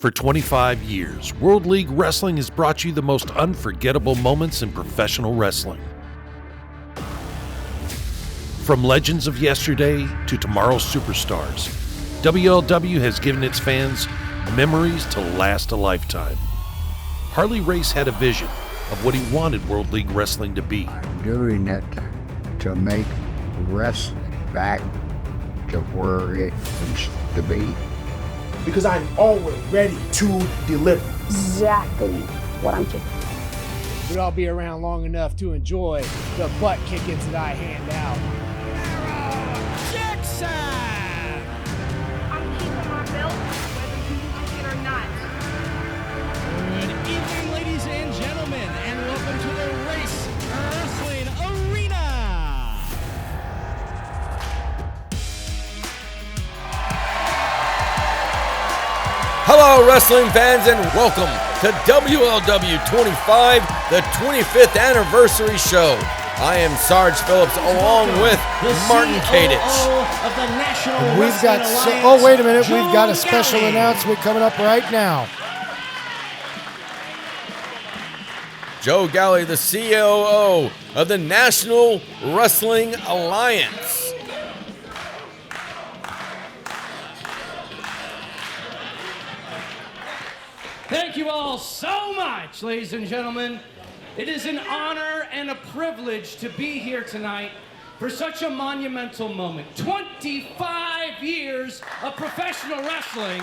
For 25 years, World League Wrestling has brought you the most unforgettable moments in professional wrestling. From legends of yesterday to tomorrow's superstars, WLW has given its fans memories to last a lifetime. Harley Race had a vision of what he wanted World League Wrestling to be. I'm doing it to make wrestling back to where it used to be. Because I'm always ready to deliver. Exactly what I'm capable. We'd all be around long enough to enjoy the butt kickings that I hand out. Jackson! I'm keeping my belt, whether you like it or not. Good evening, ladies and gentlemen, and welcome to the Race Wrestling Arena. Hello, wrestling fans, and welcome to WLW 25, the 25th anniversary show. I am Sarge Phillips, along with Martin Kadich. We've got, oh wait a minute, we've got a special announcement coming up right now. Joe Galley, the COO of the National Wrestling Alliance. Thank you all so much, ladies and gentlemen. It is an honor and a privilege to be here tonight for such a monumental moment. 25 years of professional wrestling.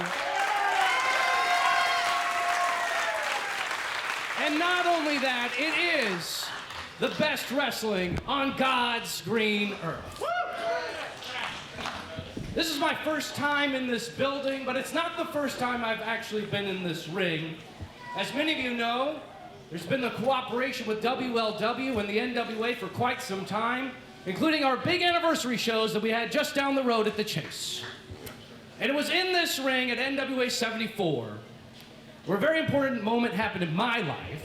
And not only that, it is the best wrestling on God's green earth. This is my first time in this building, but it's not the first time I've actually been in this ring. As many of you know, there's been the cooperation with WLW and the NWA for quite some time, including our big anniversary shows that we had just down the road at the Chase. And it was in this ring at NWA 74 where a very important moment happened in my life,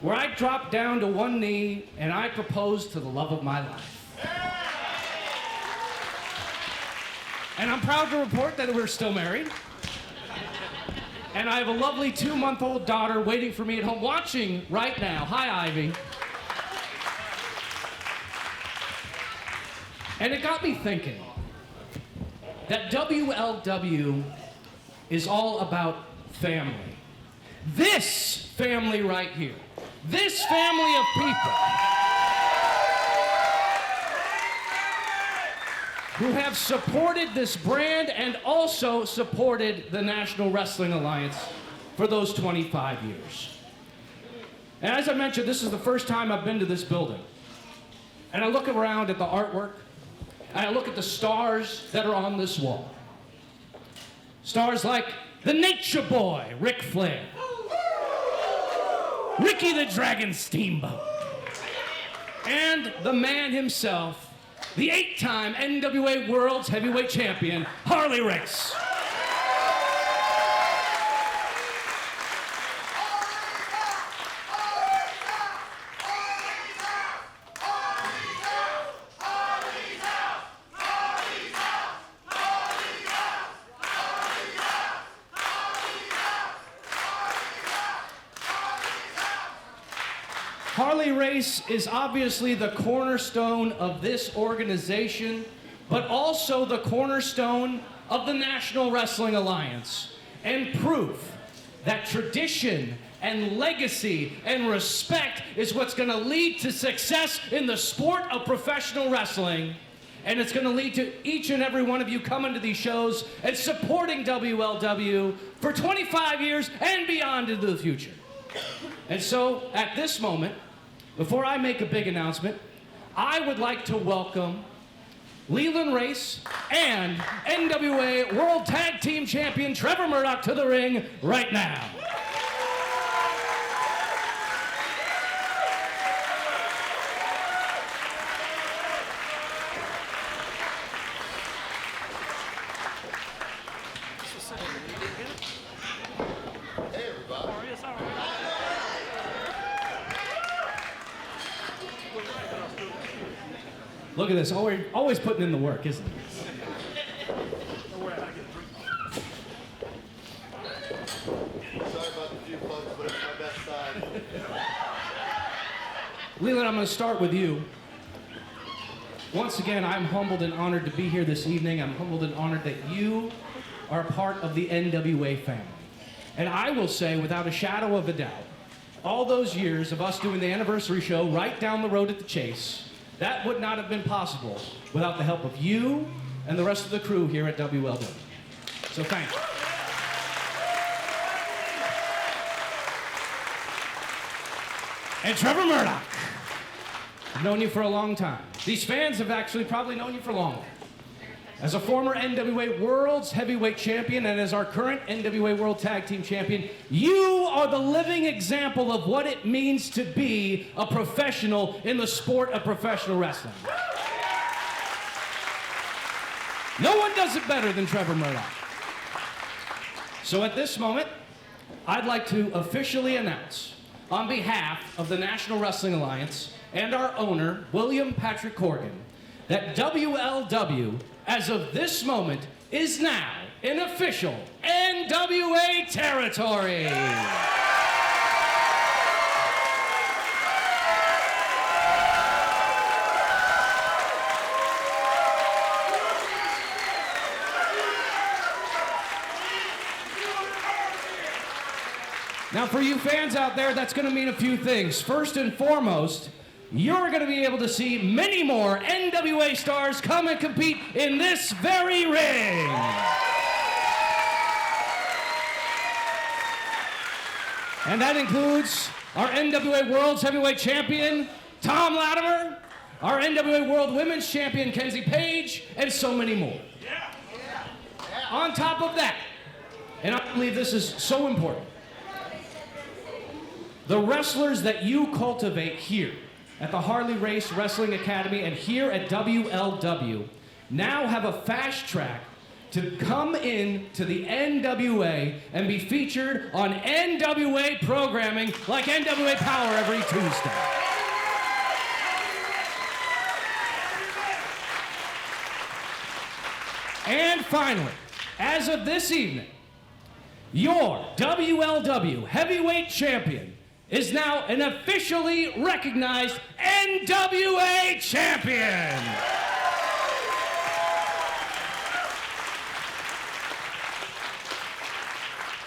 where I dropped down to one knee and I proposed to the love of my life. And I'm proud to report that we're still married. And I have a lovely 2-month-old daughter waiting for me at home, watching right now. Hi, Ivy. And it got me thinking that WLW is all about family. This family right here, this family of people who have supported this brand and also supported the National Wrestling Alliance for those 25 years. And as I mentioned, this is the first time I've been to this building. And I look around at the artwork, and I look at the stars that are on this wall. Stars like the Nature Boy, Ric Flair, Ricky the Dragon Steamboat, and the man himself, the 8-time NWA World's Heavyweight Champion, Harley Race. Harley Race is obviously the cornerstone of this organization, but also the cornerstone of the National Wrestling Alliance, and proof that tradition and legacy and respect is what's going to lead to success in the sport of professional wrestling. And it's going to lead to each and every one of you coming to these shows and supporting WLW for 25 years and beyond into the future. And so, at this moment, before I make a big announcement, I would like to welcome Leland Race and NWA World Tag Team Champion Trevor Murdoch to the ring right now. Look at this, always putting in the work, isn't it? Leland, I'm going to start with you. Once again, I'm humbled and honored to be here this evening. I'm humbled and honored that you are part of the NWA family. And I will say, without a shadow of a doubt, all those years of us doing the anniversary show right down the road at the Chase, that would not have been possible without the help of you and the rest of the crew here at WLW. So thank you. And Trevor Murdoch. I've known you for a long time. These fans have actually probably known you for longer. As a former NWA World's Heavyweight Champion and as our current NWA World Tag Team Champion, you are the living example of what it means to be a professional in the sport of professional wrestling. No one does it better than Trevor Murdoch. So at this moment, I'd like to officially announce, on behalf of the National Wrestling Alliance and our owner, William Patrick Corgan, that WLW, as of this moment, is now in official NWA territory. Now, for you fans out there, that's going to mean a few things. First and foremost, you're going to be able to see many more NWA stars come and compete in this very ring. And that includes our NWA World's Heavyweight Champion, Tom Latimer, our NWA World Women's Champion, Kenzie Page, and so many more. On top of that, and I believe this is so important, the wrestlers that you cultivate here at the Harley Race Wrestling Academy and here at WLW now have a fast track to come in to the NWA and be featured on NWA programming like NWA Power every Tuesday. And finally, as of this evening, your WLW Heavyweight Champion is now an officially recognized NWA champion.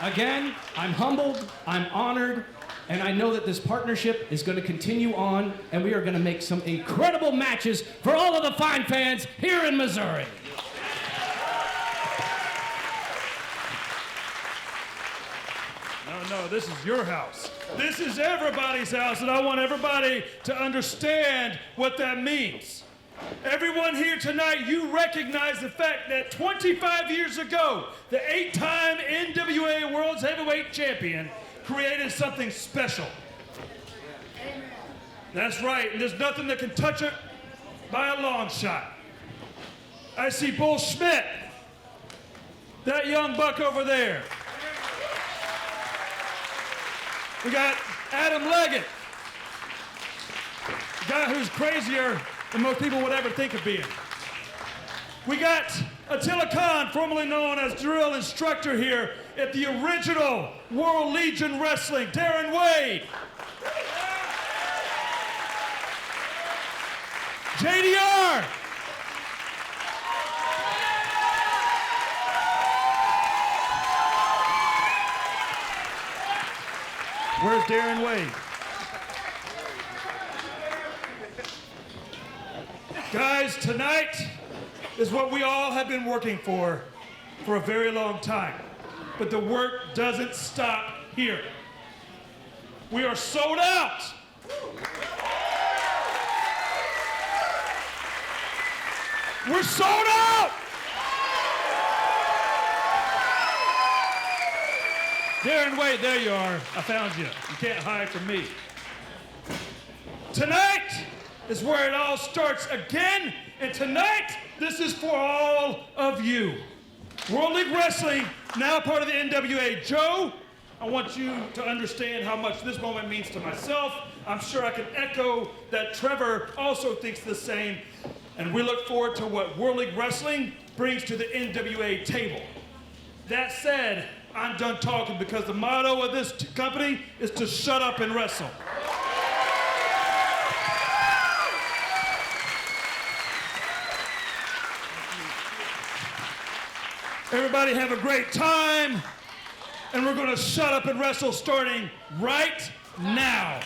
Again, I'm humbled, I'm honored, and I know that this partnership is going to continue on, and we are going to make some incredible matches for all of the fine fans here in Missouri. No, this is your house. This is everybody's house, and I want everybody to understand what that means. Everyone here tonight, you recognize the fact that 25 years ago, the 8-time NWA World's Heavyweight Champion created something special. That's right, and there's nothing that can touch it by a long shot. I see Bull Schmidt, that young buck over there. We got Adam Leggett, a guy who's crazier than most people would ever think of being. We got Attila Khan, formerly known as drill instructor here at the original World Legion Wrestling, Darren Wade. JDR. Where's Darren Wade? Guys, tonight is what we all have been working for a very long time. But the work doesn't stop here. We are sold out. We're sold out. Darren Wade, there you are. I found you. You can't hide from me. Tonight is where it all starts again, and tonight, this is for all of you. World League Wrestling, now part of the NWA. Joe, I want you to understand how much this moment means to myself. I'm sure I can echo that Trevor also thinks the same, and we look forward to what World League Wrestling brings to the NWA table. That said, I'm done talking because the motto of this company is to shut up and wrestle. Everybody have a great time. And we're going to shut up and wrestle starting right now.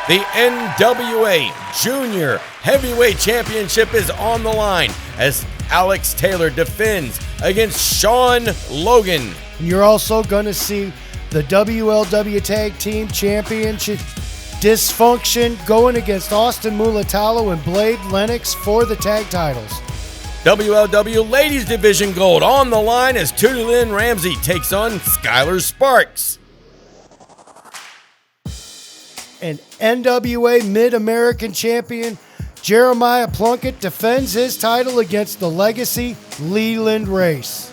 The NWA Junior Heavyweight Championship is on the line as Alex Taylor defends against Sean Logan. And you're also going to see the WLW Tag Team Championship Dysfunction going against Austin Mulitalo and Blade Lennox for the tag titles. WLW Ladies Division Gold on the line as Tootie Lynn Ramsey takes on Skylar Sparks. And NWA Mid-American Champion Jeremiah Plunkett defends his title against the Legacy Leland race.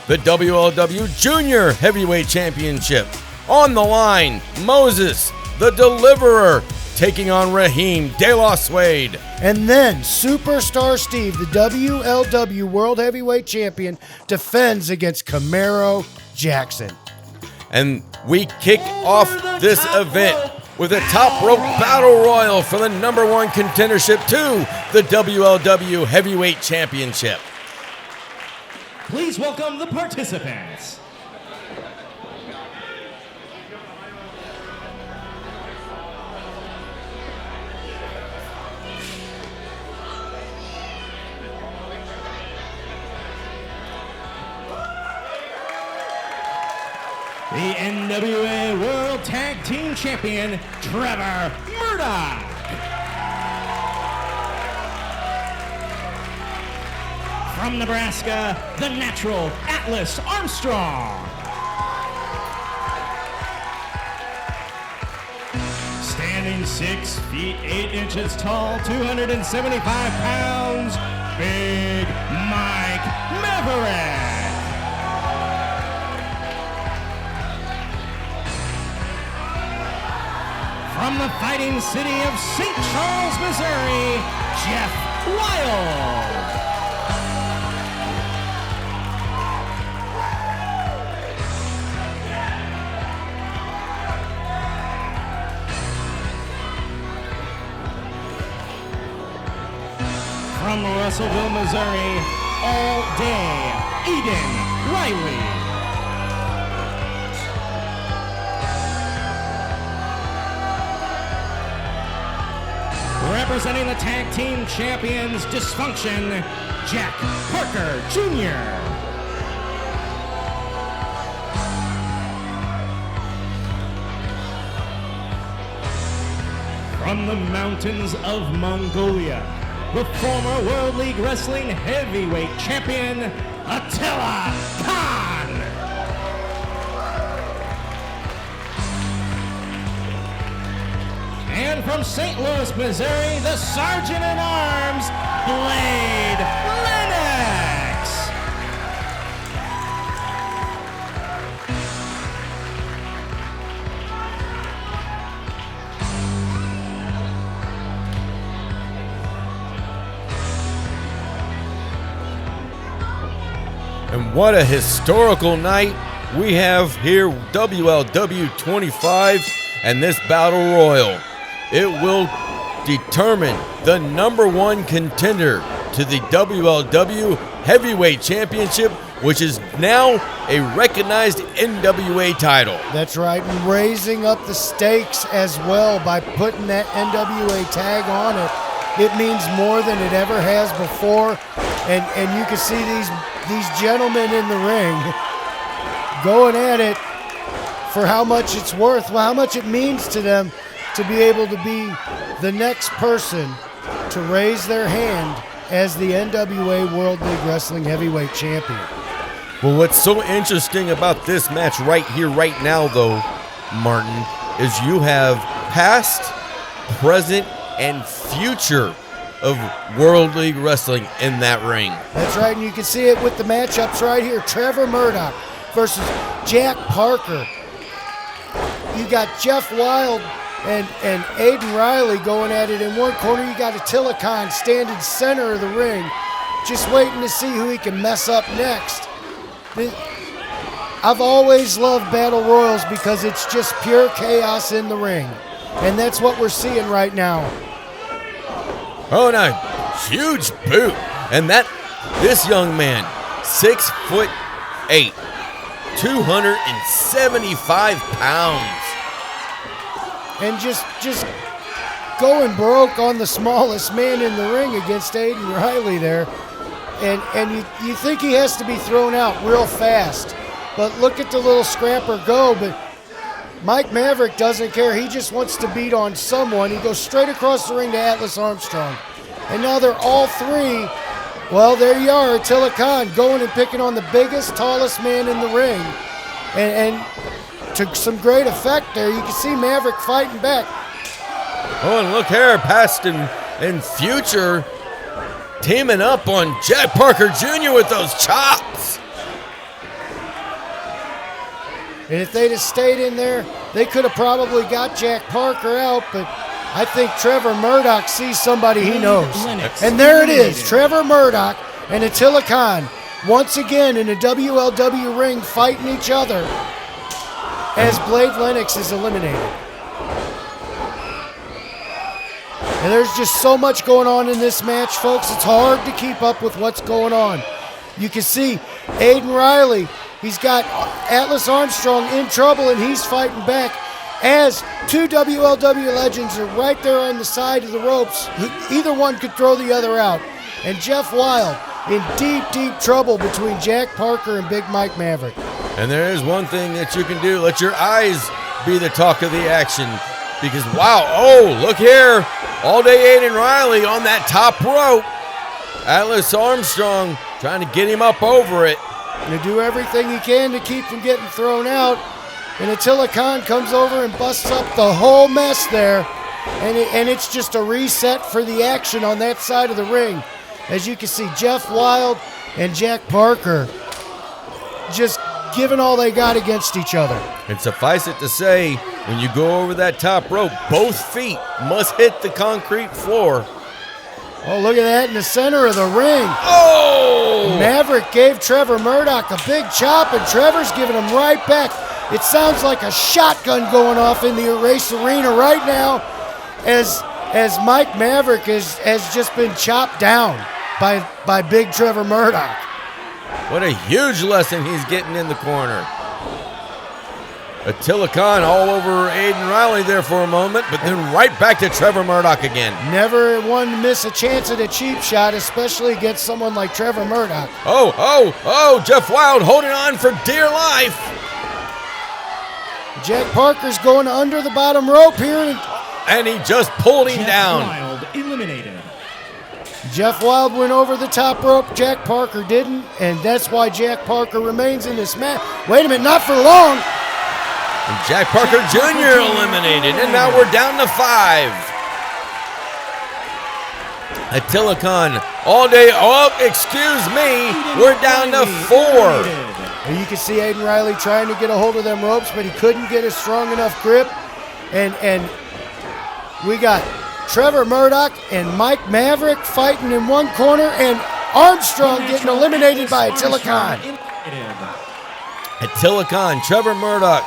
The WLW Junior Heavyweight Championship on the line. Moses, the Deliverer, taking on Rahim de la Suede. And then Superstar Steve, the WLW World Heavyweight Champion, defends against Camaro Jackson. And we kick off this event with a top rope battle royal for the #1 contendership to the WLW Heavyweight Championship. Please welcome the participants. The NWA World Tag Team Champion, Trevor Murdoch. From Nebraska, the Natural, Atlas Armstrong. Standing 6 feet 8 inches tall, 275 pounds, Big Mike Maverick. From the fighting city of St. Charles, Missouri, Jeff Wild. From Russellville, Missouri, All Day, Eden Riley. Representing the tag team champions, Dysfunction, Jack Parker Jr. From the mountains of Mongolia, the former World League Wrestling Heavyweight Champion, Attila Khan. And from St. Louis, Missouri, the Sergeant-at-Arms, Blade Lennox. And what a historical night we have here, WLW 25 and this Battle Royal. It will determine the #1 contender to the WLW Heavyweight Championship, which is now a recognized NWA title. That's right, and raising up the stakes as well by putting that NWA tag on it. It means more than it ever has before, and you can see these gentlemen in the ring going at it for how much it's worth, how much it means to them to be able to be the next person to raise their hand as the NWA World League Wrestling Heavyweight Champion. Well, what's so interesting about this match right here, right now, though, Martin, is you have past, present, and future of World League Wrestling in that ring. That's right, and you can see it with the matchups right here. Trevor Murdoch versus Jack Parker. You got Jeff Wild and Aiden Riley going at it in one corner. You got Attila Khan standing center of the ring, just waiting to see who he can mess up next. I've always loved Battle Royals because it's just pure chaos in the ring, and that's what we're seeing right now. Oh, and a huge boot. And this young man 6'8", 275 pounds. And just going broke on the smallest man in the ring against Aiden Riley there. And you think he has to be thrown out real fast. But look at the little scrapper go. But Mike Maverick doesn't care. He just wants to beat on someone. He goes straight across the ring to Atlas Armstrong. And now they're all three. Well, there you are, Attila Khan going and picking on the biggest, tallest man in the ring. And to some great effect there. You can see Maverick fighting back. Oh, and look here, past and future teaming up on Jack Parker Jr. with those chops. And if they'd have stayed in there, they could have probably got Jack Parker out, but I think Trevor Murdoch sees somebody he knows. And there it is, Trevor Murdoch and Attila Khan once again in a WLW ring fighting each other as Blade Lennox is eliminated. And there's just so much going on in this match, folks. It's hard to keep up with what's going on. You can see Aiden Riley, he's got Atlas Armstrong in trouble, and he's fighting back as two WLW legends are right there on the side of the ropes. Either one could throw the other out. And Jeff Wild in deep, deep trouble between Jack Parker and Big Mike Maverick. And there is one thing that you can do. Let your eyes be the talk of the action. Because, wow, oh, look here. All Day Aiden Riley on that top rope. Atlas Armstrong trying to get him up over it. To do everything he can to keep from getting thrown out. And Attila Khan comes over and busts up the whole mess there. And it's just a reset for the action on that side of the ring. As you can see, Jeff Wild and Jack Parker just giving all they got against each other. And suffice it to say, when you go over that top rope, both feet must hit the concrete floor. Oh, look at that in the center of the ring. Oh! Maverick gave Trevor Murdoch a big chop, and Trevor's giving him right back. It sounds like a shotgun going off in the Erase Arena right now as Mike Maverick has just been chopped down by Big Trevor Murdoch. What a huge lesson he's getting in the corner. Attila Khan all over Aiden Riley there for a moment, but then right back to Trevor Murdoch again. Never one to miss a chance at a cheap shot, especially against someone like Trevor Murdoch. Oh, Jeff Wild holding on for dear life. Jack Parker's going under the bottom rope here. And he just pulled him down. Wild eliminated. Jeff Wild went over the top rope. Jack Parker didn't, and that's why Jack Parker remains in this match. Wait a minute, not for long. And Jack Parker Jr. eliminated, and now we're down to 5. Attila Khan all day. Oh, excuse me. We're down to 4. And you can see Aiden Riley trying to get a hold of them ropes, but he couldn't get a strong enough grip. And we got Trevor Murdoch and Mike Maverick fighting in one corner, and Armstrong getting eliminated by Attila Khan. Attila Khan, Trevor Murdoch,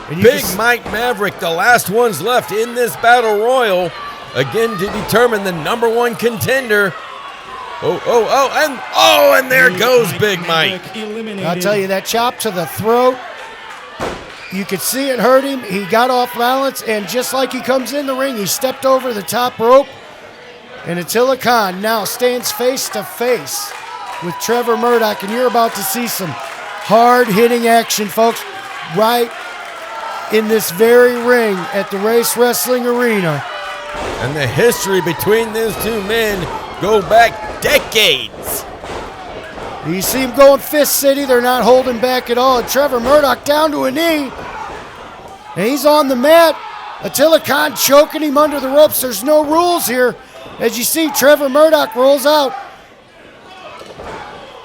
Big Mike Maverick, the last ones left in this battle royal, again to determine the number 1 contender. And there goes Big Mike. I'll tell you, that chop to the throat, you could see it hurt him. He got off balance, and just like he comes in the ring, he stepped over the top rope. And Attila Khan now stands face to face with Trevor Murdoch, and you're about to see some hard-hitting action, folks, right in this very ring at the Race Wrestling Arena. And the history between these two men go back decades. You see him going Fist City. They're not holding back at all. And Trevor Murdoch down to a knee. And he's on the mat. Attila Khan choking him under the ropes. There's no rules here. As you see, Trevor Murdoch rolls out.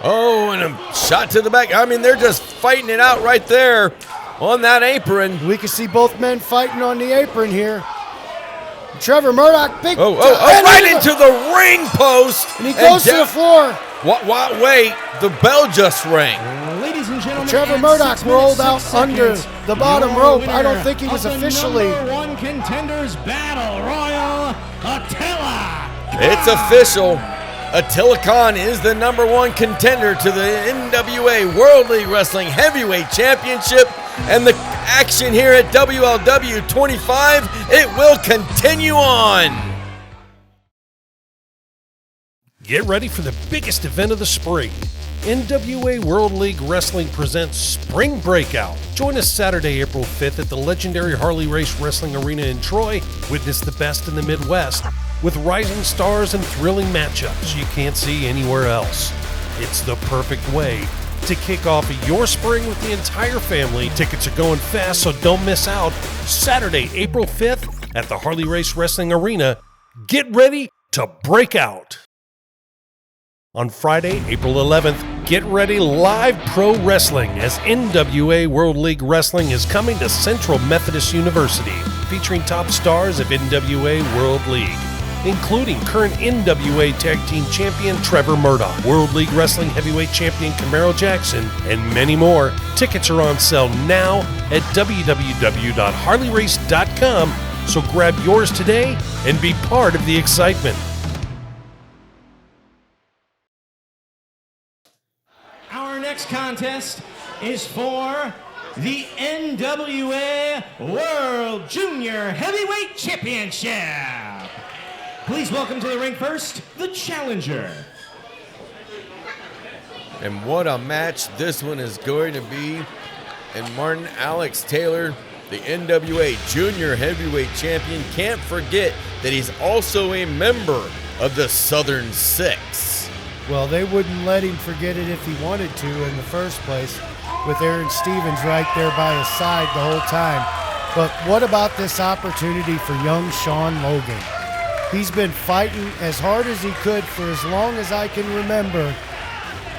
Oh, and a shot to the back. I mean, they're just fighting it out right there on that apron. We can see both men fighting on the apron here. Trevor Murdoch, big... right into the ring post. And he goes to the floor. Wait, the bell just rang. Ladies and gentlemen, Trevor Murdoch rolled out under the bottom rope. I don't think he was officially... Number 1 contenders battle royal, Attila. It's official. Attila Khan is the #1 contender to the NWA World League Wrestling Heavyweight Championship, and the action here at WLW 25, it will continue on. Get ready for the biggest event of the spring. NWA World League Wrestling presents Spring Breakout. Join us Saturday, April 5th at the legendary Harley Race Wrestling Arena in Troy. Witness the best in the Midwest with rising stars and thrilling matchups you can't see anywhere else. It's the perfect way to kick off your spring with the entire family. Tickets are going fast, so don't miss out. Saturday, April 5th at the Harley Race Wrestling Arena. Get ready to break out. On Friday, April 11th, get ready live pro wrestling as NWA World League Wrestling is coming to Central Methodist University, featuring top stars of NWA World League, including current NWA Tag Team Champion Trevor Murdoch, World League Wrestling Heavyweight Champion Camaro Jackson, and many more. Tickets are on sale now at www.harleyrace.com, so grab yours today and be part of the excitement. Our next contest is for the NWA World Junior Heavyweight Championship. Please welcome to the ring first, the challenger. And what a match this one is going to be. And Martin Alex Taylor, the NWA Junior Heavyweight Champion, can't forget that he's also a member of the Southern Six. Well, they wouldn't let him forget it if he wanted to in the first place, with Aaron Stevens right there by his side the whole time. But what about this opportunity for young Sean Logan? He's been fighting as hard as he could for as long as I can remember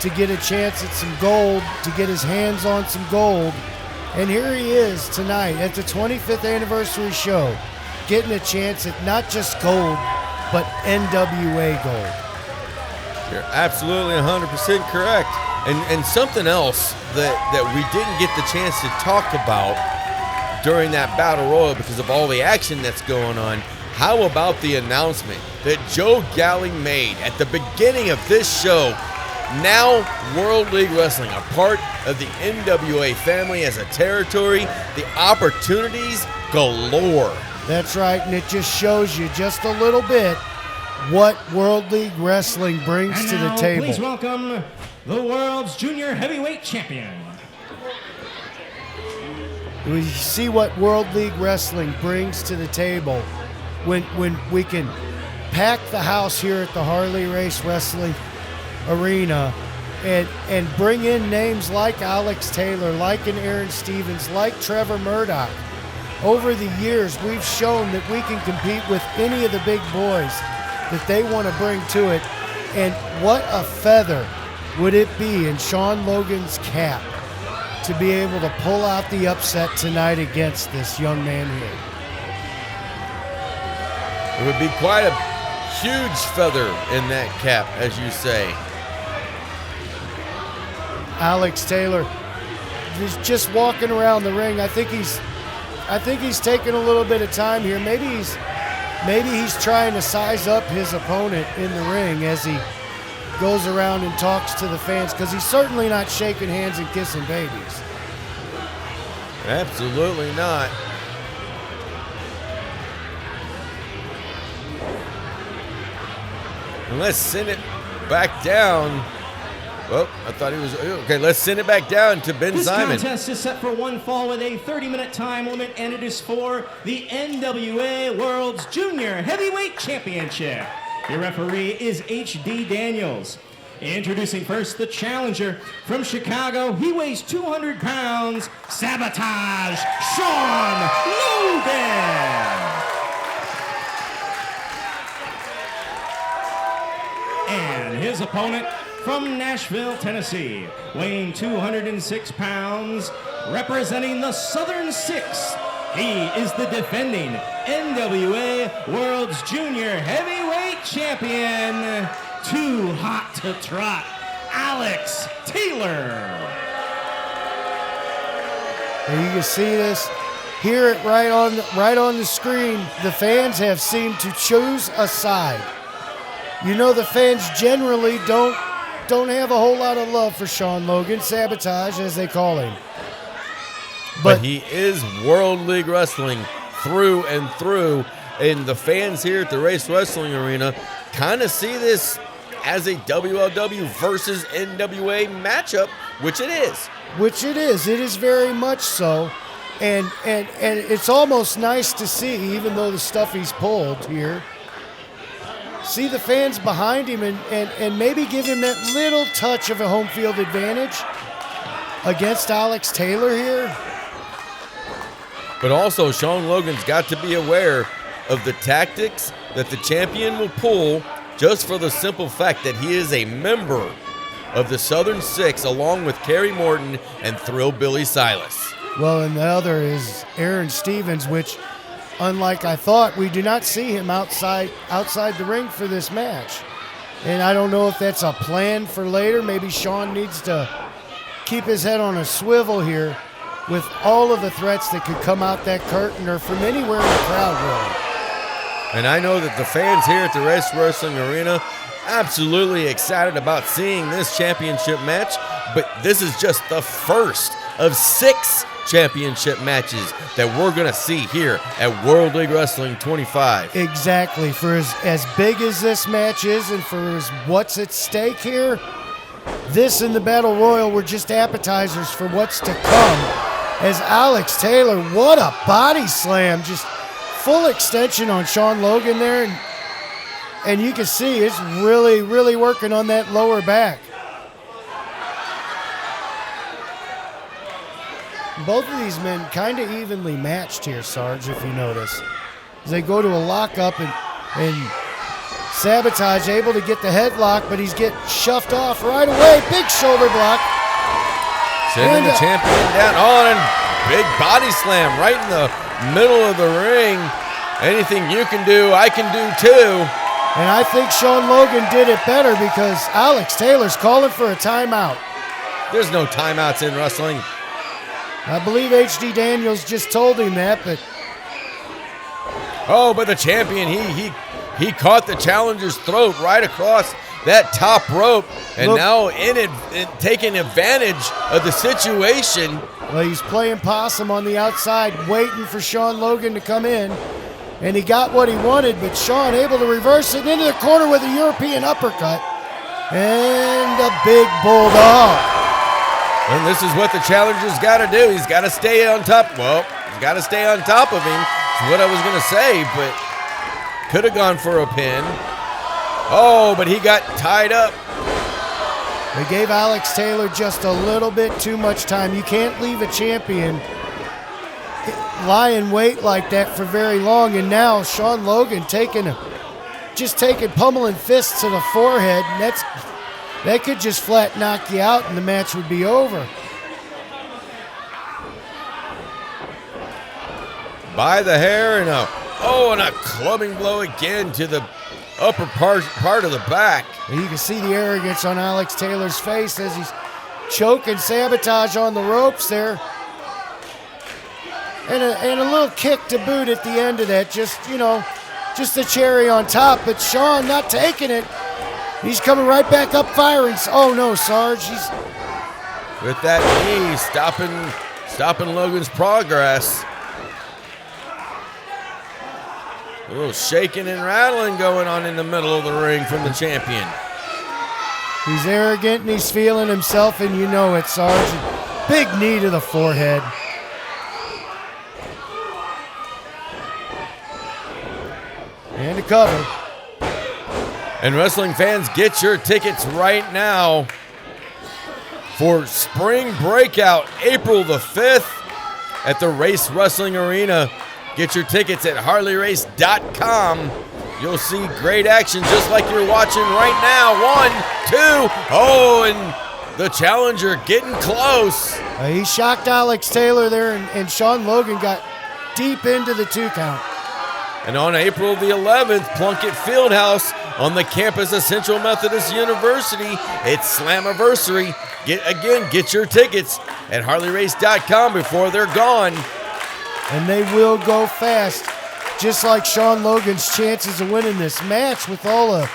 to get a chance at some gold, to get his hands on some gold. And here he is tonight at the 25th anniversary show, getting a chance at not just gold, but NWA gold. You're absolutely 100% correct. And something else that we didn't get the chance to talk about during that Battle Royal because of all the action that's going on, how about the announcement that Joe Galli made at the beginning of this show? Now World League Wrestling, a part of the NWA family as a territory, the opportunities galore. That's right, and it just shows you just a little bit what World League Wrestling brings And to the now, table. please welcome the world's junior heavyweight champion. We see what World League Wrestling brings to the table when we can pack the house here at the Harley Race Wrestling Arena and bring in names like Alex Taylor, like an Aaron Stevens, like Trevor Murdoch. Over the years, we've shown that we can compete with any of the big boys that they want to bring to it. And what a feather would it be in Sean Logan's cap to be able to pull out the upset tonight against this young man here. It would be quite a huge feather in that cap, as you say. Alex Taylor is just walking around the ring. I think he's taking a little bit of time here. Maybe he's trying to size up his opponent in the ring as he goes around and talks to the fans, because he's certainly not shaking hands and kissing babies. Absolutely not. And let's send it back down. Well, I thought he was okay. Let's send it back down to Ben This Simon. contest is set for one fall with a 30-minute time limit, and it is for the NWA World's Junior Heavyweight Championship. Your referee is H.D. Daniels. Introducing first the challenger from Chicago. He weighs 200 pounds. Sabotage, Sean Logan. And his opponent from Nashville, Tennessee, weighing 206 pounds, representing the Southern Six. He is the defending NWA World's Junior Heavyweight Champion, too hot to trot, Alex Taylor. And you can see this, hear it right on the screen. The fans have seemed to choose a side. you know the fans generally don't have a whole lot of love for Sean Logan, sabotage as they call him. But he is World League Wrestling through and through, and the fans here at the Race Wrestling Arena kind of see this as a WLW versus NWA matchup, which it is. Which it is. It is very much so. And it's almost nice to see, even though the stuff he's pulled here, see the fans behind him and maybe give him that little touch of a home field advantage against Alex Taylor here. But also, Sean Logan's got to be aware of the tactics that the champion will pull, just for the simple fact that he is a member of the Southern Six, along with Kerry Morton and Thrill Billy Silas. Well, and the other is Aron Stevens, which, unlike I thought, we do not see him outside the ring for this match. And I don't know if that's a plan for later. Maybe Sean needs to keep his head on a swivel here with all of the threats that could come out that curtain or from anywhere in the crowd, really. And I know that the fans here at the Race Wrestling Arena absolutely excited about seeing this championship match, but this is just the first of 6 championship matches that we're going to see here at World League Wrestling 25. Exactly. For as big as this match is and for what's at stake here, this and the Battle Royal were just appetizers for what's to come. As Alex Taylor, what a body slam, just full extension on Sean Logan there, and you can see it's really, really working on that lower back. Both of these men kind of evenly matched here, Sarge, if you notice. As they go to a lockup and Sabotage able to get the headlock, but he's getting shoved off right away. Big shoulder block. Sending the champion down on and big body slam right in the middle of the ring. Anything you can do, I can do too. And I think Sean Logan did it better because Alex Taylor's calling for a timeout. There's no timeouts in wrestling. I believe H.D. Daniels just told him that, but... Oh, but the champion, he caught the challenger's throat right across that top rope, and now in taking advantage of the situation. Well, he's playing possum on the outside, waiting for Sean Logan to come in, and he got what he wanted, but Sean able to reverse it into the corner with a European uppercut, and a big bulldog. And this is what the challenger's got to do. He's got to stay on top. Well, he's got to stay on top of him. That's what I was going to say, but could have gone for a pin. Oh, but he got tied up. They gave Alex Taylor just a little bit too much time. You can't leave a champion lie in wait like that for very long. And now Sean Logan taking pummeling fists to the forehead, and that could just flat knock you out and the match would be over. By the hair and a clubbing blow again to the upper part of the back. You can see the arrogance on Alex Taylor's face as he's choking Sabotage on the ropes there. And a little kick to boot at the end of that, just a cherry on top. But Sean not taking it. He's coming right back up firing. Oh no, Sarge. He's with that knee stopping Logan's progress. A little shaking and rattling going on in the middle of the ring from the champion. He's arrogant and he's feeling himself, and you know it, Sarge. Big knee to the forehead. And a cover. And wrestling fans, get your tickets right now for Spring Breakout, April the 5th at the Race Wrestling Arena. Get your tickets at HarleyRace.com. You'll see great action just like you're watching right now. 1, 2, and the challenger getting close. He shocked Alex Taylor there, and Sean Logan got deep into the 2 count. And on April the 11th, Plunkett Fieldhouse on the campus of Central Methodist University, it's Slammiversary. Get your tickets at HarleyRace.com before they're gone. And they will go fast, just like Sean Logan's chances of winning this match with all the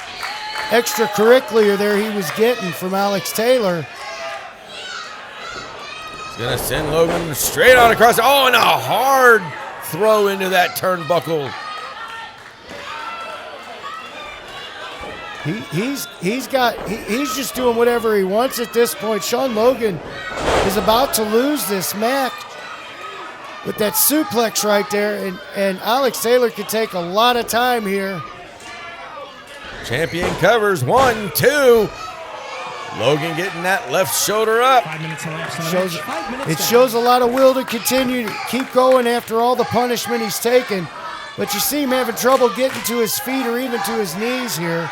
extracurricular there he was getting from Alex Taylor. He's going to send Logan straight on across. Oh, and a hard throw into that turnbuckle. He's just doing whatever he wants at this point. Sean Logan is about to lose this match with that suplex right there, and Alex Taylor could take a lot of time here. Champion covers 1, 2. Logan getting that left shoulder up. 5 minutes elapsed. It shows a lot of will to continue to keep going after all the punishment he's taken, but you see him having trouble getting to his feet or even to his knees here.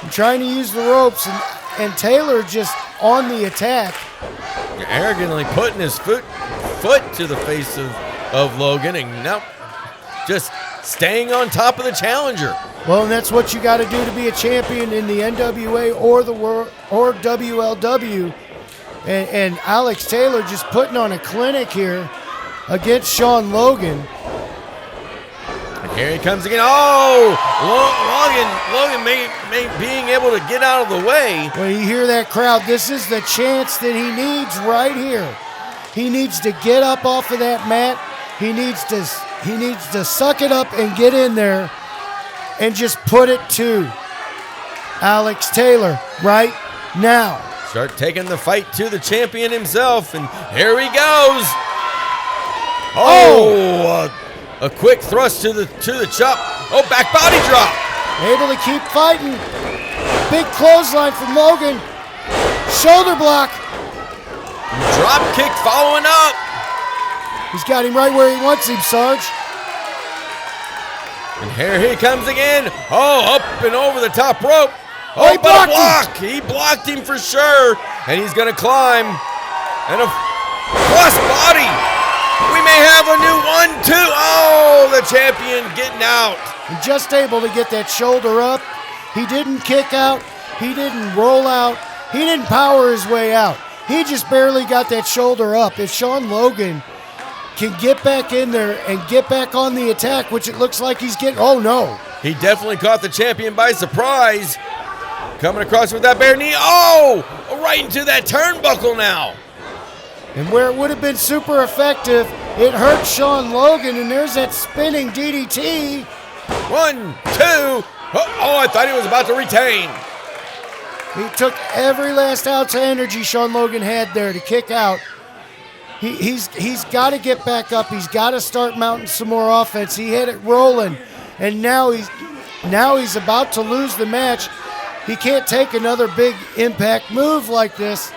And trying to use the ropes, and Taylor just on the attack. Arrogantly putting his foot to the face of Logan, and now just staying on top of the challenger. Well, and that's what you got to do to be a champion in the NWA or the world or WLW. And Alex Taylor just putting on a clinic here against Sean Logan. And here he comes again. Oh, Logan being able to get out of the way. When you hear that crowd, this is the chance that he needs right here. He needs to get up off of that mat. He needs to suck it up and get in there and just put it to Alex Taylor right now. Start taking the fight to the champion himself, and here he goes. Oh, a quick thrust to the chop. Oh, back body drop. Able to keep fighting. Big clothesline from Logan. Shoulder block. Drop kick following up. He's got him right where he wants him, Sarge. And here he comes again. Oh, up and over the top rope. Oh, he but a blocked block. He blocked him for sure. And he's going to climb. And a cross body. We may have a new 1, 2. Oh, the champion getting out. And just able to get that shoulder up. He didn't kick out. He didn't roll out. He didn't power his way out. He just barely got that shoulder up. If Sean Logan can get back in there and get back on the attack, which it looks like he's getting. Oh, no. He definitely caught the champion by surprise. Coming across with that bare knee. Oh, right into that turnbuckle now. And where it would have been super effective, it hurt Sean Logan, and there's that spinning DDT. 1, 2. Oh, I thought he was about to retain. He took every last ounce of energy Sean Logan had there to kick out. He's got to get back up. He's got to start mounting some more offense. He had it rolling, and now he's about to lose the match. He can't take another big impact move like this.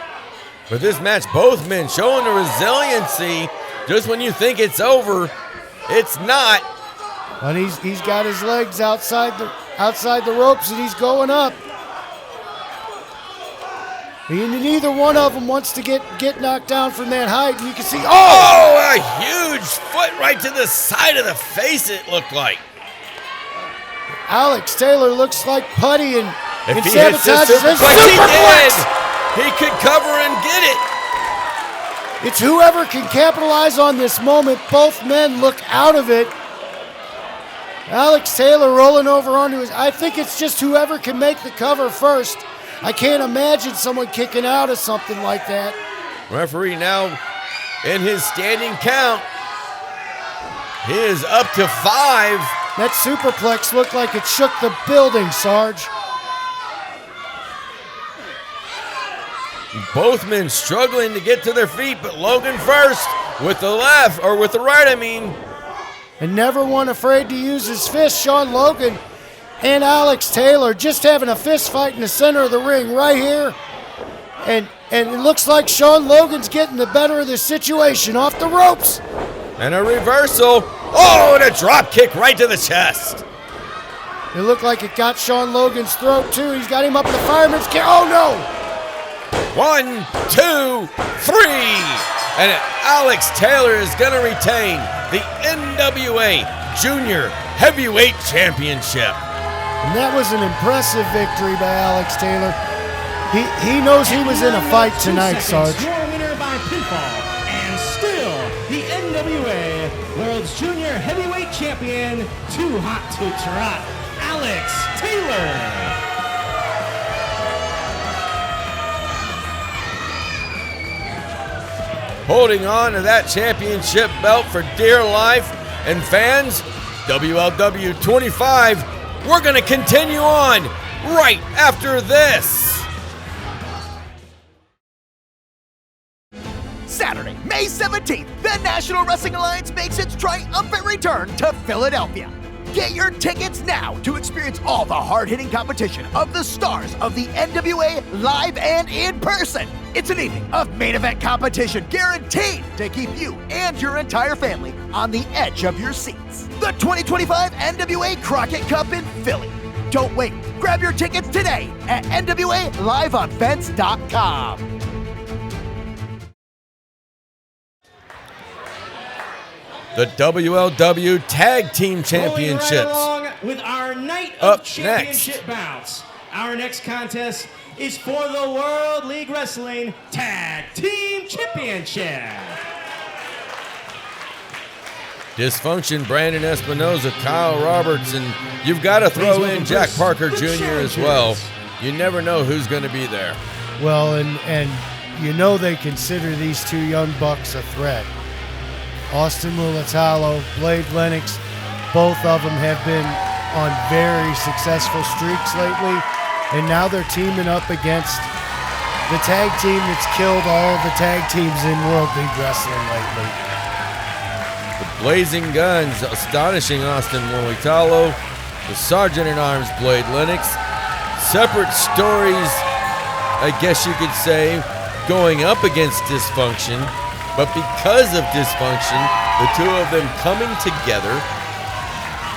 For this match, both men showing the resiliency. Just when you think it's over, it's not. And he's got his legs outside the ropes, and he's going up. And neither one of them wants to get knocked down from that height. And you can see, oh, a huge foot right to the side of the face, it looked like. Alex Taylor looks like putty and if he sabotages hits this superplex, he could cover and get it. It's whoever can capitalize on this moment. Both men look out of it. Alex Taylor rolling over onto his. I think it's just whoever can make the cover first. I can't imagine someone kicking out of something like that. Referee now in his standing count. He is up to 5. That superplex looked like it shook the building, Sarge. Both men struggling to get to their feet, but Logan first with the left, or with the right, I mean. And never one afraid to use his fist. Sean Logan and Alex Taylor just having a fist fight in the center of the ring right here. And it looks like Sean Logan's getting the better of the situation off the ropes. And a reversal. Oh, and a drop kick right to the chest. It looked like it got Sean Logan's throat too. He's got him up in the fireman's carry. Oh no! 1, 2, 3. And Alex Taylor is going to retain the NWA Junior Heavyweight Championship. And that was an impressive victory by Alex Taylor. He knows he was in a fight tonight, Sarge. Your winner by pinfall, and still the NWA World's Junior Heavyweight Champion, too hot to trot, Alex Taylor. holding on to that championship belt for dear life. And fans, WLW 25, we're going to continue on right after this. Saturday, May 17th, the National Wrestling Alliance makes its triumphant return to Philadelphia. Get your tickets now to experience all the hard-hitting competition of the stars of the NWA live and in person. It's an evening of main event competition guaranteed to keep you and your entire family on the edge of your seats. The 2025 NWA Crockett Cup in Philly. Don't wait. Grab your tickets today at NWALiveEvents.com. The WLW Tag Team Championships. Rolling right along with our night of championship bouts. Our next contest is for the World League Wrestling Tag Team Championship. Dysfunction, Brandon Espinoza, Kyle Roberts, and you've got to throw in Jack Parker Jr. as well. You never know who's going to be there. Well, and you know they consider these two young bucks a threat. Austin Mulitalo, Blade Lennox, both of them have been on very successful streaks lately, and now they're teaming up against the tag team that's killed all the tag teams in World League Wrestling lately. The Blazing Guns, astonishing Austin Mulitalo, the Sergeant-at-Arms Blade Lennox, separate stories, I guess you could say, going up against Dysfunction. But because of Dysfunction, the two of them coming together,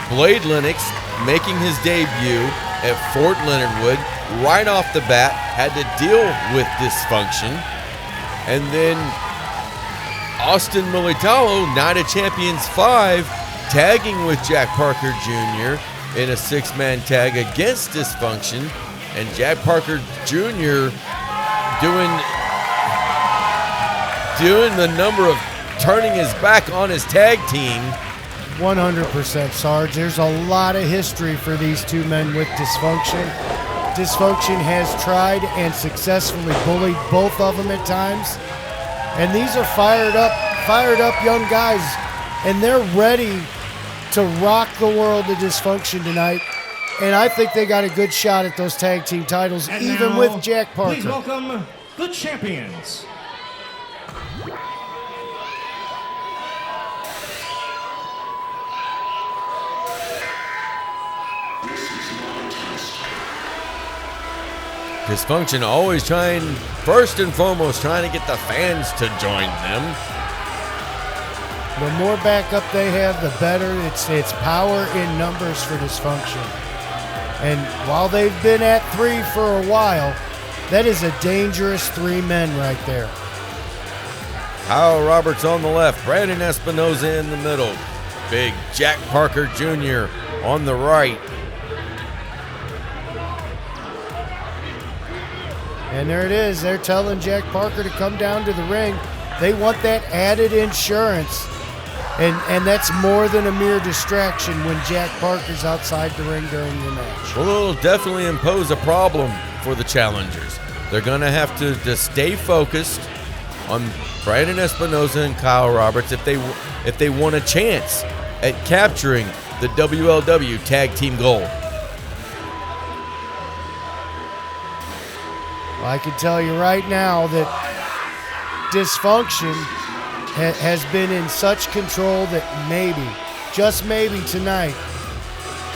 Blade Lennox making his debut at Fort Leonard Wood right off the bat, had to deal with Dysfunction. And then Austin Mulitalo, Night of Champions 5, tagging with Jack Parker Jr. in a six-man tag against Dysfunction. And Jack Parker Jr. doing the number of turning his back on his tag team. 100%, Sarge. There's a lot of history for these two men with Dysfunction. Dysfunction has tried and successfully bullied both of them at times. And these are fired up young guys, and they're ready to rock the world of Dysfunction tonight. And I think they got a good shot at those tag team titles, And even now, with Jack Parker. Please welcome the champions. Dysfunction always first and foremost, trying to get the fans to join them. The more backup they have, the better. It's power in numbers for Dysfunction. And while they've been at three for a while, that is a dangerous three men right there. Kyle Roberts on the left, Brandon Espinoza in the middle, big Jack Parker Jr. on the right. And there it is. They're telling Jack Parker to come down to the ring. They want that added insurance. And that's more than a mere distraction when Jack Parker's outside the ring during the match. Well, it'll definitely impose a problem for the challengers. They're going to have to stay focused on Brandon Espinoza and Kyle Roberts if they want a chance at capturing the WLW Tag Team Gold. Well, I can tell you right now that Dysfunction has been in such control that maybe, just maybe tonight,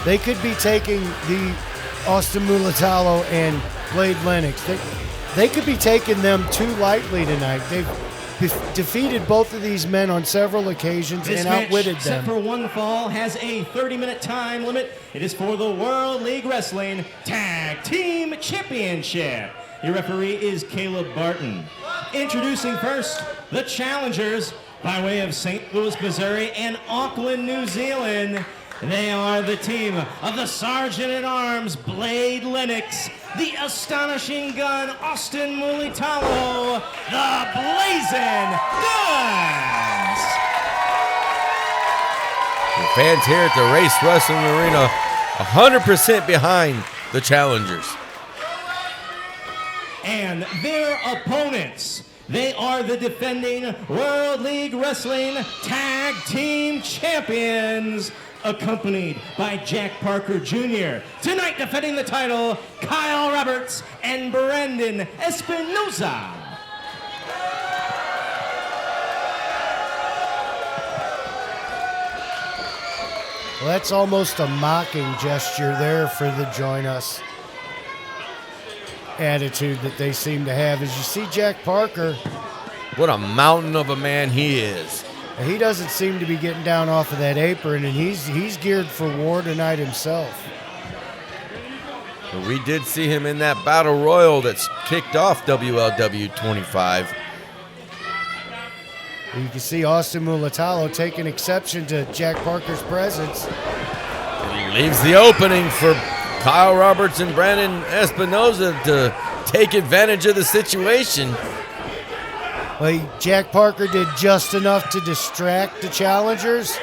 they could be taking the Austin Mulitalo and Blade Lennox. They could be taking them too lightly tonight. They've defeated both of these men on several occasions This and match, outwitted them. set for one fall, has a 30-minute time limit. It is for the World League Wrestling Tag Team Championship. Your referee is Caleb Barton. Introducing first, the challengers by way of St. Louis, Missouri and Auckland, New Zealand. They are the team of the Sergeant-at-Arms Blade Lennox, the Astonishing Gun Austin Mulitalo, the Blazing Guns. The fans here at the Race Wrestling Arena 100% behind the challengers. And their opponents, They are the defending World League Wrestling Tag Team Champions, accompanied by Jack Parker Jr. Tonight defending the title, Kyle Roberts and Brandon Espinoza. Well, that's almost a mocking gesture there for the join us attitude that they seem to have. As you see Jack Parker, What a mountain of a man he is. he doesn't seem to be getting down off of that apron, and he's geared for war tonight himself. We did see him in that battle royal that's kicked off WLW 25. You can see Austin Mulitalo taking exception to Jack Parker's presence. And he leaves the opening for Kyle Roberts and Brandon Espinoza to take advantage of the situation. Well, Jack Parker did just enough to distract the challengers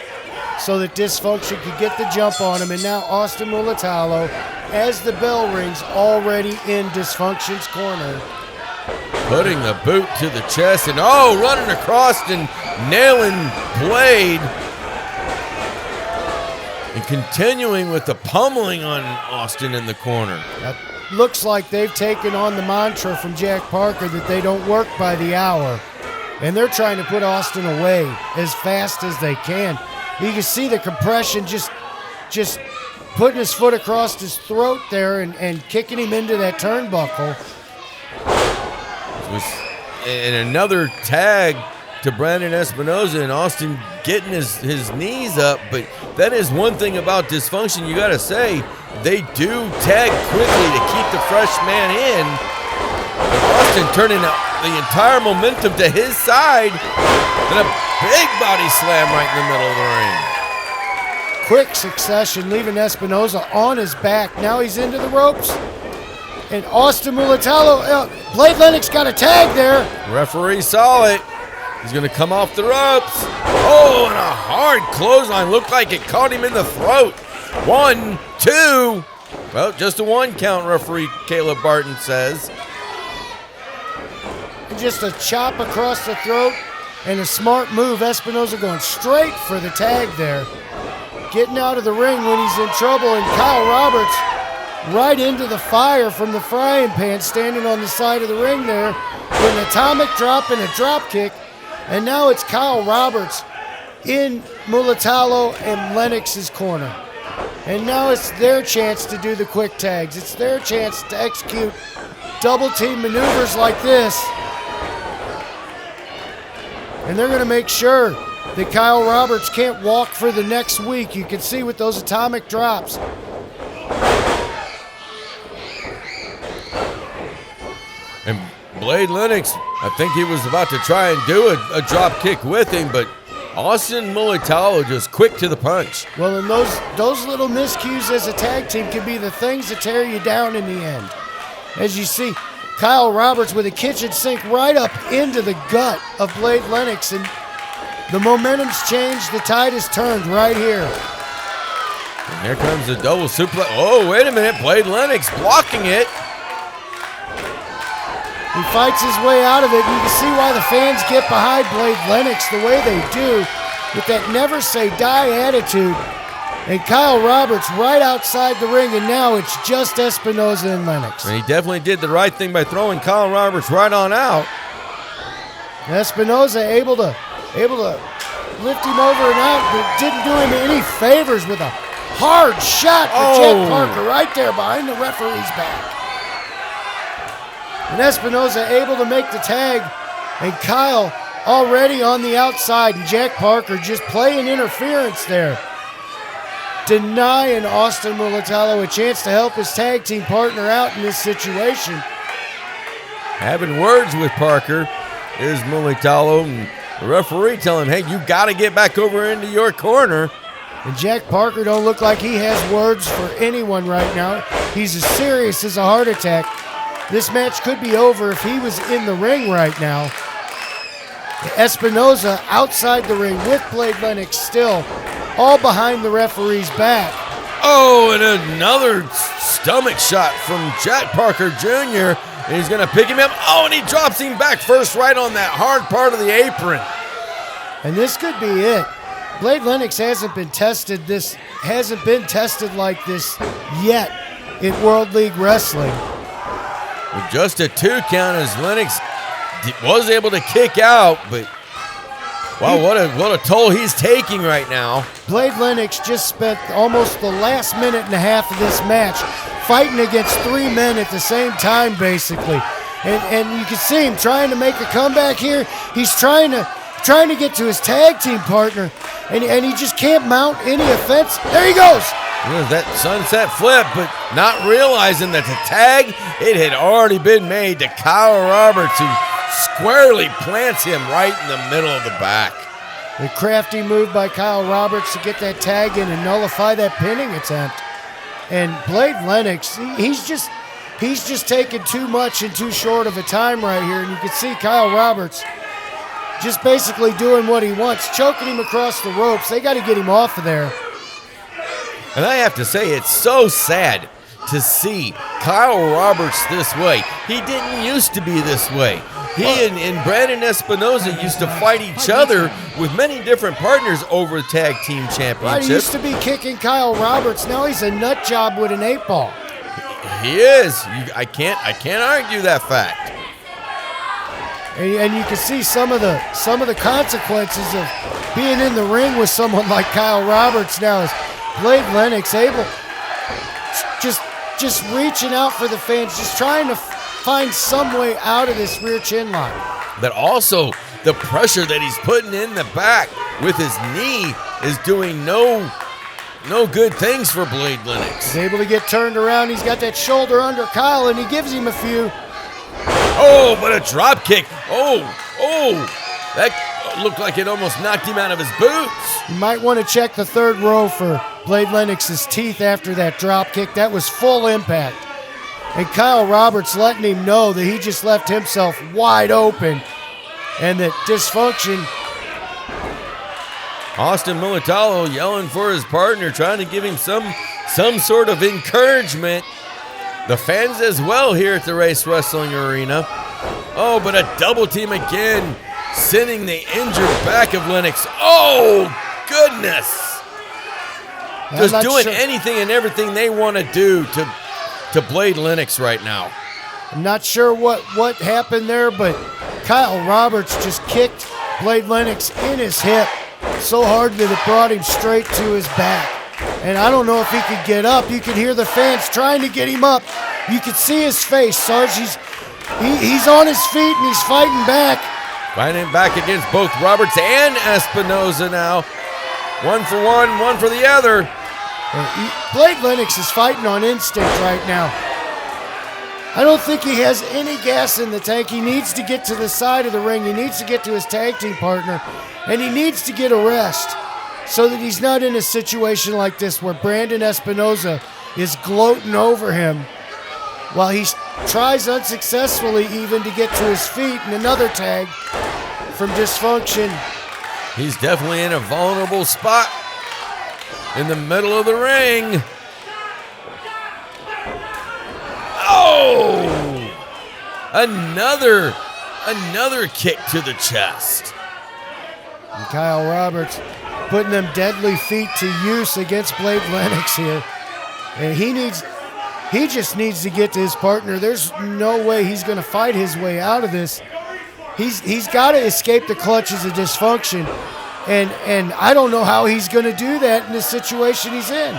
so that Dysfunction could get the jump on him. And now Austin Mulitalo, as the bell rings, already in Dysfunction's corner. Putting the boot to the chest and running across and nailing Blade. And continuing with the pummeling on Austin in the corner. That looks like they've taken on the mantra from Jack Parker that they don't work by the hour. And they're trying to put Austin away as fast as they can. You can see the compression just putting his foot across his throat there and kicking him into that turnbuckle. And another tag to Brandon Espinoza, and Austin getting his knees up. But that is one thing about Dysfunction, you got to say, they do tag quickly to keep the fresh man in. But Austin turning the entire momentum to his side, and a big body slam right in the middle of the ring. Quick succession, leaving Espinoza on his back. Now he's into the ropes. And Austin Mulitalo, Blade Lennox got a tag there. Referee saw it. He's going to come off the ropes. Oh, and a hard clothesline. Looked like it caught him in the throat. 1, 2. Well, just a 1 count, referee Caleb Barton says. Just a chop across the throat and a smart move. Espinoza going straight for the tag there. Getting out of the ring when he's in trouble, and Kyle Roberts right into the fire from the frying pan, standing on the side of the ring there with an atomic drop and a drop kick. And now it's Kyle Roberts in Mulitalo and Lennox's corner. And now it's their chance to do the quick tags. It's their chance to execute double team maneuvers like this. And they're going to make sure that Kyle Roberts can't walk for the next week. You can see with those atomic drops. And Blade Lennox, I think he was about to try and do a drop kick with him, but Austin Mulitalo just quick to the punch. Well, and those little miscues as a tag team can be the things that tear you down in the end. As you see, Kyle Roberts with a kitchen sink right up into the gut of Blade Lennox, and the momentum's changed. The tide has turned right here. And here comes the double suplex. Oh, wait a minute. Blade Lennox blocking it. He fights his way out of it. You can see why the fans get behind Blade Lennox the way they do, with that never say die attitude. And Kyle Roberts right outside the ring, and now it's just Espinoza and Lennox. And he definitely did the right thing by throwing Kyle Roberts right on out. Espinoza able to lift him over and out, but didn't do him any favors with a hard shot for Jack Parker right there behind the referee's back. And Espinoza able to make the tag, and Kyle already on the outside, and Jack Parker just playing interference there, denying Austin Mulitalo a chance to help his tag team partner out in this situation. Having words with Parker is Mulitalo, and the referee telling him, hey, you got to get back over into your corner. And Jack Parker don't look like he has words for anyone right now. He's as serious as a heart attack. This match could be over if he was in the ring right now. Espinoza outside the ring with Blade Lennox still, all behind the referee's back. Oh, and another stomach shot from Jack Parker Jr. He's going to pick him up. Oh, and he drops him back first right on that hard part of the apron. And this could be it. Blade Lennox hasn't been tested like this yet in World League Wrestling. With just a 2 count as Lennox was able to kick out, but wow, what a toll he's taking right now. Blade Lennox just spent almost the last minute and a half of this match fighting against 3 men at the same time, basically. And you can see him trying to make a comeback here. He's trying to get to his tag team partner, and he just can't mount any offense. There he goes. There's that sunset flip, but not realizing that the tag, it had already been made to Kyle Roberts, who squarely plants him right in the middle of the back. A crafty move by Kyle Roberts to get that tag in and nullify that pinning attempt. And Blade Lennox, he's just taking too much in too short of a time right here. And you can see Kyle Roberts just basically doing what he wants, choking him across the ropes. They got to get him off of there. And I have to say, it's so sad to see Kyle Roberts this way. He didn't used to be this way. He and Brandon Espinoza used to fight each other with many different partners over tag team championships. Right, he used to be kicking Kyle Roberts. Now he's a nut job with an 8-ball. He is. I can't argue that fact. And you can see some of the consequences of being in the ring with someone like Kyle Roberts now. Is Blade Lennox able just reaching out for the fans, just trying to find some way out of this rear chin lock. But also the pressure that he's putting in the back with his knee is doing no good things for Blade Lennox. He's able to get turned around. He's got that shoulder under Kyle, and he gives him a few. Oh, but a drop kick. Oh, that looked like it almost knocked him out of his boots. You might want to check the third row for Blade Lennox's teeth after that drop kick. That was full impact. And Kyle Roberts letting him know that he just left himself wide open and that Dysfunction. Austin Mulitalo yelling for his partner, trying to give him some sort of encouragement. The fans as well here at the Race Wrestling Arena. Oh, but a double team again, sending the injured back of Lennox. Oh, goodness. Just doing anything and everything they want to do to Blade Lennox right now. I'm not sure what happened there, but Kyle Roberts just kicked Blade Lennox in his hip so hard that it brought him straight to his back. And I don't know if he could get up. You could hear the fans trying to get him up. You could see his face, Sarge. He's on his feet and he's fighting back. Fighting back against both Roberts and Espinoza now. One for one for the other. Blade Lennox is fighting on instinct right now. I don't think he has any gas in the tank. He needs to get to the side of the ring. He needs to get to his tag team partner. And he needs to get a rest so that he's not in a situation like this where Brandon Espinoza is gloating over him while he tries unsuccessfully even to get to his feet. And another tag from Dysfunction. He's definitely in a vulnerable spot in the middle of the ring. Oh! Another kick to the chest. And Kyle Roberts putting them deadly feet to use against Blade Lennox here. And he just needs to get to his partner. There's no way he's going to fight his way out of this. He's got to escape the clutches of Dysfunction. And I don't know how he's going to do that in the situation he's in.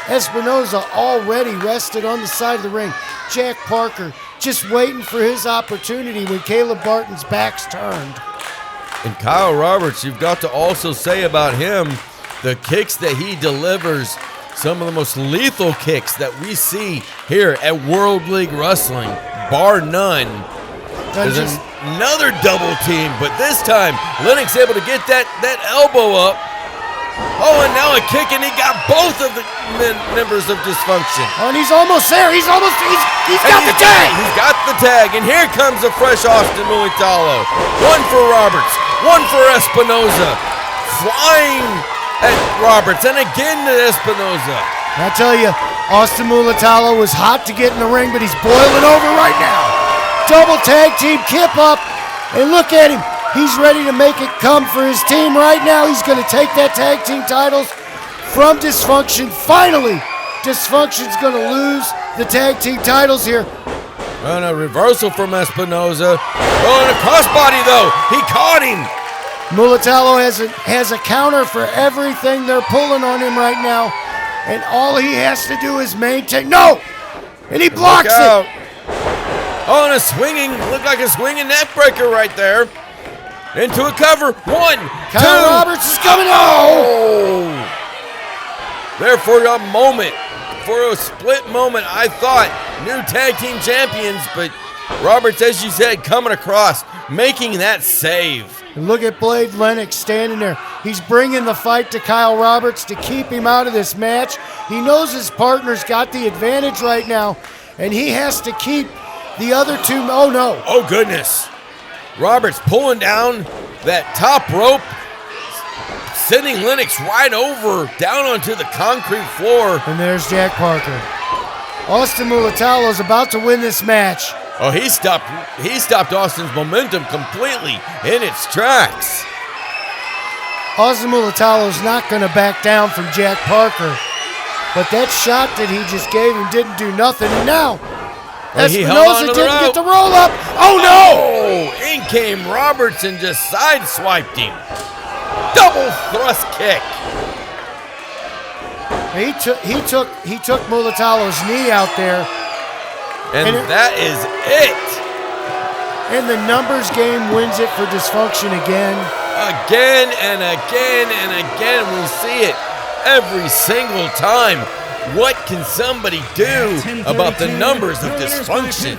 Espinoza already rested on the side of the ring. Jack Parker just waiting for his opportunity when Caleb Barton's back's turned. And Kyle Roberts, you've got to also say about him, the kicks that he delivers, some of the most lethal kicks that we see here at World League Wrestling, bar none. There's another double team, but this time Lennox able to get that elbow up. Oh, and now a kick, and he got both of the members of Dysfunction. Oh, and he's almost there. He's got the tag. He's got the tag, and here comes a fresh Austin Mulitalo. One for Roberts, one for Espinoza. Flying at Roberts, and again to Espinoza. I tell you, Austin Mulitalo was hot to get in the ring, but he's boiling over right now. Double tag team kip up, and look at him. He's ready to make it come for his team right now. He's going to take that tag team titles from Dysfunction. Finally, Dysfunction's going to lose the tag team titles here. And a reversal from Espinoza. Oh, and a crossbody, though. He caught him. Mulitalo has a counter for everything they're pulling on him right now. And all he has to do is maintain. No! And he blocks it. Oh, and a swinging, looked like a swinging neck breaker right there. Into a cover. 1, 2. Kyle Roberts is coming out. Oh! There for a moment, for a split moment, I thought new tag team champions, but Roberts, as you said, coming across, making that save. And look at Blade Lennox standing there. He's bringing the fight to Kyle Roberts to keep him out of this match. He knows his partner's got the advantage right now, and he has to keep the other two. Oh, no. Oh, goodness. Roberts pulling down that top rope, sending Lennox right over, down onto the concrete floor. And there's Jack Parker. Austin Mulitalo is about to win this match. Oh, he stopped Austin's momentum completely in its tracks. Austin Mulitalo's not going to back down from Jack Parker. But that shot that he just gave him didn't do nothing. And now, Espinoza didn't get the roll up. Oh, no! Oh, in came Roberts and just sideswiped him. Double thrust kick. He took Mulitalo's knee out there. And that is it. And the numbers game wins it for Dysfunction again. Again and again and again. We see it every single time. What can somebody do about the numbers of Dysfunction?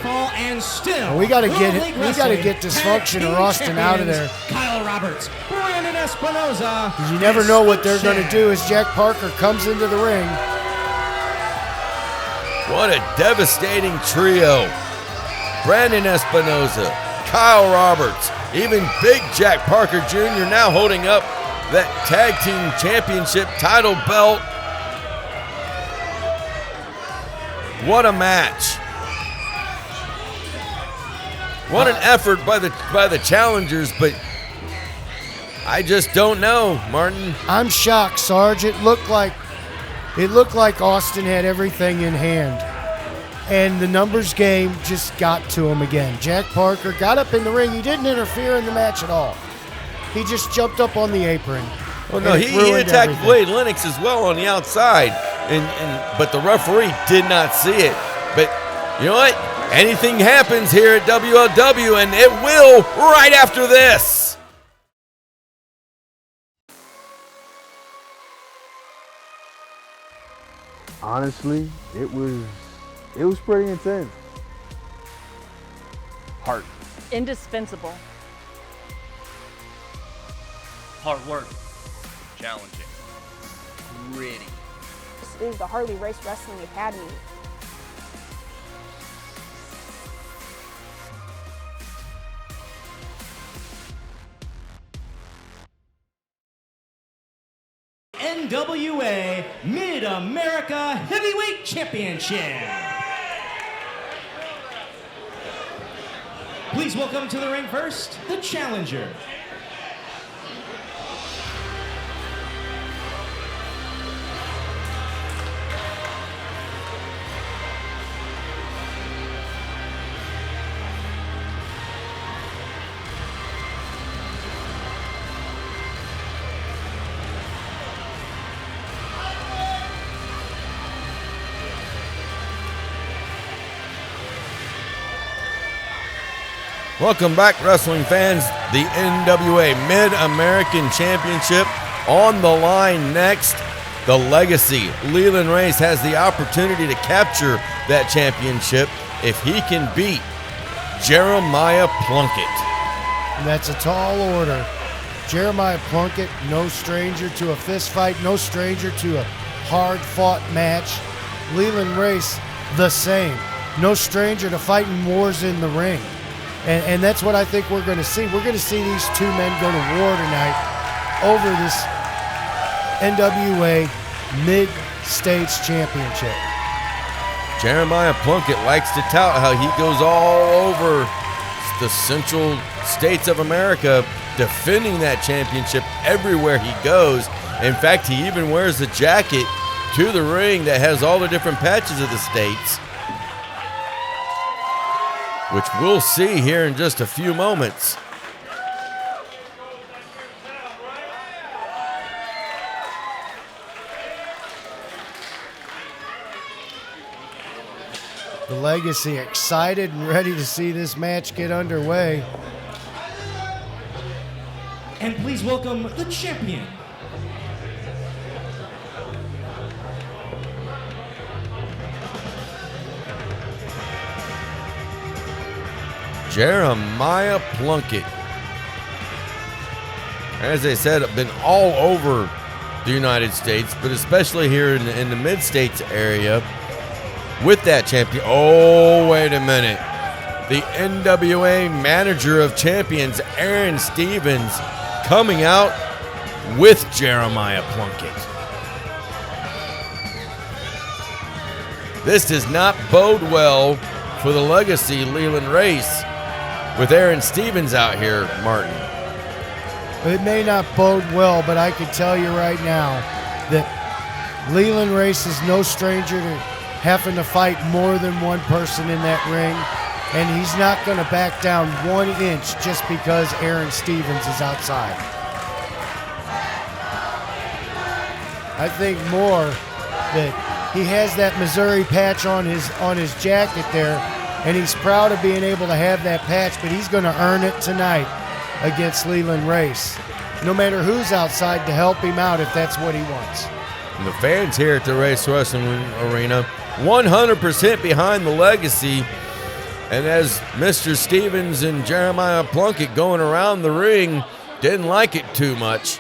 We gotta get Dysfunction or Austin out of there. Kyle Roberts, Brandon Espinoza. You never know what they're gonna do as Jack Parker comes into the ring. What a devastating trio. Brandon Espinoza, Kyle Roberts, even Big Jack Parker Jr. now holding up that tag team championship title belt. What a match. What an effort by the challengers, but I just don't know, Martin. I'm shocked, Sarge. It looked like Austin had everything in hand. And the numbers game just got to him again. Jack Parker got up in the ring. He didn't interfere in the match at all. He just jumped up on the apron. Well, no, he attacked Blade Lennox as well on the outside, but the referee did not see it. But you know what? Anything happens here at WLW, and it will right after this. Honestly, it was pretty intense. Heart. Indispensable. Hard work. Challenging. Gritty. This is the Harley Race Wrestling Academy. NWA Mid-America Heavyweight Championship. Please welcome to the ring first, the challenger. Welcome back, wrestling fans. The NWA Mid-American Championship on the line next. The Legacy. Leland Race has the opportunity to capture that championship if he can beat Jeremiah Plunkett. That's a tall order. Jeremiah Plunkett, no stranger to a fist fight, no stranger to a hard-fought match. Leland Race, the same. No stranger to fighting wars in the ring. And that's what I think we're going to see. We're going to see these two men go to war tonight over this NWA States Championship. Jeremiah Plunkett likes to tout how he goes all over the Central States of America defending that championship everywhere he goes. In fact, he even wears a jacket to the ring that has all the different patches of the states, which we'll see here in just a few moments. The Legacy excited and ready to see this match get underway. And please welcome the champion. Jeremiah Plunkett. As I said, I've been all over the United States, but especially here in the mid-states area with that champion. Oh, wait a minute. The NWA Manager of Champions, Aron Stevens, coming out with Jeremiah Plunkett. This does not bode well for the Legacy Leland race with Aron Stevens out here, Martin. It may not bode well, but I can tell you right now that Leland Race is no stranger to having to fight more than one person in that ring, and he's not going to back down 1 inch just because Aron Stevens is outside. I think more that he has that Missouri patch on his jacket there, and he's proud of being able to have that patch, but he's going to earn it tonight against Leland Race, no matter who's outside to help him out if that's what he wants. And the fans here at the Race Wrestling Arena 100% behind the Legacy. And as Mr. Stevens and Jeremiah Plunkett going around the ring didn't like it too much.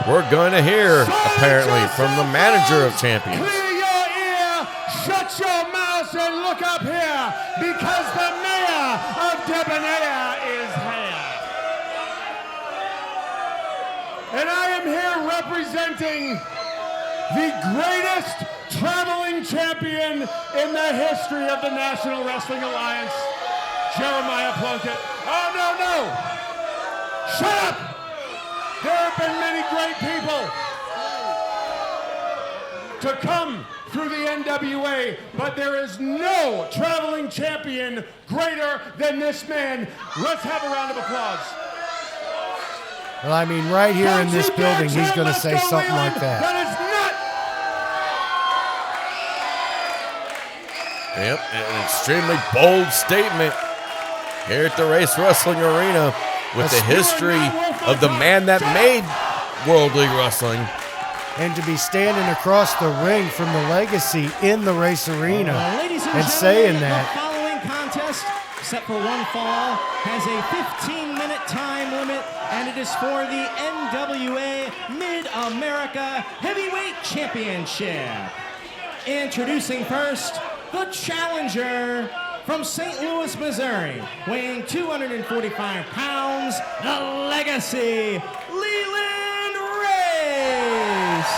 We're going to hear, apparently, from the Manager of Champions. Clear your ear, shut your mouth, and look up here, because the mayor of Debonair is here. And I am here representing the greatest traveling champion in the history of the National Wrestling Alliance, Jeremiah Plunkett. Oh, no. Shut up. There have been many great people to come through the NWA, but there is no traveling champion greater than this man. Let's have a round of applause. Well, I mean, right here in this building, he's going to say something like that. Yep, an extremely bold statement here at the Race Wrestling Arena with the history of the man that made World League Wrestling. And to be standing across the ring from the Legacy in the Race Arena and saying that. The following contest, set for one fall, has a 15-minute time limit, and it is for the NWA Mid-America Heavyweight Championship. Introducing first, the challenger from St. Louis, Missouri, weighing 245 pounds, the Legacy, Leland Race.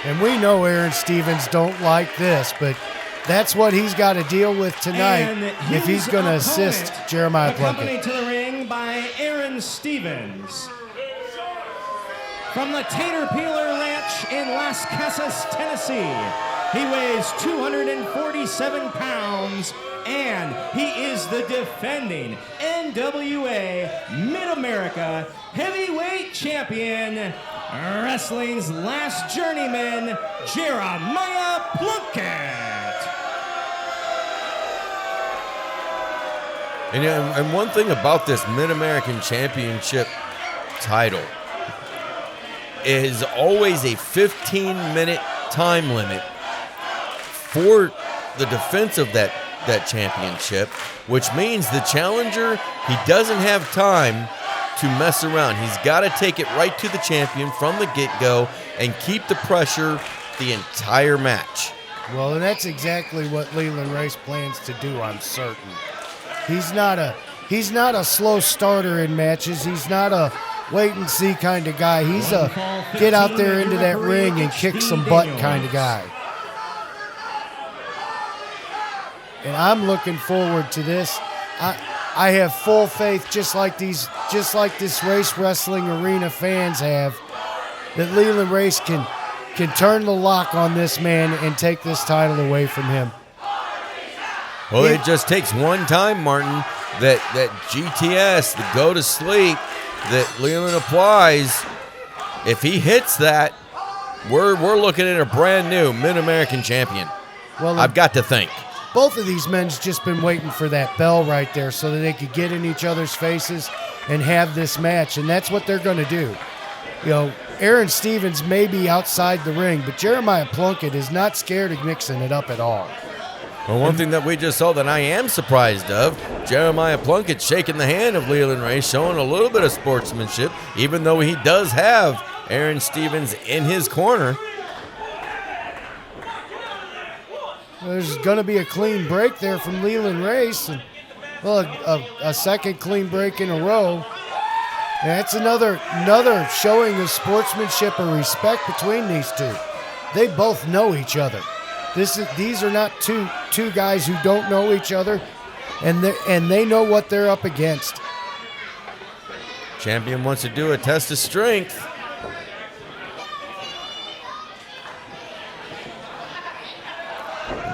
And we know Aron Stevens don't like this, but that's what he's got to deal with tonight if he's going to assist Jeremiah Plunkett. Accompanied to the ring by Aron Stevens. From the Tater Peeler Ranch in Las Casas, Tennessee, he weighs 247 pounds, and he is the defending NWA Mid-America Heavyweight Champion, wrestling's last journeyman, Jeremiah Plunkett. And one thing about this Mid-American Championship title is always a 15-minute time limit for the defense of that that championship, which means the challenger, he doesn't have time to mess around. He's got to take it right to the champion from the get-go and keep the pressure the entire match. Well, and that's exactly what Leland Race plans to do, I'm certain. He's not a slow starter in matches. He's not a wait-and-see kind of guy. He's a get out there into that ring and kick some butt kind of guy. And I'm looking forward to this. I have full faith, just like this race wrestling arena fans have, that Leland Race can turn the lock on this man and take this title away from him. Well, it just takes one time, Martin, that GTS, the go to sleep that Leland applies. If he hits that, we're looking at a brand new Mid-American champion. Well, I've got to think. Both of these men's just been waiting for that bell right there so that they could get in each other's faces and have this match, and that's what they're going to do. You know, Aaron Stevens may be outside the ring, but Jeremiah Plunkett is not scared of mixing it up at all. Well, one thing that we just saw that I am surprised of, Jeremiah Plunkett shaking the hand of Leland Race, showing a little bit of sportsmanship, even though he does have Aaron Stevens in his corner. There's going to be a clean break there from Leland Race, and well, a second clean break in a row. And that's another showing of sportsmanship and respect between these two. They both know each other. These are not two guys who don't know each other, and they know what they're up against. Champion wants to do a test of strength.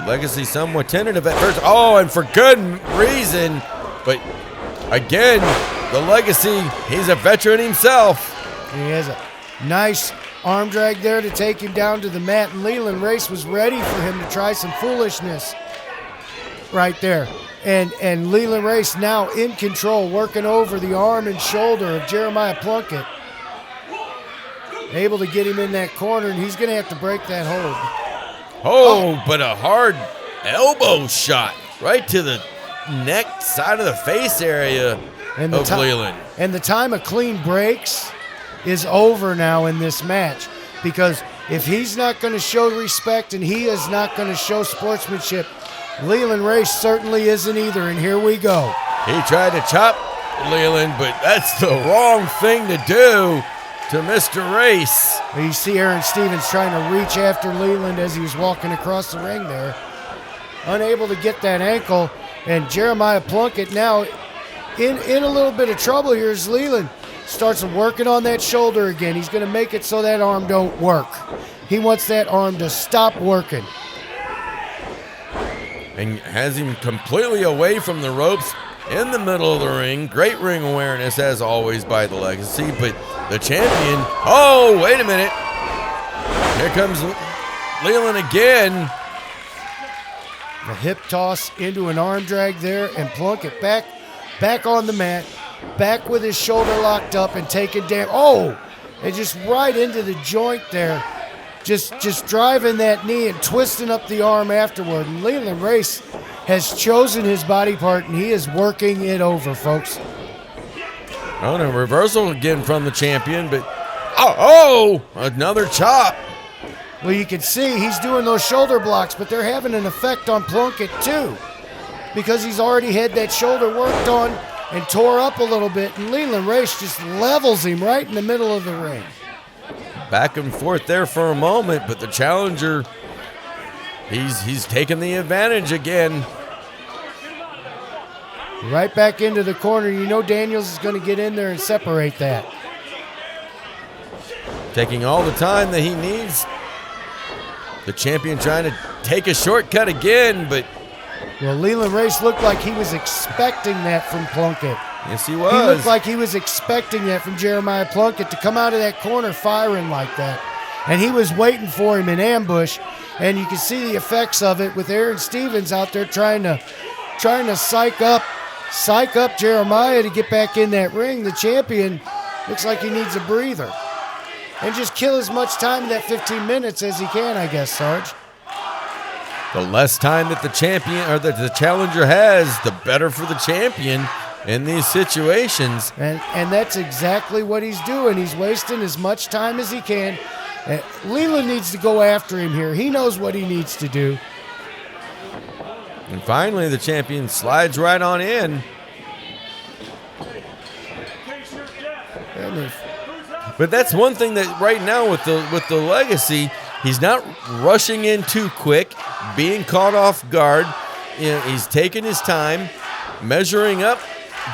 Legacy somewhat tentative at first. Oh, and for good reason. But again, the Legacy, he's a veteran himself. He has a nice arm drag there to take him down to the mat, and Leland Race was ready for him to try some foolishness right there. And Leland Race now in control, working over the arm and shoulder of Jeremiah Plunkett. Able to get him in that corner, and he's going to have to break that hold. Oh, but a hard elbow shot right to the neck, side of the face area of Leland. And the time of clean breaks is over now in this match, because if he's not going to show respect and he is not going to show sportsmanship, Leland Race certainly isn't either, and here we go. He tried to chop Leland, but that's the wrong thing to do to Mr. Race. You see Aaron Stevens trying to reach after Leland as he was walking across the ring there. Unable to get that ankle, and Jeremiah Plunkett now in a little bit of trouble here as Leland starts working on that shoulder again. He's going to make it so that arm don't work. He wants that arm to stop working. And has him completely away from the ropes in the middle of the ring. Great ring awareness, as always, by the Legacy. But the champion, oh, wait a minute. Here comes Leland again. A hip toss into an arm drag there, and Plunkett back on the mat, back with his shoulder locked up and taking down. Oh, and just right into the joint there. Just driving that knee and twisting up the arm afterward. And Leland Race has chosen his body part, and he is working it over, folks. Oh, and a reversal again from the champion, but another chop. Well, you can see he's doing those shoulder blocks, but they're having an effect on Plunkett too, because he's already had that shoulder worked on and tore up a little bit, and Leland Race just levels him right in the middle of the ring. Back and forth there for a moment, but the challenger, he's taking the advantage again. Right back into the corner. You know Daniels is going to get in there and separate that. Taking all the time that he needs. The champion trying to take a shortcut again, but... Well, Leland Race looked like he was expecting that from Plunkett. Yes, he was. He looked like he was expecting that from Jeremiah Plunkett to come out of that corner firing like that. And he was waiting for him in ambush, and you can see the effects of it with Aaron Stevens out there trying to psych up Jeremiah to get back in that ring. The champion looks like he needs a breather. And just kill as much time in that 15 minutes as he can, I guess, Sarge. the less time that the champion or that the challenger has, the better for the champion in these situations. And that's exactly what he's doing. He's wasting as much time as he can. Leland needs to go after him here. He knows what he needs to do. And finally, the champion slides right on in. But that's one thing that right now with the legacy, he's not rushing in too quick, being caught off guard. You know, he's taking his time, measuring up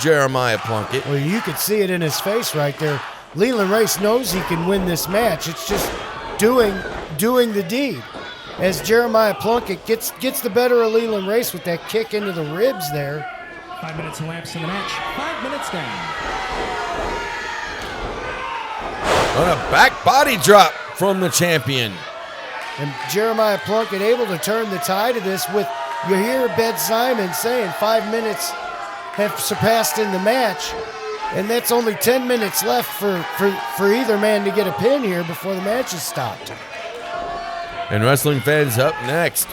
Jeremiah Plunkett. Well, you could see it in his face right there. Leland Race knows he can win this match. It's just doing the deed. As Jeremiah Plunkett gets the better of Leland Race with that kick into the ribs there. 5 minutes elapsed in the match. 5 minutes down. On a back body drop from the champion. And Jeremiah Plunkett able to turn the tide of this with, you hear Ben Simon saying 5 minutes have surpassed in the match. And that's only 10 minutes left for either man to get a pin here before the match is stopped. And wrestling fans, up next,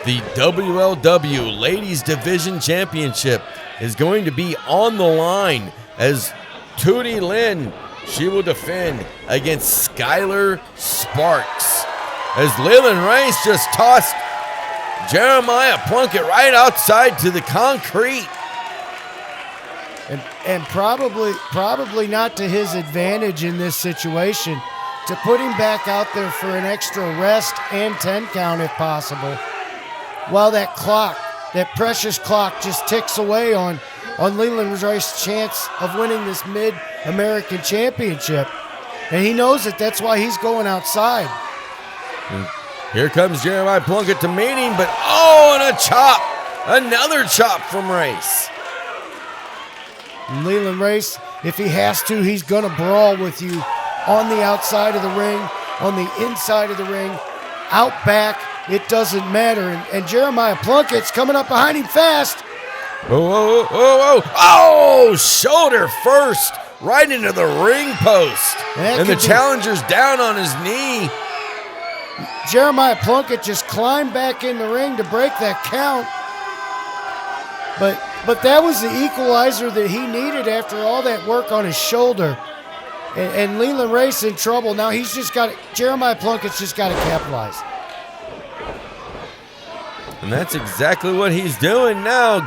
the WLW Ladies Division Championship is going to be on the line as Tootie Lynn, she will defend against Skylar Sparks. As Leland Race just tossed Jeremiah Plunkett right outside to the concrete. And probably not to his advantage in this situation to put him back out there for an extra rest and 10 count if possible, while that clock, that precious clock, just ticks away on Leland Race's chance of winning this Mid-American Championship. And he knows it. That's why he's going outside. And here comes Jeremiah Plunkett to meet him, but oh, and a chop. Another chop from Race. Leland Race, if he has to, he's going to brawl with you on the outside of the ring, on the inside of the ring, out back. It doesn't matter. And Jeremiah Plunkett's coming up behind him fast. Oh, shoulder first, right into the ring post. And the challenger's down on his knee. Jeremiah Plunkett just climbed back in the ring to break that count. But that was the equalizer that he needed after all that work on his shoulder. And Leland Race in trouble. Now he's just got to, Jeremiah Plunkett's just got to capitalize. And that's exactly what he's doing now.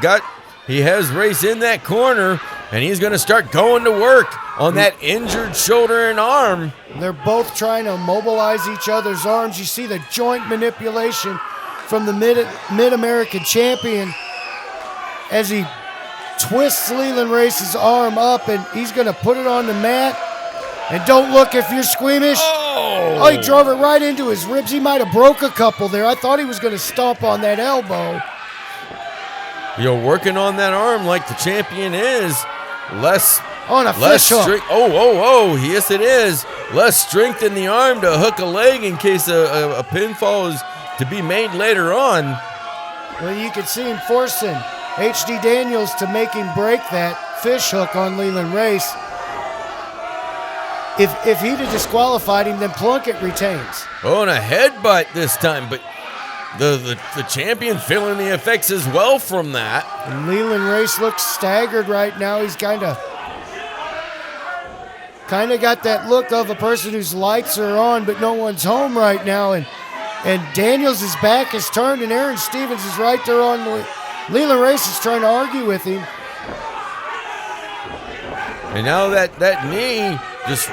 He has Race in that corner, and he's going to start going to work on that injured shoulder and arm. They're both trying to mobilize each other's arms. You see the joint manipulation from the Mid-American champion as he twists Leland Race's arm up, and he's going to put it on the mat. And don't look if you're squeamish. Oh, he drove it right into his ribs. He might have broke a couple there. I thought he was going to stomp on that elbow. You're working on that arm like the champion is. Less fish hook. Yes, it is. Less strength in the arm to hook a leg in case a pinfall is to be made later on. Well, you can see him forcing H.D. Daniels to make him break that fish hook on Leland Race. If he'd have disqualified him, then Plunkett retains. Oh, and a headbutt this time, but the champion feeling the effects as well from that. And Leland Race looks staggered right now. He's kind of got that look of a person whose lights are on, but no one's home right now. And Daniels' back is turned, and Aron Stevens is right there on Leland Race is trying to argue with him. And now that knee just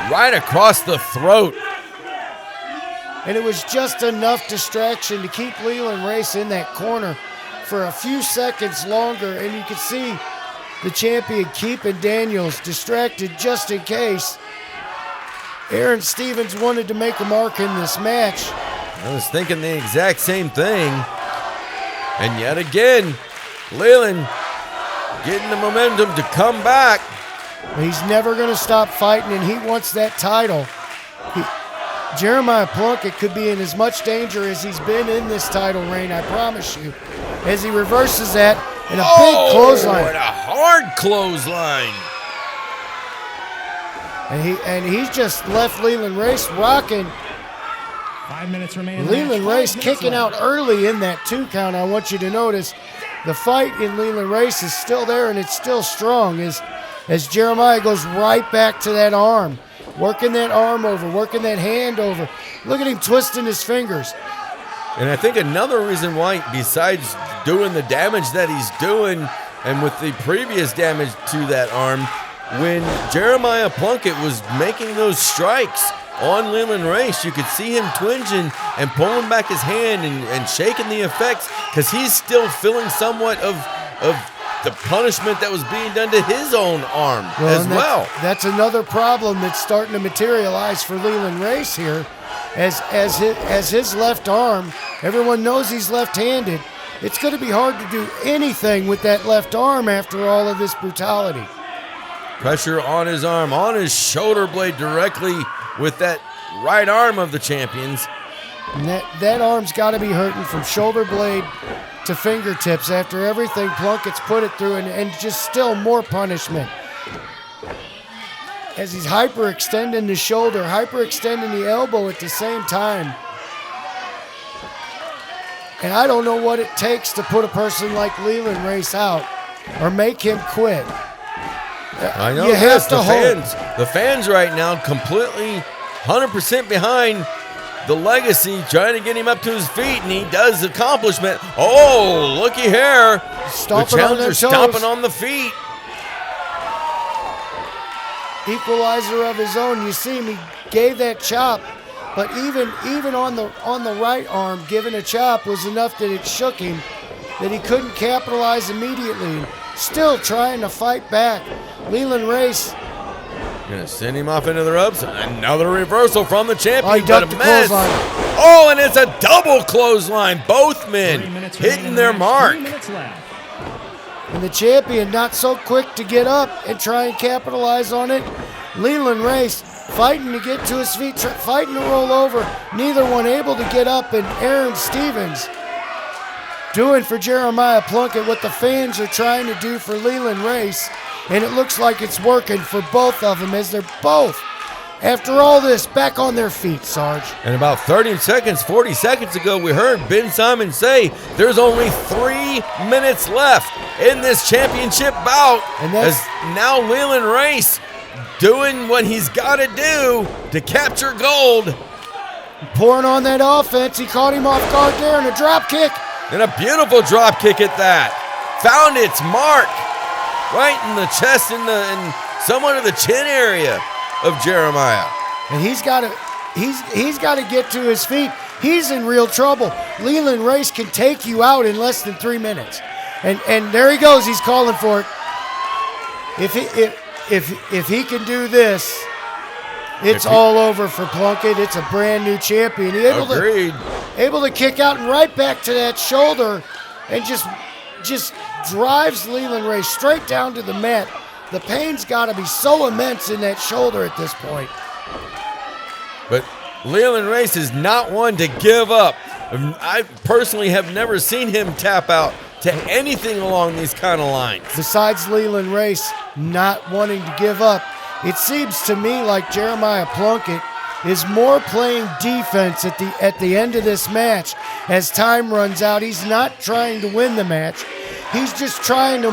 right across the throat. And it was just enough distraction to keep Leland Race in that corner for a few seconds longer. And you could see the champion keeping Daniels distracted just in case Aron Stevens wanted to make a mark in this match. I was thinking the exact same thing. And yet again, Leland getting the momentum to come back. He's never going to stop fighting, and he wants that title. Jeremiah Plunkett could be in as much danger as he's been in this title reign, I promise you, as he reverses that in a big clothesline. And a hard clothesline. And he's just left Leland Race rocking. 5 minutes remaining. Leland Race kicking out early in that 2 count. I want you to notice the fight in Leland Race is still there, and it's still strong as Jeremiah goes right back to that arm, working that arm over, working that hand over. Look at him twisting his fingers. And I think another reason why, besides doing the damage that he's doing, and with the previous damage to that arm, when Jeremiah Plunkett was making those strikes on Leland Race, you could see him twinging and pulling back his hand and shaking the effects, because he's still feeling somewhat of the punishment that was being done to his own arm as well. That's another problem that's starting to materialize for Leland Race here. As his left arm, everyone knows he's left-handed. It's going to be hard to do anything with that left arm after all of this brutality. Pressure on his arm, on his shoulder blade directly with that right arm of the champions. And that arm's got to be hurting from shoulder blade to fingertips after everything Plunkett's put it through, and just still more punishment. As he's hyperextending the shoulder, hyperextending the elbow at the same time. And I don't know what it takes to put a person like Leland Race out or make him quit. I know you have to hold. The fans right now completely 100% behind the legacy, trying to get him up to his feet, and he does the accomplishment. Oh, looky here. Stomping the on their challenger's toes. stomping on the feet. Equalizer of his own. You see him, he gave that chop, but even on the right arm, giving a chop was enough that it shook him, that he couldn't capitalize immediately. Still trying to fight back. Leland Race. Gonna send him off into the ropes. Another reversal from the champion. He ducked the clothesline. Oh, and it's a double clothesline. Both men hitting their mark. 3 minutes left. And the champion not so quick to get up and try and capitalize on it. Leland Race fighting to get to his feet, fighting to roll over. Neither one able to get up, and Aron Stevens doing for Jeremiah Plunkett what the fans are trying to do for Leland Race. And it looks like it's working for both of them, as they're both, after all this, back on their feet, Sarge. And about 40 seconds ago, we heard Ben Simon say there's only 3 minutes left in this championship bout. And as now Leland Race doing what he's got to do to capture gold. Pouring on that offense. He caught him off guard there, and a drop kick. And a beautiful drop kick at that. Found its mark right in the chest and somewhat of the chin area of Jeremiah. And he's got to get to his feet. He's in real trouble. Leland Race can take you out in less than 3 minutes. And there he goes. He's calling for it. If he can do this, it's all over for Plunkett. It's a brand new champion. Agreed. Able to kick out and right back to that shoulder, and just drives Leland Race straight down to the mat. The pain's got to be so immense in that shoulder at this point. But Leland Race is not one to give up. I personally have never seen him tap out to anything along these kind of lines. Besides Leland Race not wanting to give up, it seems to me like Jeremiah Plunkett is more playing defense at the end of this match. As time runs out, he's not trying to win the match. He's just trying to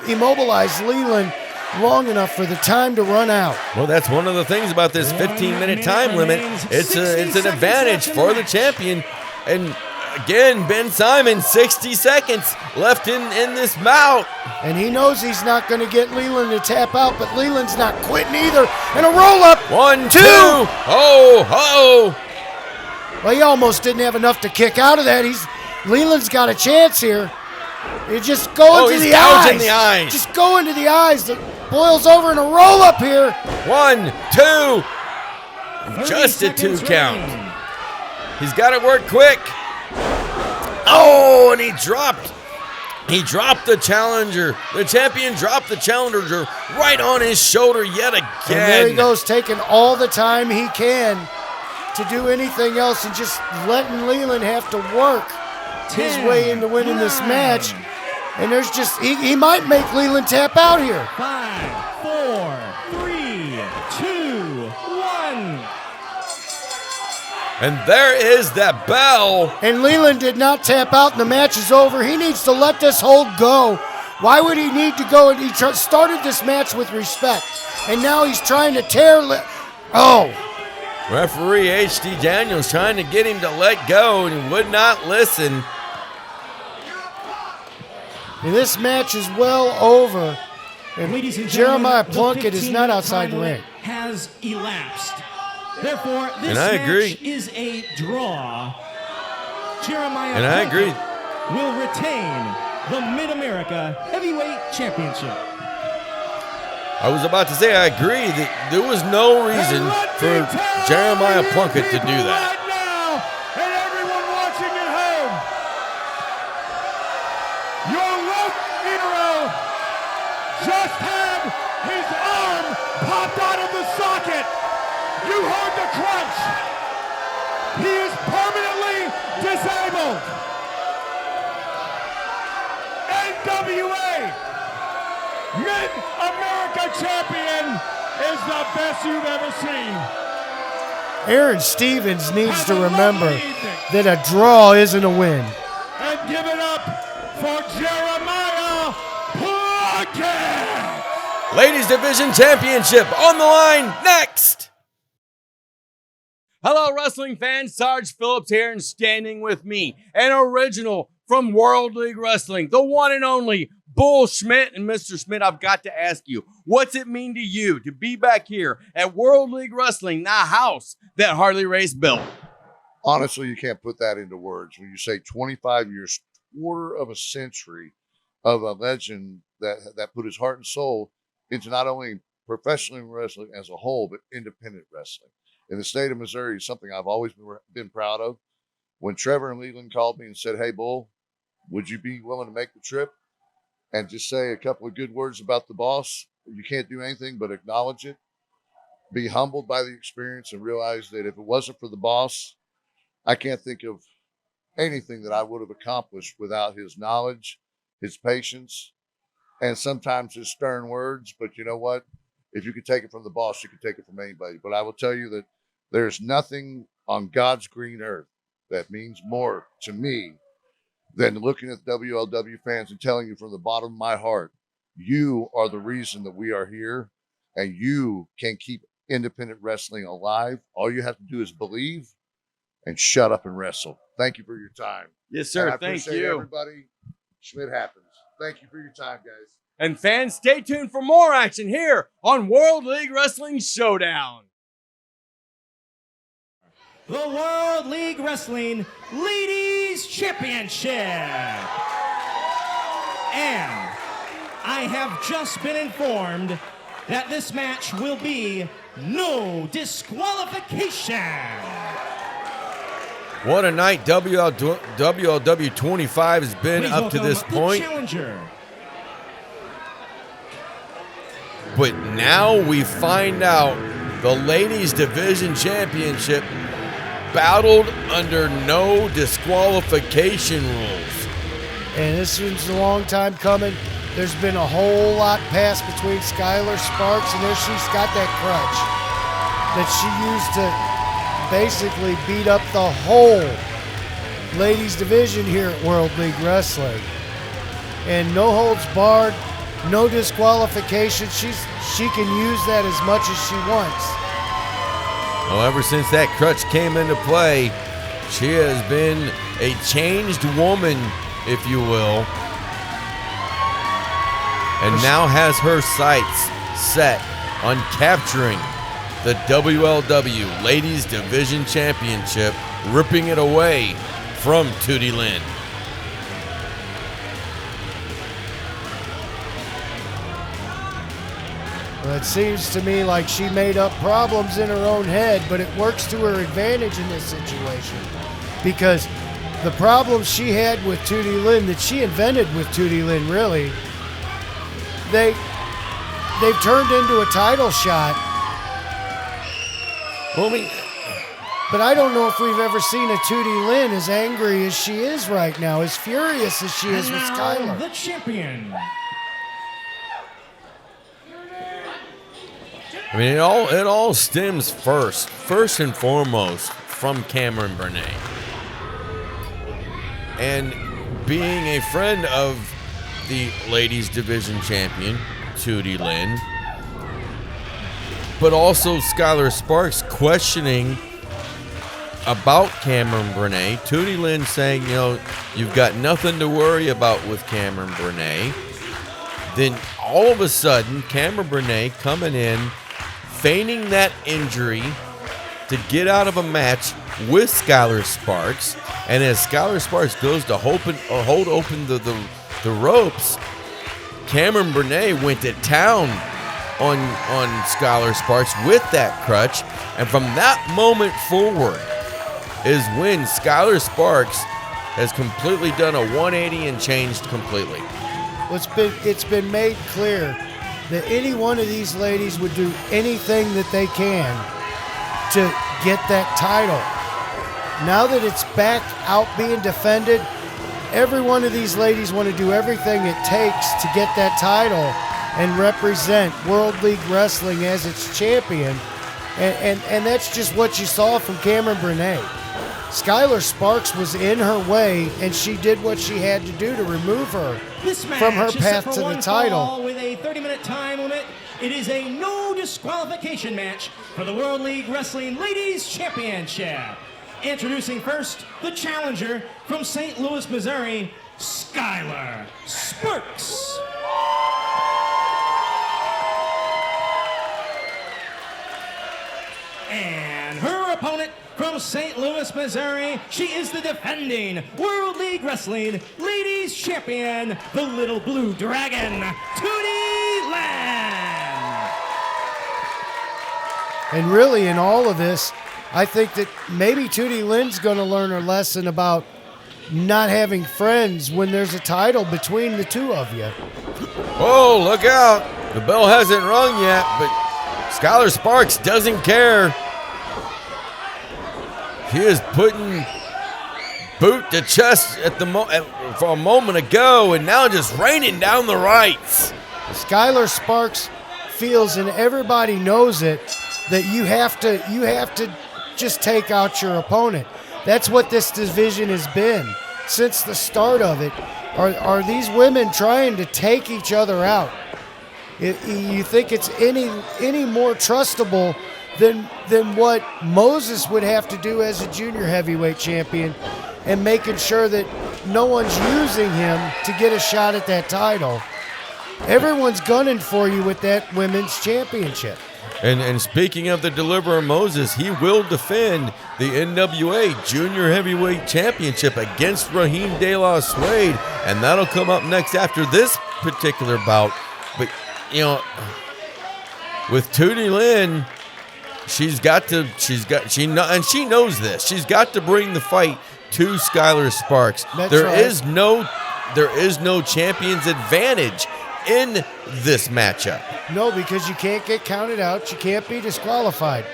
immobilize Leland long enough for the time to run out. Well, that's one of the things about this 15-minute time limit. It's an advantage for the champion. And again, Ben Simon, 60 seconds left in this bout. And he knows he's not going to get Leland to tap out, but Leland's not quitting either. And a roll-up. 1, 2. Oh. Well, he almost didn't have enough to kick out of that. Leland's got a chance here. You just go into the eyes. Just go into the eyes. The boils over in a roll-up here. 1, 2. Just a 2 count. He's got to work quick. Oh, and he dropped the challenger. The champion dropped the challenger right on his shoulder yet again. And there he goes, taking all the time he can to do anything else and just letting Leland have to work his way into winning this match. And there's just, he might make Leland tap out here. 5, 4, 3, 2, 1. And there is that bell. And Leland did not tap out, and the match is over. He needs to let this hold go. Why would he need to go? And he started this match with respect, and now he's trying to tear. Referee H.D. Daniels trying to get him to let go, and he would not listen. And this match is well over. And Ladies and Jeremiah gentlemen, Plunkett is not outside the ring. Has elapsed. Therefore, this And I match agree. is a draw. Jeremiah And I agree. Plunkett will retain the Mid-America Heavyweight Championship. I was about to say I agree that there was no reason for Jeremiah Plunkett to do that. Right now, and everyone watching at home, your local hero just had his arm popped out of the socket. You heard the crunch. He is permanently disabled. NWA Mid-America Champion is the best you've ever seen. Aaron Stevens needs to remember that a draw isn't a win. And give it up for Jeremiah Plunkett. Ladies Division Championship on the line next. Hello, wrestling fans. Sarge Phillips here, and standing with me, an original from World League Wrestling, the one and only Bull Schmidt. And Mr. Schmidt, I've got to ask you, what's it mean to you to be back here at World League Wrestling, the house that Harley Race built? Honestly, you can't put that into words. When you say 25 years, quarter of a century of a legend that put his heart and soul into not only professional wrestling as a whole, but independent wrestling. In the state of Missouri is something I've always been proud of. When Trevor and Leland called me and said, "Hey, Bull, would you be willing to make the trip and just say a couple of good words about the boss?" You can't do anything but acknowledge it, be humbled by the experience, and realize that if it wasn't for the boss, I can't think of anything that I would have accomplished without his knowledge, his patience, and sometimes his stern words. But you know what? If you could take it from the boss, you could take it from anybody. But I will tell you that there's nothing on God's green earth that means more to me than looking at WLW fans and telling you from the bottom of my heart, you are the reason that we are here, and you can keep independent wrestling alive. All you have to do is believe and shut up and wrestle. Thank you for your time. Yes, sir. And I Thank appreciate you. Everybody. Schmidt happens. Thank you for your time, guys. And fans, stay tuned for more action here on World League Wrestling Showdown. The World League Wrestling Ladies Championship. And I have just been informed that this match will be no disqualification. What a night WLW 25 has been Please up to this welcome the point. challenger. But now we find out the Ladies Division Championship battled under no disqualification rules. And this was a long time coming. There's been a whole lot passed between Skylar Sparks, and there she's got that crutch that she used to basically beat up the whole ladies division here at World League Wrestling. And no holds barred, no disqualification. She can use that as much as she wants. Well, ever since that crutch came into play, she has been a changed woman, if you will, and now has her sights set on capturing the WLW Ladies Division Championship, ripping it away from Tootie Lynn. Well, it seems to me like she made up problems in her own head, but it works to her advantage in this situation, because the problems she had with Tootie Lynn, that she invented with Tootie Lynn, really, they've turned into a title shot. Well, but I don't know if we've ever seen a Tootie Lynn as angry as she is right now, as furious as she is with Skylar. The champion. I mean, it all stems first and foremost from Cameron Burnett. And being a friend of the ladies division champion, Tootie Lynn, but also Skylar Sparks questioning about Cameron Burnett. Tootie Lynn saying, you know, you've got nothing to worry about with Cameron Burnett. Then all of a sudden, Cameron Burnett coming in, feigning that injury to get out of a match with Skylar Sparks. And as Skylar Sparks goes to hold open the ropes, Cameron Burnett went to town on Skylar Sparks with that crutch. And from that moment forward is when Skylar Sparks has completely done a 180 and changed completely. Well, it's been made clear that any one of these ladies would do anything that they can to get that title. Now that it's back out being defended, every one of these ladies want to do everything it takes to get that title and represent World League Wrestling as its champion. And that's just what you saw from Cameron Burnett. Skylar Sparks was in her way, and she did what she had to do to remove her from her path to the title. With a 30-minute time limit, it is a no disqualification match for the World League Wrestling Ladies Championship. Introducing first, the challenger from St. Louis, Missouri, Skylar Sparks. And her opponent from St. Louis, Missouri, she is the defending World League Wrestling Ladies Champion, the Little Blue Dragon, Tootie Lynn. And really, in all of this, I think that maybe Tootie Lynn's going to learn her lesson about not having friends when there's a title between the two of you. Oh, look out. The bell hasn't rung yet, but Skylar Sparks doesn't care. He is putting boot to chest for a moment ago, and now just raining down the rights. Skylar Sparks feels, and everybody knows it, that you have to just take out your opponent. That's what this division has been since the start of it. Are these women trying to take each other out? You think it's any more trustable than what Moses would have to do as a junior heavyweight champion, and making sure that no one's using him to get a shot at that title. Everyone's gunning for you with that women's championship. And speaking of the Deliverer Moses, he will defend the NWA Junior Heavyweight Championship against Rahim De La Suede, and that'll come up next after this particular bout. But, you know, with Tootie Lynn, she knows this. She's got to bring the fight to Skylar Sparks. There is no champion's advantage in this matchup. No, because you can't get counted out. You can't be disqualified.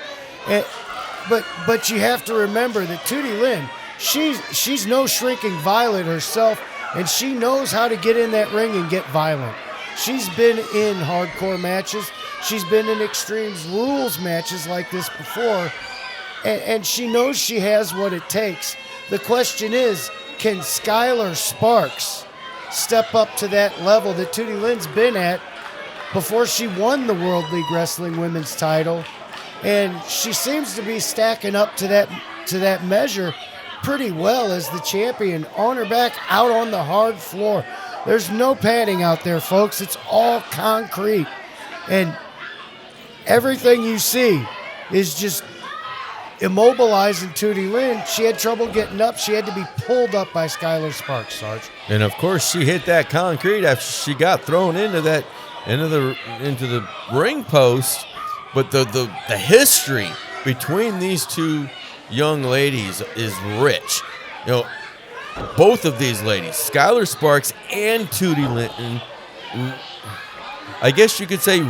But you have to remember that Tootie Lynn, she's no shrinking violet herself, and she knows how to get in that ring and get violent. She's been in hardcore matches. She's been in Extremes Rules matches like this before, and she knows she has what it takes. The question is, can Skylar Sparks step up to that level that Tootie Lynn's been at before she won the World League Wrestling Women's title? And she seems to be stacking up to that measure pretty well as the champion, on her back, out on the hard floor. There's no padding out there, folks. It's all concrete. And everything you see is just immobilizing Tootie Lynn. She had trouble getting up. She had to be pulled up by Skylar Sparks, Sarge. And of course, she hit that concrete after she got thrown into the ring post. But the history between these two young ladies is rich. You know, both of these ladies, Skylar Sparks and Tootie Lynn, I guess you could say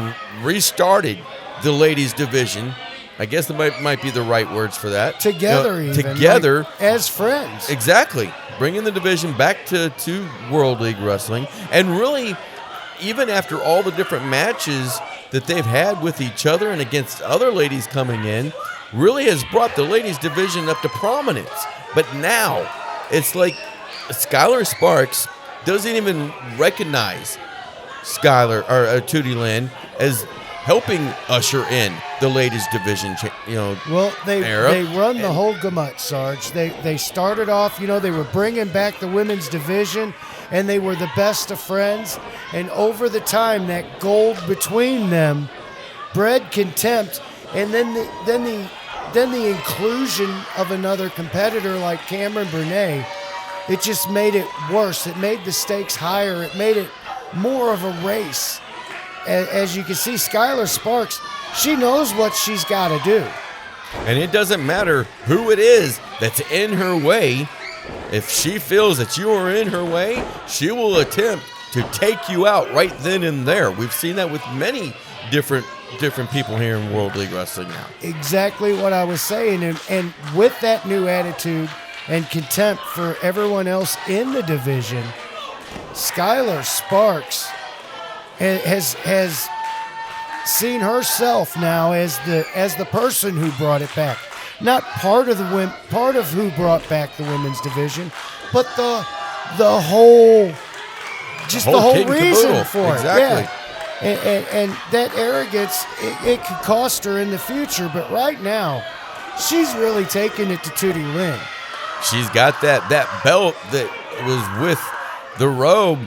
restarted the ladies division. I guess that might be the right words for that. Together, together, like, as friends. Exactly. Bringing the division back to World League Wrestling. And really, even after all the different matches that they've had with each other and against other ladies coming in, really has brought the ladies division up to prominence. But now it's like Skylar Sparks doesn't even recognize Skylar or Tootie Lynn as helping usher in the ladies division, Well, they era. run the whole gamut, Sarge. They started off, they were bringing back the women's division, and they were the best of friends. And over the time, that gold between them bred contempt, and then the inclusion of another competitor like Cameron Burnett, it just made it worse. It made the stakes higher. It made it more of a race. As you can see, Skylar Sparks, she knows what she's got to do. And it doesn't matter who it is that's in her way. If she feels that you are in her way, she will attempt to take you out right then and there. We've seen that with many different people here in World League Wrestling now. Exactly what I was saying. And with that new attitude and contempt for everyone else in the division, Skylar Sparks has seen herself now as the person who brought it back. Not part of who brought back the women's division, but the whole reason for it. Yeah. And that arrogance, it could cost her in the future. But right now, she's really taking it to Tootie Lynn. She's got that belt that was with the robe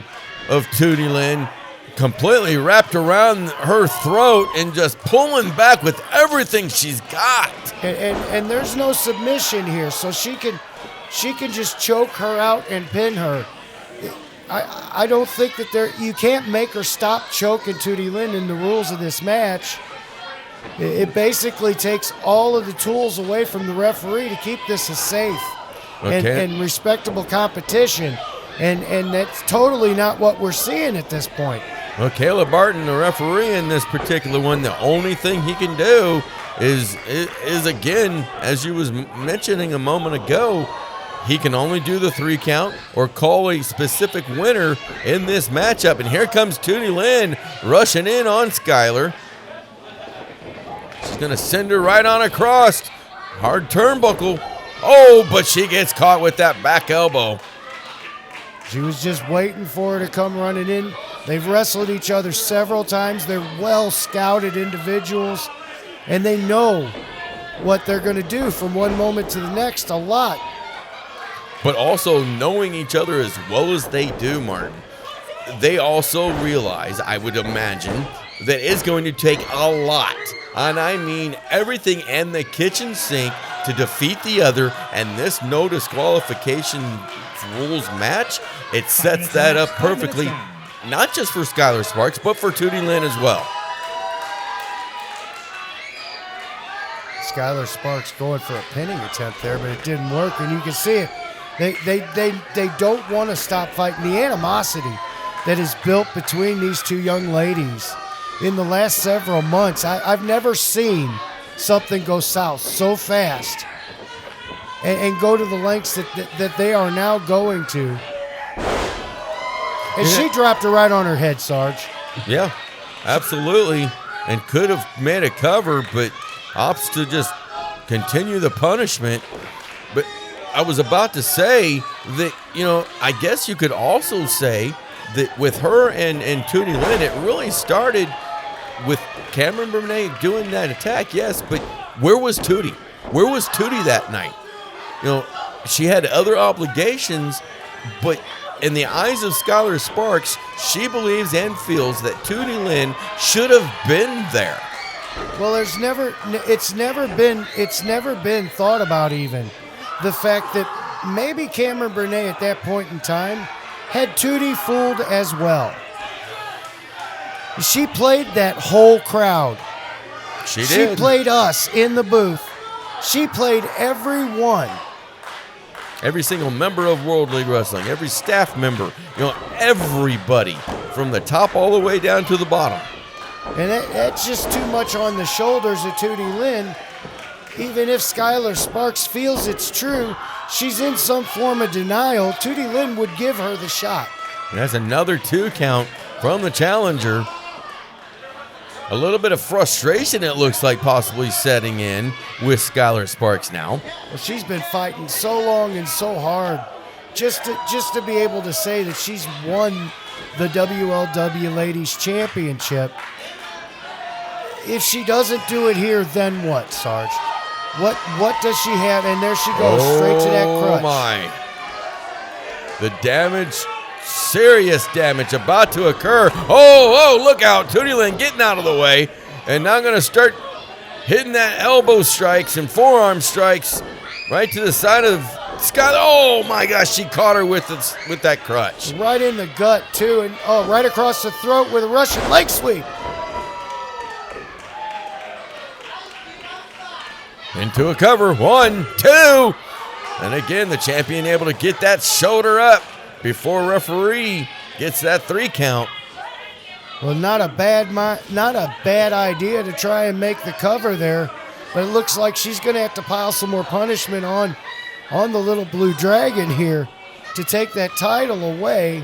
of Tootie Lynn completely wrapped around her throat and just pulling back with everything she's got. And there's no submission here, so she can just choke her out and pin her. I don't think that you can't make her stop choking Tootie Lynn in the rules of this match. It basically takes all of the tools away from the referee to keep this a safe and respectable competition. And that's totally not what we're seeing at this point. Well, Caleb Barton, the referee in this particular one, the only thing he can do is again, as you was mentioning a moment ago, he can only do the 3 count or call a specific winner in this matchup. And here comes Tootie Lynn rushing in on Skylar. She's going to send her right on across. Hard turnbuckle. Oh, but she gets caught with that back elbow. She was just waiting for her to come running in. They've wrestled each other several times. They're well-scouted individuals, and they know what they're going to do from one moment to the next a lot. But also knowing each other as well as they do, Martin, they also realize, I would imagine, that it's going to take a lot, and I mean everything in the kitchen sink to defeat the other, and this no disqualification rules match, it sets that up perfectly, not just for Skylar Sparks, but for Tootie Lynn as well. Skylar Sparks going for a pinning attempt there, but it didn't work, and you can see it. They don't want to stop fighting. The animosity that is built between these two young ladies in the last several months, I've never seen something go south so fast and go to the lengths that they are now going to. And she dropped her right on her head, Sarge. Yeah, absolutely. And could have made a cover, but opts to just continue the punishment. But I was about to say that, I guess you could also say that with her and Tootie Lynn, it really started with Cameron Burnett doing that attack, yes, but where was Tootie? Where was Tootie that night? She had other obligations, but in the eyes of Skylar Sparks, she believes and feels that Tootie Lynn should have been there. Well, it's never been thought about even. The fact that maybe Cameron Burnett at that point in time had Tootie fooled as well. She played that whole crowd. She did. She played us in the booth. She played everyone. Every single member of World League Wrestling, every staff member, everybody from the top all the way down to the bottom. And that's just too much on the shoulders of Tootie Lynn. Even if Skylar Sparks feels it's true, she's in some form of denial. Tootie Lynn would give her the shot. And that's another 2 count from the challenger. A little bit of frustration, it looks like, possibly setting in with Skylar Sparks now. Well, she's been fighting so long and so hard just to be able to say that she's won the WLW Ladies Championship. If she doesn't do it here, then what, Sarge? What does she have? And there she goes, straight to that crutch. Oh, my. The damage, serious damage about to occur. Oh, look out. Tootie Lynn getting out of the way. And now going to start hitting that elbow strikes and forearm strikes right to the side of Skylar. Oh, my gosh, she caught her with that crutch. Right in the gut, too. And right across the throat with a Russian leg sweep. Into a cover. 1, 2. And again, the champion able to get that shoulder up before referee gets that 3 count. Well, not a bad idea to try and make the cover there, but it looks like she's going to have to pile some more punishment on the little blue dragon here to take that title away.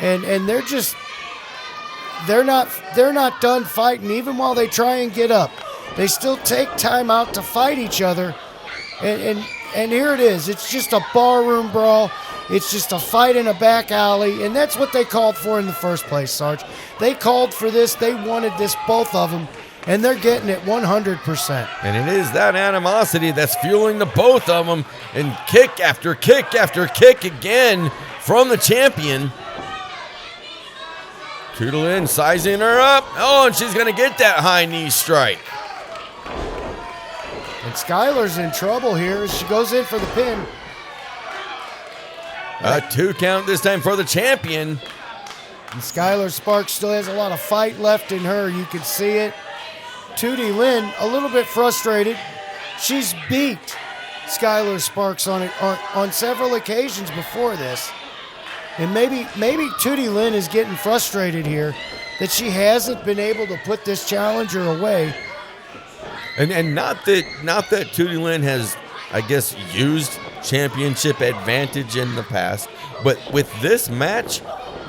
And they're not done fighting even while they try and get up. They still take time out to fight each other. And here it is. It's just a barroom brawl. It's just a fight in a back alley. And that's what they called for in the first place, Sarge. They called for this. They wanted this, both of them. And they're getting it 100%. And it is that animosity that's fueling the both of them. And kick after kick after kick again from the champion. Tootie Lynn sizing her up. Oh, and she's going to get that high knee strike. And Skylar's in trouble here as she goes in for the pin. A 2 count this time for the champion. And Skylar Sparks still has a lot of fight left in her. You can see it. Tootie Lynn, a little bit frustrated. She's beat Skylar Sparks on several occasions before this. And maybe Tootie Lynn is getting frustrated here that she hasn't been able to put this challenger away. And not that Tootie Lynn has, I guess, used championship advantage in the past, but with this match,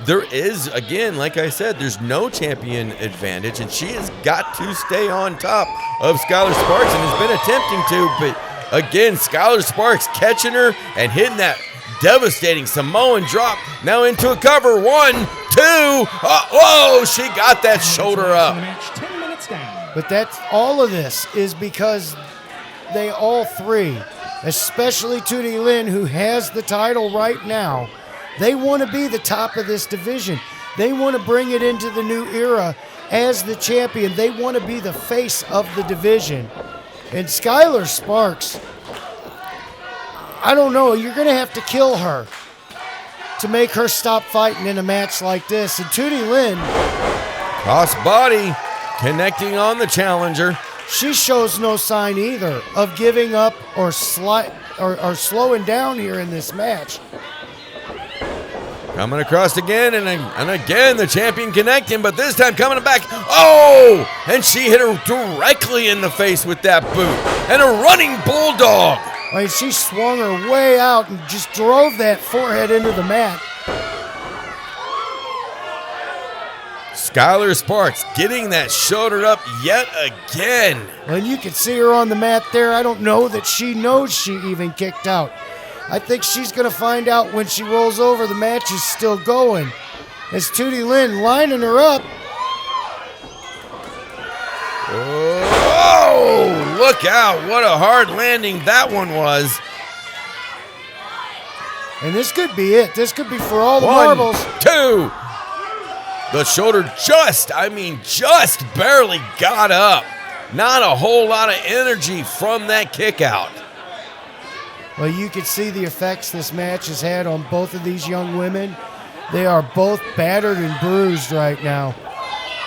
there is, again, like I said, there's no champion advantage, and she has got to stay on top of Skylar Sparks and has been attempting to, but again, Skylar Sparks catching her and hitting that devastating Samoan drop. Now into a cover. 1, 2. Whoa, she got that shoulder up. But that's all of this is because they all three, especially Tootie Lynn, who has the title right now, they want to be the top of this division. They want to bring it into the new era as the champion. They want to be the face of the division. And Skylar Sparks, I don't know, you're going to have to kill her to make her stop fighting in a match like this. And Tootie Lynn, cross body, connecting on the challenger. She shows no sign either of giving up or slowing down here in this match. Coming across again, and again the champion connecting, but this time coming back. Oh! And she hit her directly in the face with that boot. And a running bulldog. I mean, she swung her way out and just drove that forehead into the mat. Skylar Sparks getting that shoulder up yet again. And you can see her on the mat there. I don't know that she knows she even kicked out. I think she's going to find out when she rolls over the match is still going. As Tootie Lynn lining her up. Oh, look out. What a hard landing that one was. And this could be it. This could be for all the 1, marbles. 2. The shoulder just barely got up. Not a whole lot of energy from that kick out. Well, you can see the effects this match has had on both of these young women. They are both battered and bruised right now.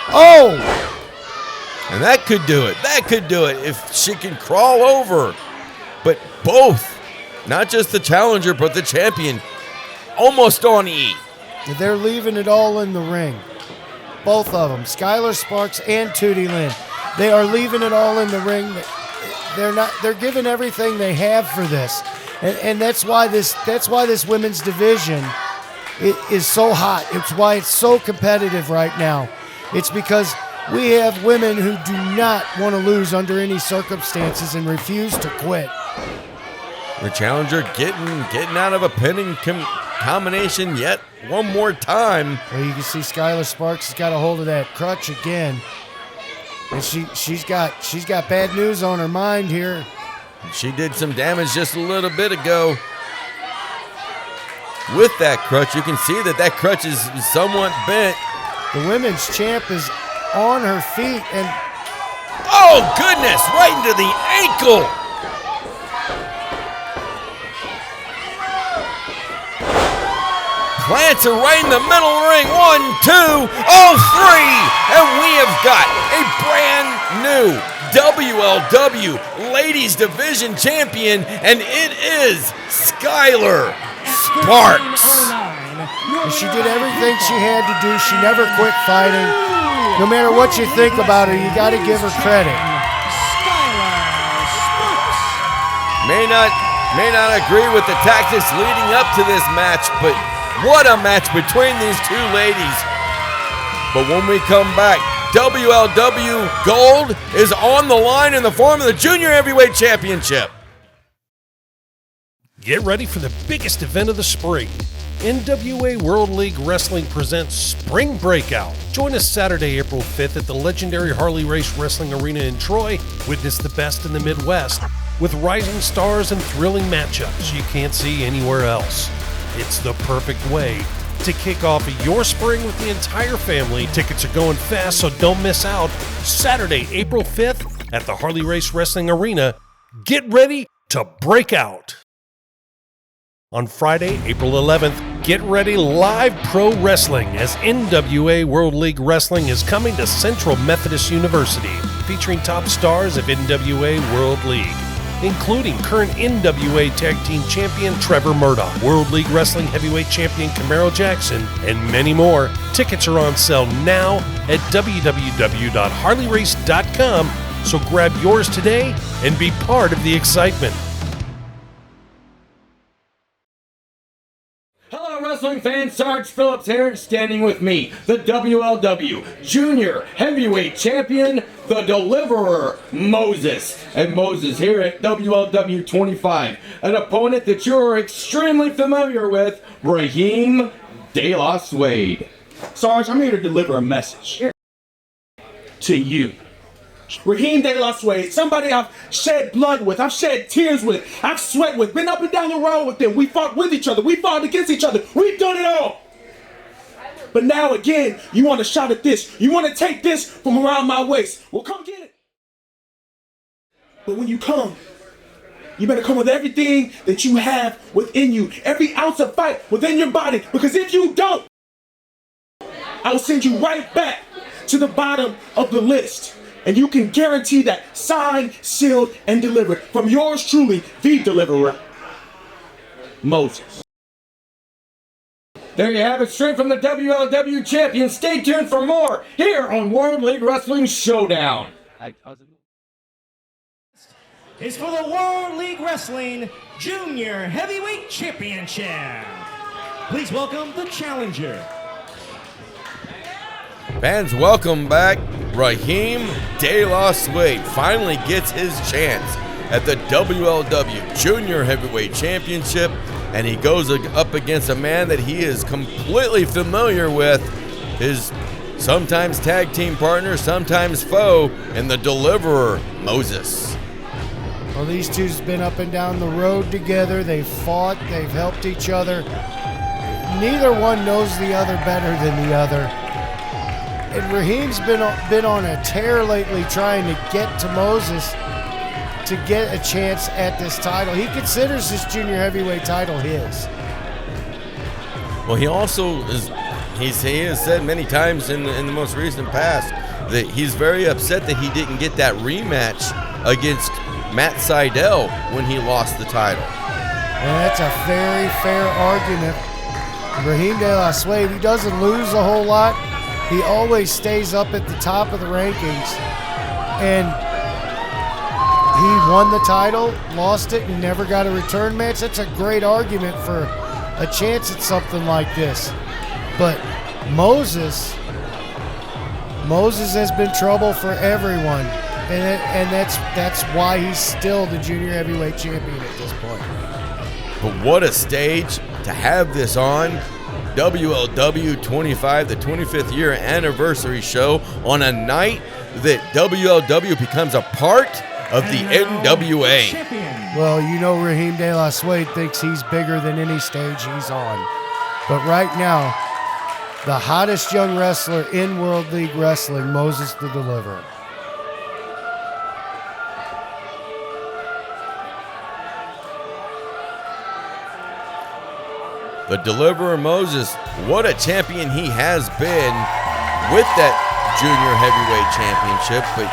Oh! And that could do it. That could do it if she can crawl over. But both, not just the challenger, but the champion, almost on E. They're leaving it all in the ring. Both of them, Skylar Sparks and Tootie Lynn. They are leaving it all in the ring. They're giving everything they have for this. And that's why this women's division is so hot. It's why it's so competitive right now. It's because We have women who do not want to lose under any circumstances and refuse to quit. The challenger getting out of a pinning combination yet one more time. Well, you can see Skylar Sparks has got a hold of that crutch again. And she's got bad news on her mind here. She did some damage just a little bit ago with that crutch. You can see that crutch is somewhat bent. The women's champ is on her feet and... Oh, goodness, right into the ankle. Plants are right in the middle of the ring. 1, 2, 3. And we have got a brand new WLW Ladies Division Champion, and it is Skylar Sparks. She did everything she had to do. She never quit fighting. No matter what you think about her, you got to give her credit. May not agree with the tactics leading up to this match, but what a match between these two ladies. But when we come back, WLW Gold is on the line in the form of the Junior Heavyweight Championship. Get ready for the biggest event of the spring. NWA World League Wrestling presents Spring Breakout. Join us Saturday, April 5th at the legendary Harley Race Wrestling Arena in Troy. Witness the best in the Midwest with rising stars and thrilling matchups you can't see anywhere else. It's the perfect way to kick off your spring with the entire family. Tickets are going fast, so don't miss out. Saturday, April 5th at the Harley Race Wrestling Arena. Get ready to break out. On Friday, April 11th, get ready live pro wrestling as NWA World League Wrestling is coming to Central Methodist University, featuring top stars of NWA World League, including current NWA Tag Team Champion Trevor Murdoch, World League Wrestling Heavyweight Champion Camaro Jackson, and many more. Tickets are on sale now at www.harleyrace.com, so grab yours today and be part of the excitement. Hello, wrestling fans. Sarge Phillips here, standing with me, the WLW Junior Heavyweight Champion, the Deliverer, Moses. And Moses here at WLW 25, an opponent that you're extremely familiar with, Rahim De La Suede. Sarge, I'm here to deliver a message to you. Rahim De La Suede, somebody I've shed blood with, I've shed tears with, I've sweat with, been up and down the road with them. We fought with each other, we fought against each other, we've done it all. But now again, you want a shot at this, you want to take this from around my waist. Well, come get it. But when you come, you better come with everything that you have within you, every ounce of fight within your body, because if you don't, I will send you right back to the bottom of the list. And you can guarantee that signed, sealed, and delivered from yours truly, the Deliverer, Moses. There you have it, straight from the WLW champion. Stay tuned for more here on World League Wrestling Showdown. Is for the World League Wrestling Junior Heavyweight Championship. Please welcome the challenger. Fans, welcome back. Rahim De La Suede finally gets his chance at the WLW Junior Heavyweight Championship, and he goes up against a man that he is completely familiar with, his sometimes tag team partner, sometimes foe, and the Deliverer, Moses. Well, these two's been up and down the road together. They've fought, they've helped each other. Neither one knows the other better than the other. And Rahim's been on a tear lately trying to get to Moses to get a chance at this title. He considers this junior heavyweight title his. Well, he also is, he has said many times in the most recent past that he's very upset that he didn't get that rematch against Matt Seidel when he lost the title. And that's a very fair argument. Rahim De La Suede, he doesn't lose a whole lot. He always stays up at the top of the rankings. And he won the title, lost it, and never got a return match. That's a great argument for a chance at something like this. But Moses, Moses has been trouble for everyone, and that's why he's still the junior heavyweight champion at this point. But what a stage to have this on. WLW 25, the 25th year anniversary show on a night that WLW becomes a part of the NWA. Well, you know Rahim De La Suede thinks he's bigger than any stage he's on. But right now, the hottest young wrestler in World League Wrestling, Moses the Deliverer. The Deliverer Moses, what a champion he has been with that junior heavyweight championship. But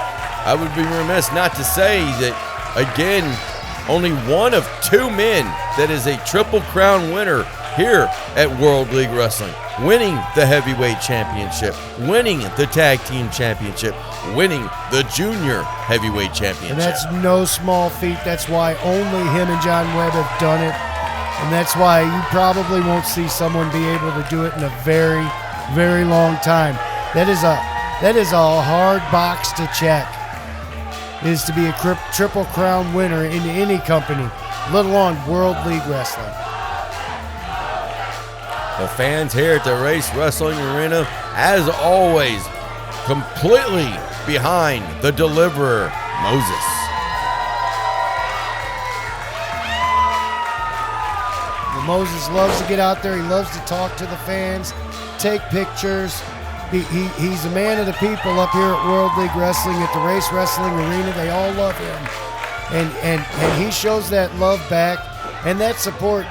I would be remiss not to say that, again, only one of two men that is a Triple Crown winner here at World League Wrestling, winning the heavyweight championship, winning the tag team championship, winning the junior heavyweight championship. And that's no small feat. That's why only him and John Webb have done it. And that's why you probably won't see someone be able to do it in a very, very long time. That is a hard box to check, is to be a Triple Crown winner in any company, let alone World League Wrestling. The fans here at the Race Wrestling Arena, as always, completely behind the Deliverer, Moses. Moses loves to get out there. He loves to talk to the fans, take pictures. He's a man of the people up here at World League Wrestling, at the Race Wrestling Arena. They all love him. And he shows that love back and that support.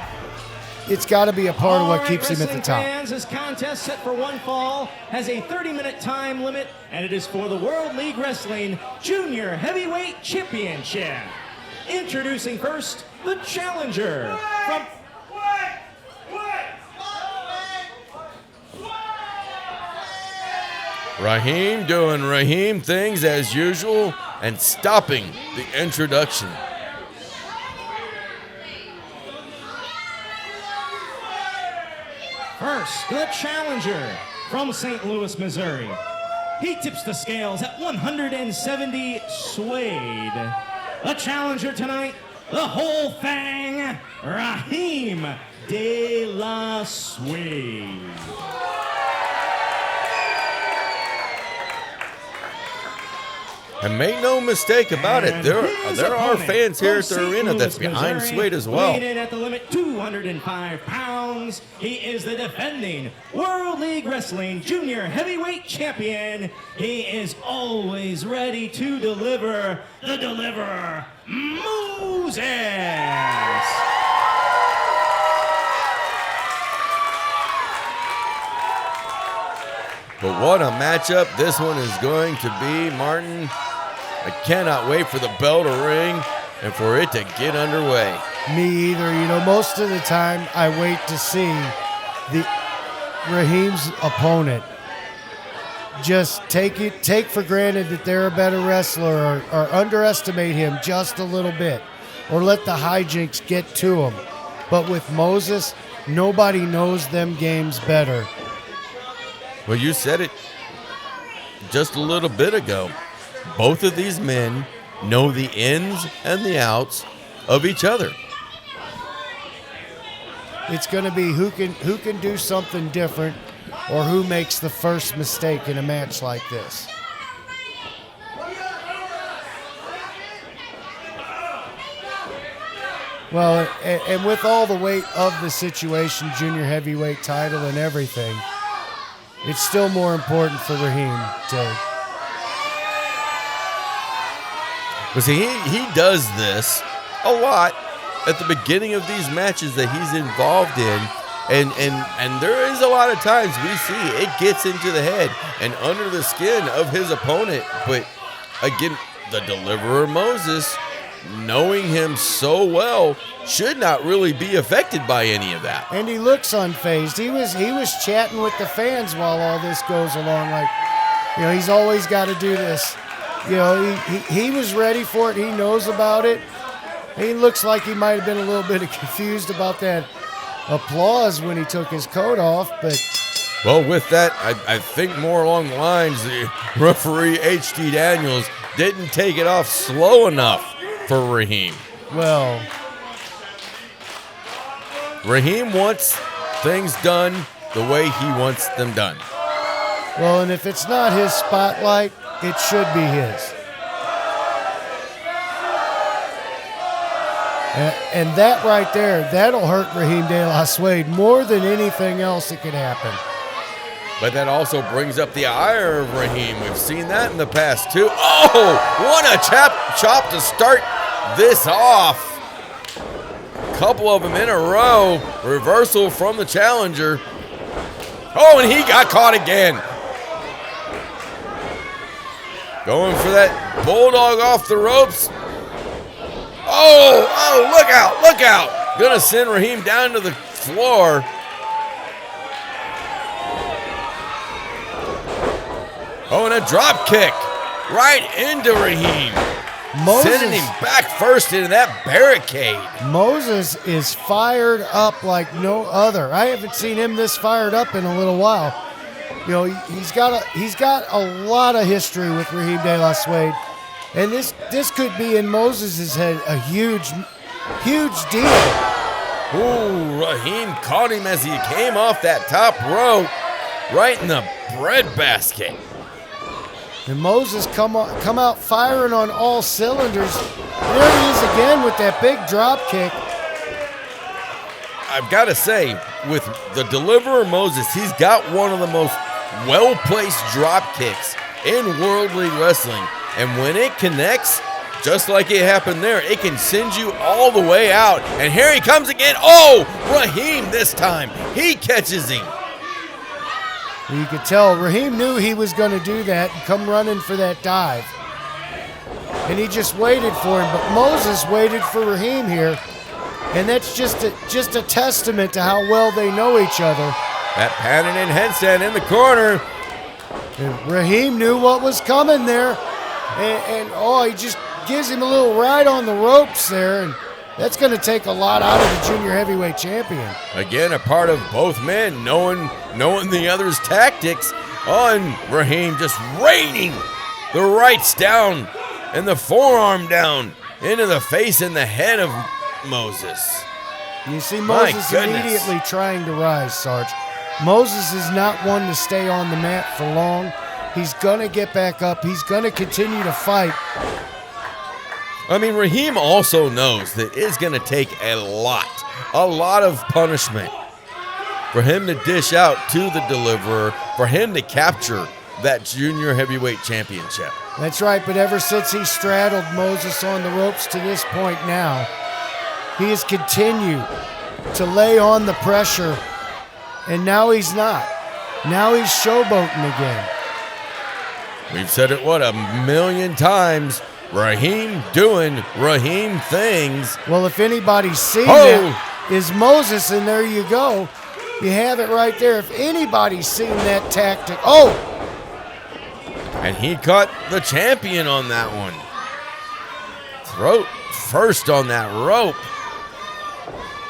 It's got to be a part of what keeps him at the top. Fans, this contest set for one fall has a 30-minute time limit, and it is for the World League Wrestling Junior Heavyweight Championship. Introducing first, the challenger from... Rahim doing Rahim things as usual and stopping the introduction. First, the challenger from St. Louis, Missouri. He tips the scales at 170 Suede. The challenger tonight, the whole thing, Rahim De La Suede. And make no mistake about it, there are fans here at the arena that's behind Suede as well. Weighing in at the limit, 205 pounds. He is the defending World League Wrestling Junior Heavyweight Champion. He is always ready to deliver. The Deliverer, Moses. But what a matchup this one is going to be, Martin. I cannot wait for the bell to ring and for it to get underway. Me either. You know, most of the time I wait to see Rahim's opponent just take for granted that they're a better wrestler, or underestimate him just a little bit, or let the hijinks get to him. But with Moses, nobody knows them games better. Well, you said it just a little bit ago. Both of these men know the ins and the outs of each other. It's going to be who can do something different, or who makes the first mistake in a match like this. Well, and with all the weight of the situation, junior heavyweight title and everything, it's still more important for Rahim to... Well, see, he does this a lot at the beginning of these matches that he's involved in. And there is a lot of times we see it gets into the head and under the skin of his opponent. But again, the Deliverer Moses, knowing him so well, should not really be affected by any of that. And he looks unfazed. He was chatting with the fans while all this goes along. Like, you know, he's always got to do this. You know, he was ready for it. He knows about it. He looks like he might have been a little bit confused about that applause when he took his coat off, but Well, with that, I think more along the lines, the referee H.D. Daniels didn't take it off slow enough for Rahim. Well, Rahim wants things done the way he wants them done. well, and if it's not his spotlight, it should be his. And that right there, that'll hurt Rahim De La Suede more than anything else that could happen. But that also brings up the ire of Rahim. We've seen that in the past, too. Oh, what a chop to start this off. Couple of them in a row. Reversal from the challenger. Oh, and he got caught again. Going for that bulldog off the ropes. Oh, look out, look out. Gonna send Rahim down to the floor. Oh, and a drop kick right into Rahim. Sending him back first into that barricade. Moses is fired up like no other. I haven't seen him this fired up in a little while. You know, he's got a lot of history with Rahim De La Suede. And this could be in Moses' head a huge deal. Ooh, Rahim caught him as he came off that top rope, right in the breadbasket. And Moses come out firing on all cylinders. There he is again with that big drop kick. I've got to say, with the deliverer Moses, he's got one of the most well-placed drop kicks in World League Wrestling. And when it connects, just like it happened there, it can send you all the way out. And here he comes again. Oh, Rahim this time. He catches him. You could tell Rahim knew he was going to do that and come running for that dive. And he just waited for him. But Moses waited for Rahim here. And that's just a testament to how well they know each other. That pattern in headstand in the corner. And Rahim knew what was coming there. And he just gives him a little ride on the ropes there. And that's going to take a lot out of the junior heavyweight champion. Again, a part of both men knowing the other's tactics. On Rahim just raining the rights down and the forearm down into the face and the head of Moses. You see Moses immediately trying to rise, Sarge. Moses is not one to stay on the mat for long. He's going to get back up. He's going to continue to fight. I mean, Rahim also knows that it's going to take a lot of punishment for him to dish out to the deliverer, for him to capture that junior heavyweight championship. That's right, but ever since he straddled Moses on the ropes to this point now, he has continued to lay on the pressure, and now he's not. Now he's showboating again. We've said it, a million times. Rahim doing Rahim things. Well, if anybody's seen that, is Moses, and there you go. You have it right there. If anybody's seen that tactic. Oh! And he caught the champion on that one. Throat first on that rope.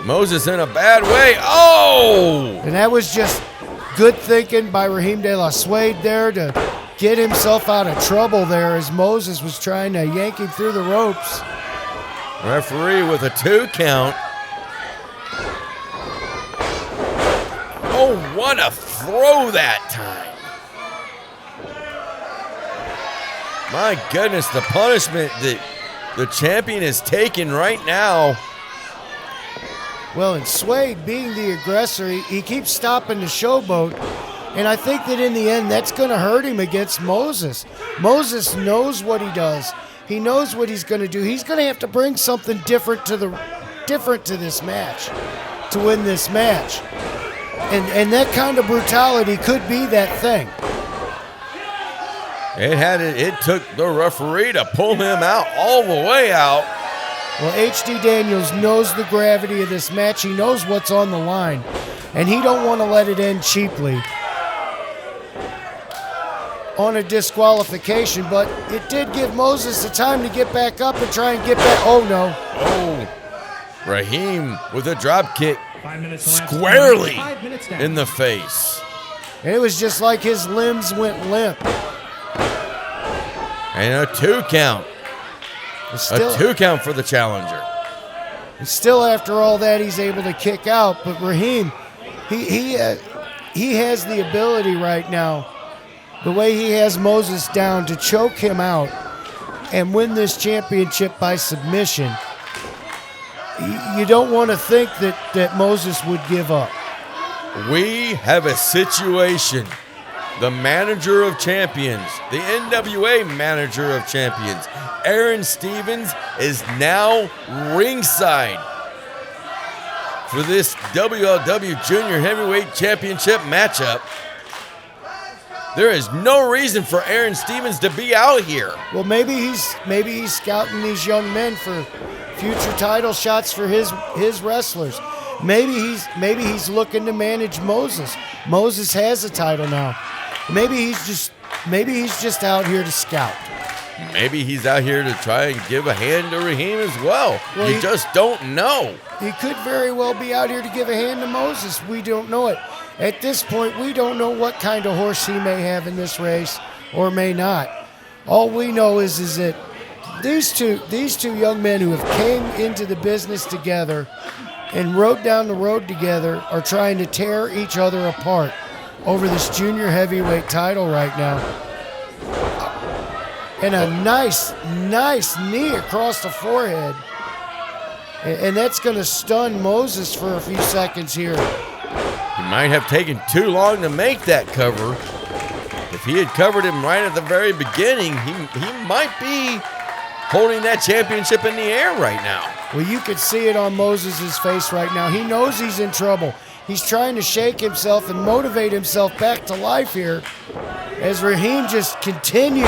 Moses in a bad way. Oh! And that was just good thinking by Rahim De La Suede there to get himself out of trouble there as Moses was trying to yank him through the ropes. Referee with a 2 count. Oh, what a throw that time. My goodness, the punishment that the champion is taking right now. Well, and Suede, being the aggressor, he keeps stopping the showboat. And I think that in the end, that's going to hurt him against Moses. Moses knows what he does. He knows what he's going to do. He's going to have to bring something different to this match to win this match. And that kind of brutality could be that thing. It took the referee to pull him out all the way out. Well, H.D. Daniels knows the gravity of this match. He knows what's on the line. And he don't want to let it end cheaply on a disqualification, but it did give Moses the time to get back up and try and get back. Oh, no. Oh, Rahim with a drop kick squarely in the face. And it was just like his limbs went limp. And a 2 count. Still, a 2 count for the challenger. Still, after all that, he's able to kick out. But Rahim, he has the ability right now, the way he has Moses down, to choke him out and win this championship by submission. You don't want to think that Moses would give up. We have a situation. The manager of champions, the NWA manager of champions, Aron Stevens, is now ringside for this WLW Junior Heavyweight Championship matchup. There is no reason for Aron Stevens to be out here. Well, maybe he's scouting these young men for future title shots for his wrestlers. Maybe he's looking to manage Moses. Moses has a title now. Maybe he's just out here to scout. Maybe he's out here to try and give a hand to Rahim as well. You just don't know. He could very well be out here to give a hand to Moses. We don't know it. At this point, we don't know what kind of horse he may have in this race or may not. All we know is that these two young men who have came into the business together and rode down the road together are trying to tear each other apart over this junior heavyweight title right now. And a nice knee across the forehead. And that's going to stun Moses for a few seconds here. He might have taken too long to make that cover. If he had covered him right at the very beginning, he might be holding that championship in the air right now. Well, you could see it on Moses' face right now. He knows he's in trouble. He's trying to shake himself and motivate himself back to life here as Rahim just continues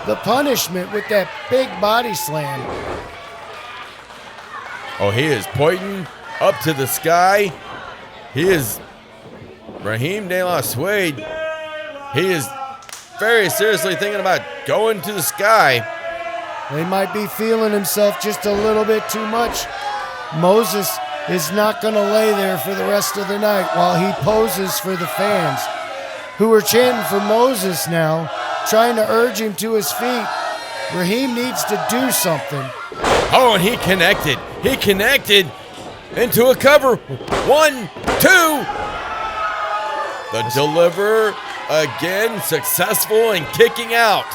the punishment with that big body slam. Oh, he is pointing up to the sky. He is Rahim de la Suede. He is very seriously thinking about going to the sky. He might be feeling himself just a little bit too much. Moses is not going to lay there for the rest of the night while he poses for the fans who are chanting for Moses now, trying to urge him to his feet. Rahim needs to do something. Oh, and he connected. He connected into a cover. 1, 2. The deliverer again successful in kicking out.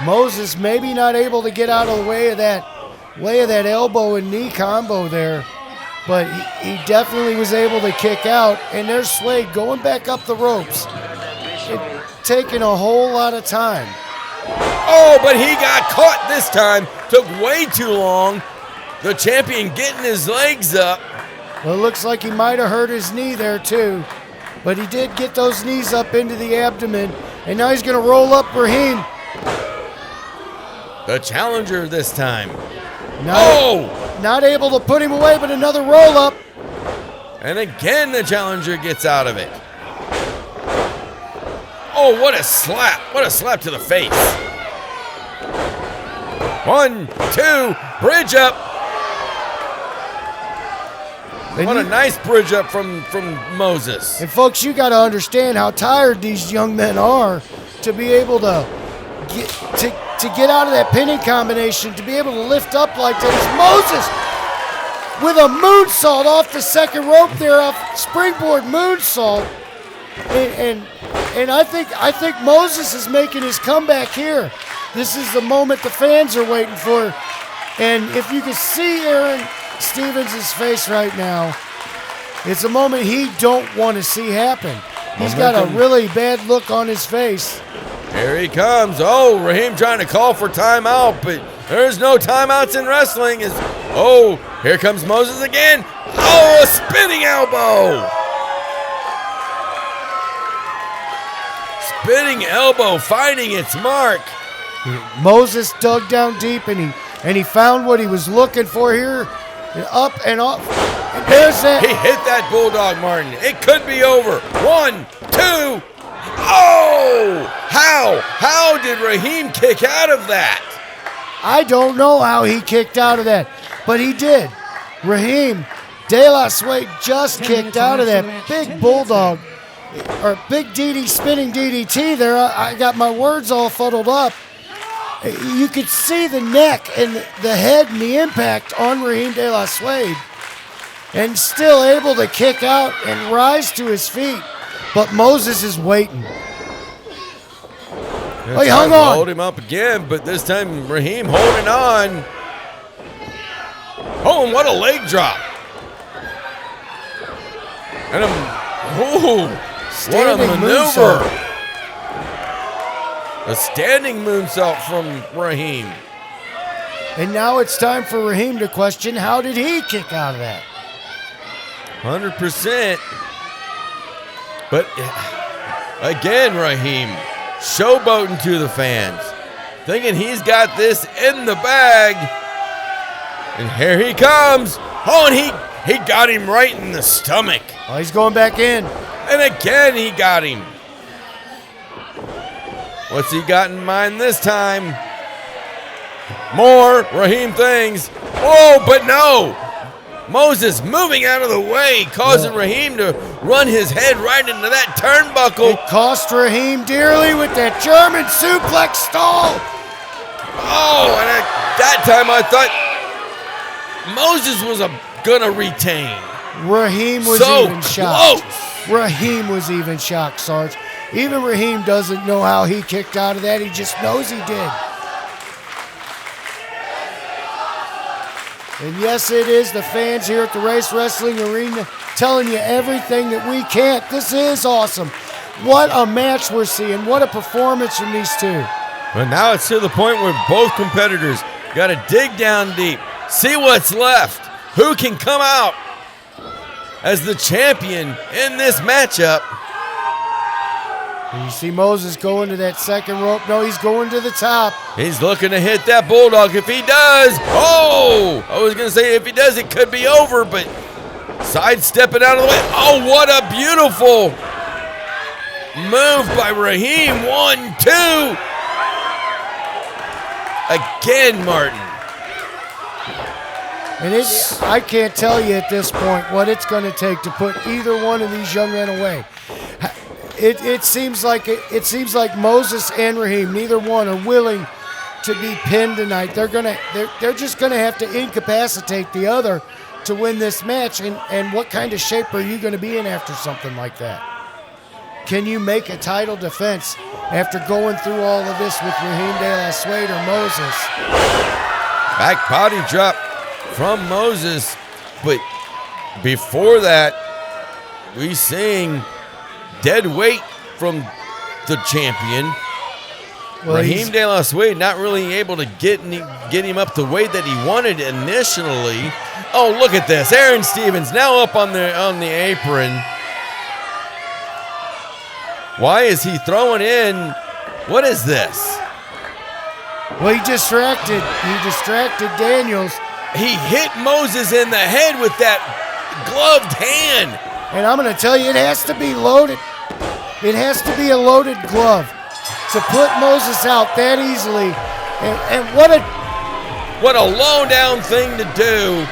Moses maybe not able to get out of the way of that elbow and knee combo there, but he definitely was able to kick out. And there's Suede going back up the ropes. It taking a whole lot of time. Oh, but he got caught this time. Took way too long. The champion getting his legs up. Well, it looks like he might have hurt his knee there too, but he did get those knees up into the abdomen, and now he's going to roll up Rahim. The challenger this time. Not able to put him away, but another roll up. And again, the challenger gets out of it. Oh, what a slap. What a slap to the face. 1, 2, bridge up. What a nice bridge up from Moses. And folks, you got to understand how tired these young men are to be able to get out of that pinning combination, to be able to lift up like this. Moses with a moonsault off the second rope there, off springboard moonsault. And I think Moses is making his comeback here. This is the moment the fans are waiting for. And if you can see Aron Stevens' face right now, it's a moment he don't want to see happen. He's got a really bad look on his face. Here he comes. Oh, Rahim trying to call for timeout, but there's no timeouts in wrestling. Here comes Moses again. Oh, a spinning elbow. Spinning elbow finding its mark. Moses dug down deep and he found what he was looking for here. Up and up. And there's that. He hit that bulldog, Martin. It could be over. 1, 2. Oh! How did Rahim kick out of that? I don't know how he kicked out of that, but he did. Rahim de la Suede just kicked out of that big bulldog. or Big DD spinning DDT there. I got my words all fuddled up. You could see the neck and the head and the impact on Rahim De La Suede, and still able to kick out and rise to his feet. But Moses is waiting. Oh, he hung on. Hold him up again, but this time Rahim holding on. Oh, and what a leg drop. And what a maneuver. A standing moonsault from Rahim. And now it's time for Rahim to question, how did he kick out of that? 100%. But again, Rahim showboating to the fans, thinking he's got this in the bag. And here he comes. Oh, and he got him right in the stomach. Oh, he's going back in. And again, he got him. What's he got in mind this time? More Rahim things. Oh, but no. Moses moving out of the way, causing Rahim to run his head right into that turnbuckle. It cost Rahim dearly with that German suplex stall. Oh, and at that time I thought Moses was gonna retain. Rahim was so even shocked. Close. Rahim was even shocked, Sarge. Even Rahim doesn't know how he kicked out of that. He just knows he did. And yes, it is the fans here at the Race Wrestling Arena telling you everything that we can't. This is awesome. What a match we're seeing. What a performance from these two. But now it's to the point where both competitors got to dig down deep, see what's left. Who can come out as the champion in this matchup? You see Moses going to that second rope. No, he's going to the top. He's looking to hit that bulldog. If he does, oh! I was going to say if he does, it could be over, but sidestepping out of the way. Oh, what a beautiful move by Rahim. 1, 2. Again, Martin. And I can't tell you at this point what it's going to take to put either one of these young men away. It seems like Moses and Rahim, neither one are willing to be pinned tonight. They're just gonna have to incapacitate the other to win this match. And what kind of shape are you gonna be in after something like that? Can you make a title defense after going through all of this with Rahim De La Suede or Moses? Back body drop from Moses, but before that, we seeing dead weight from the champion. Well, Rahim De La Suede not really able to get him up the weight that he wanted initially. Oh, look at this. Aron Stevens now up on the apron. Why is he throwing in? What is this? Well, he distracted Daniels. He hit Moses in the head with that gloved hand. And I'm going to tell you, it has to be loaded. It has to be a loaded glove to put Moses out that easily. And what a low down thing to do.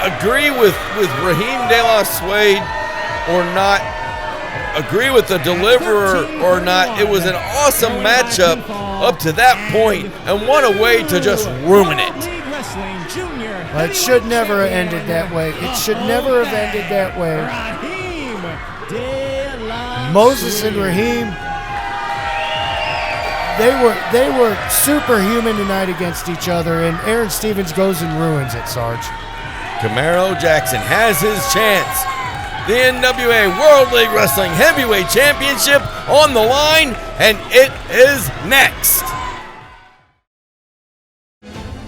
Agree with Rahim De La Suede or not. Agree with the deliverer or not. It was an awesome matchup up to that point, and what a way to just ruin it. It should never have ended that way. It should never have ended that way. Moses and Rahim, they were superhuman tonight against each other, and Aron Stevens goes and ruins it, Sarge. Camaro Jackson has his chance. The NWA World League Wrestling Heavyweight Championship on the line, and it is next.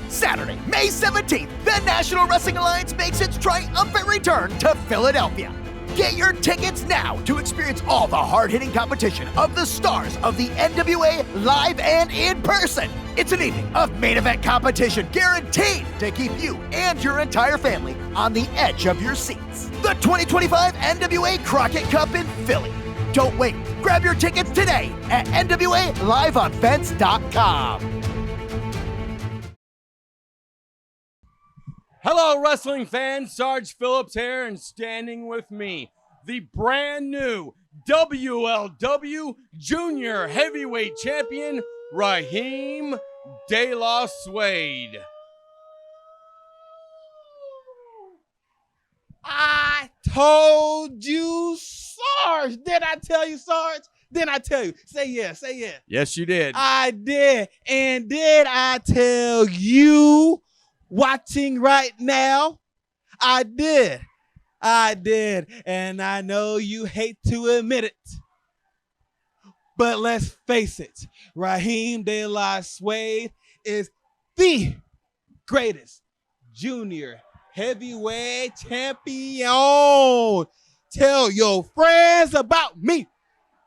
Saturday, May 17th, the National Wrestling Alliance makes its triumphant return to Philadelphia. Get your tickets now to experience all the hard-hitting competition of the stars of the NWA live and in person. It's an evening of main event competition guaranteed to keep you and your entire family on the edge of your seats. The 2025 NWA Crockett Cup in Philly. Don't wait. Grab your tickets today at NWALiveOnFence.com. Hello, wrestling fans. Sarge Phillips here, and standing with me, the brand new WLW Junior Heavyweight Champion, Rahim De La Suede. I told you, Sarge. Did I tell you, Sarge? Didn't I tell you? Say yes, say yes. Yes, you did. I did. And did I tell you watching right now? I did. I did. And I know you hate to admit it. But let's face it, Rahim De La Suede is the greatest junior heavyweight champion. Tell your friends about me.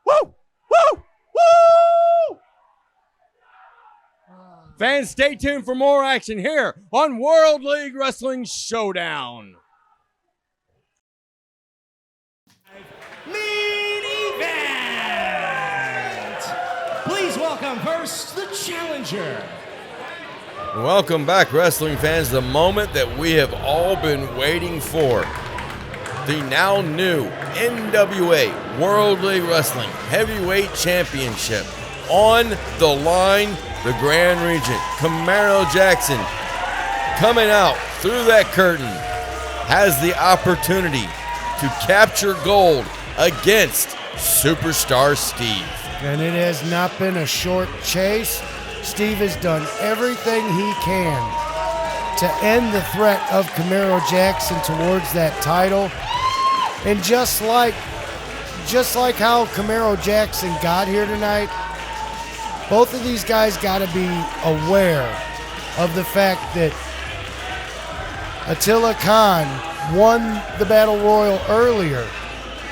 Woo! Woo! Woo! Fans, stay tuned for more action here on World League Wrestling Showdown. Main event! Please welcome first the challenger. Welcome back, wrestling fans. The moment that we have all been waiting for. The now new NWA World League Wrestling Heavyweight Championship. On the line, the Grand Regent, Camaro Jackson, coming out through that curtain, has the opportunity to capture gold against Superstar Steve. And it has not been a short chase. Steve has done everything he can to end the threat of Camaro Jackson towards that title. And just like how Camaro Jackson got here tonight, both of these guys got to be aware of the fact that Attila Khan won the Battle Royal earlier,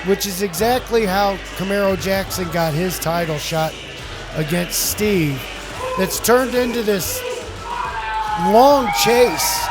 which is exactly how Camaro Jackson got his title shot against Steve. That's turned into this long chase.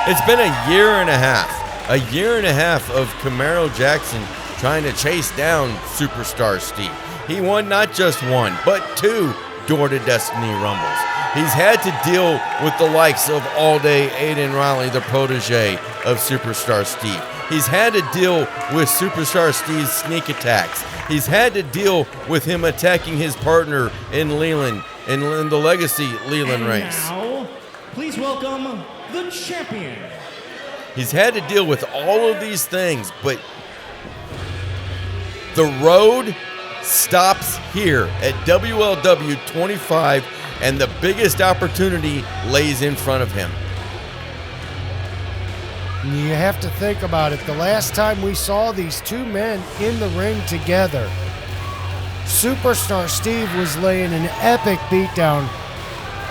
It's been a year and a half of Camaro Jackson trying to chase down Superstar Steve. He won not just one, but 2 Door to Destiny Rumbles. He's had to deal with the likes of All Day Aiden Riley, the protege of Superstar Steve. He's had to deal with Superstar Steve's sneak attacks. He's had to deal with him attacking his partner in Leland, in the Legacy Leland race. Now, please welcome the champion. He's had to deal with all of these things, but the road stops here at WLW 25, and the biggest opportunity lays in front of him. You have to think about it. The last time we saw these two men in the ring together, Superstar Steve was laying an epic beatdown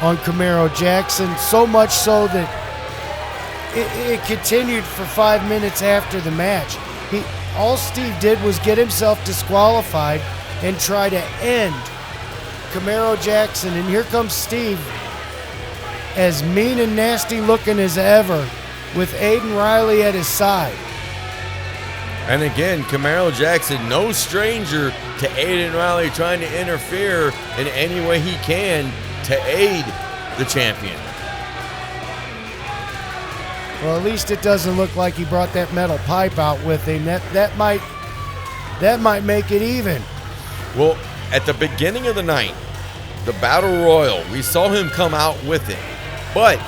on Camaro Jackson, so much so that it continued for 5 minutes after the match. All Steve did was get himself disqualified and try to end Camaro Jackson. And here comes Steve, as mean and nasty looking as ever, with Aiden Riley at his side. And again, Camaro Jackson, no stranger to Aiden Riley, trying to interfere in any way he can to aid the champion. Well, at least it doesn't look like he brought that metal pipe out with him. That might make it even. Well, at the beginning of the night, the Battle Royal, we saw him come out with it. But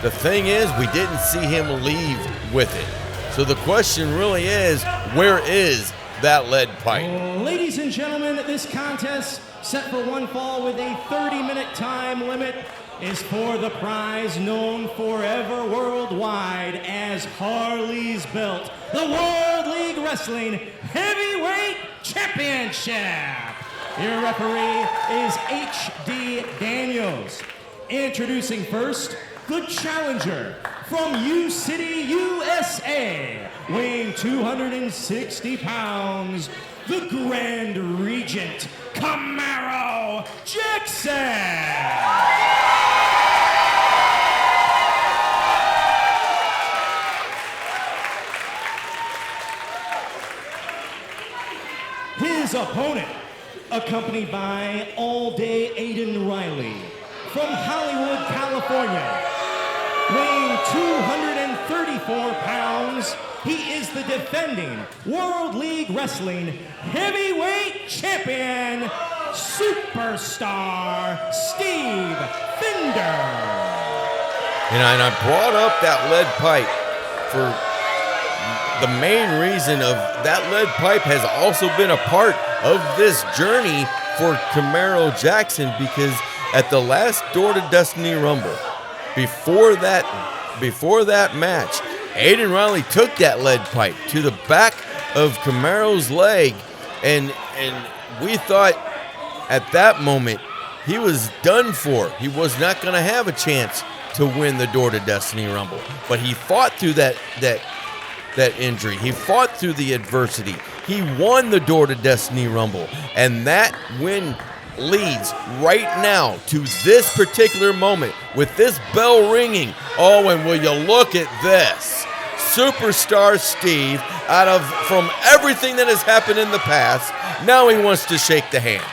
the thing is, we didn't see him leave with it. So the question really is, where is that lead pipe? Ladies and gentlemen, this contest, set for one fall with a 30-minute time limit, is for the prize known forever worldwide as Harley's Belt, the World League Wrestling Heavyweight Championship. Your referee is H.D. Daniels. Introducing first, the challenger from U-City, USA, weighing 260 pounds, the Grand Regent, Camaro Jackson. His opponent, accompanied by All Day Aiden Riley, from Hollywood, California, weighing 34 pounds, he is the defending World League Wrestling Heavyweight Champion, Superstar Steve Fender. And I brought up that lead pipe for the main reason of that lead pipe has also been a part of this journey for Camaro Jackson, because at the last Door to Destiny Rumble, before that match, Aiden Riley took that lead pipe to the back of Camaro's leg, and we thought at that moment he was done for. He was not going to have a chance to win the Door to Destiny Rumble. But he fought through that injury. He fought through the adversity. He won the Door to Destiny Rumble. And that win leads right now to this particular moment with this bell ringing. Oh, and will you look at this? Superstar Steve, from everything that has happened in the past, now he wants to shake the hand.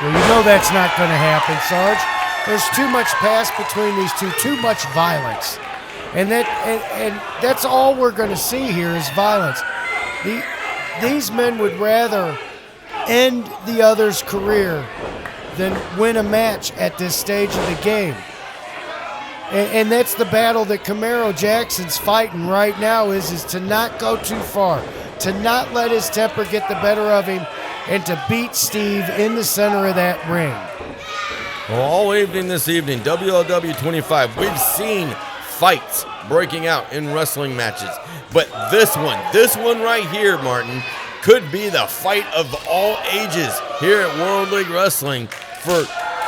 Well, you know that's not going to happen, Sarge. There's too much past between these two, too much violence. And that's all we're going to see here is violence. These men would rather end the other's career than win a match at this stage of the game. And that's the battle that Camaro Jackson's fighting right now is to not go too far, to not let his temper get the better of him, and to beat Steve in the center of that ring. Well, all evening this evening, WLW 25, we've seen fights breaking out in wrestling matches. But this one right here, Martin, could be the fight of all ages here at World League Wrestling. For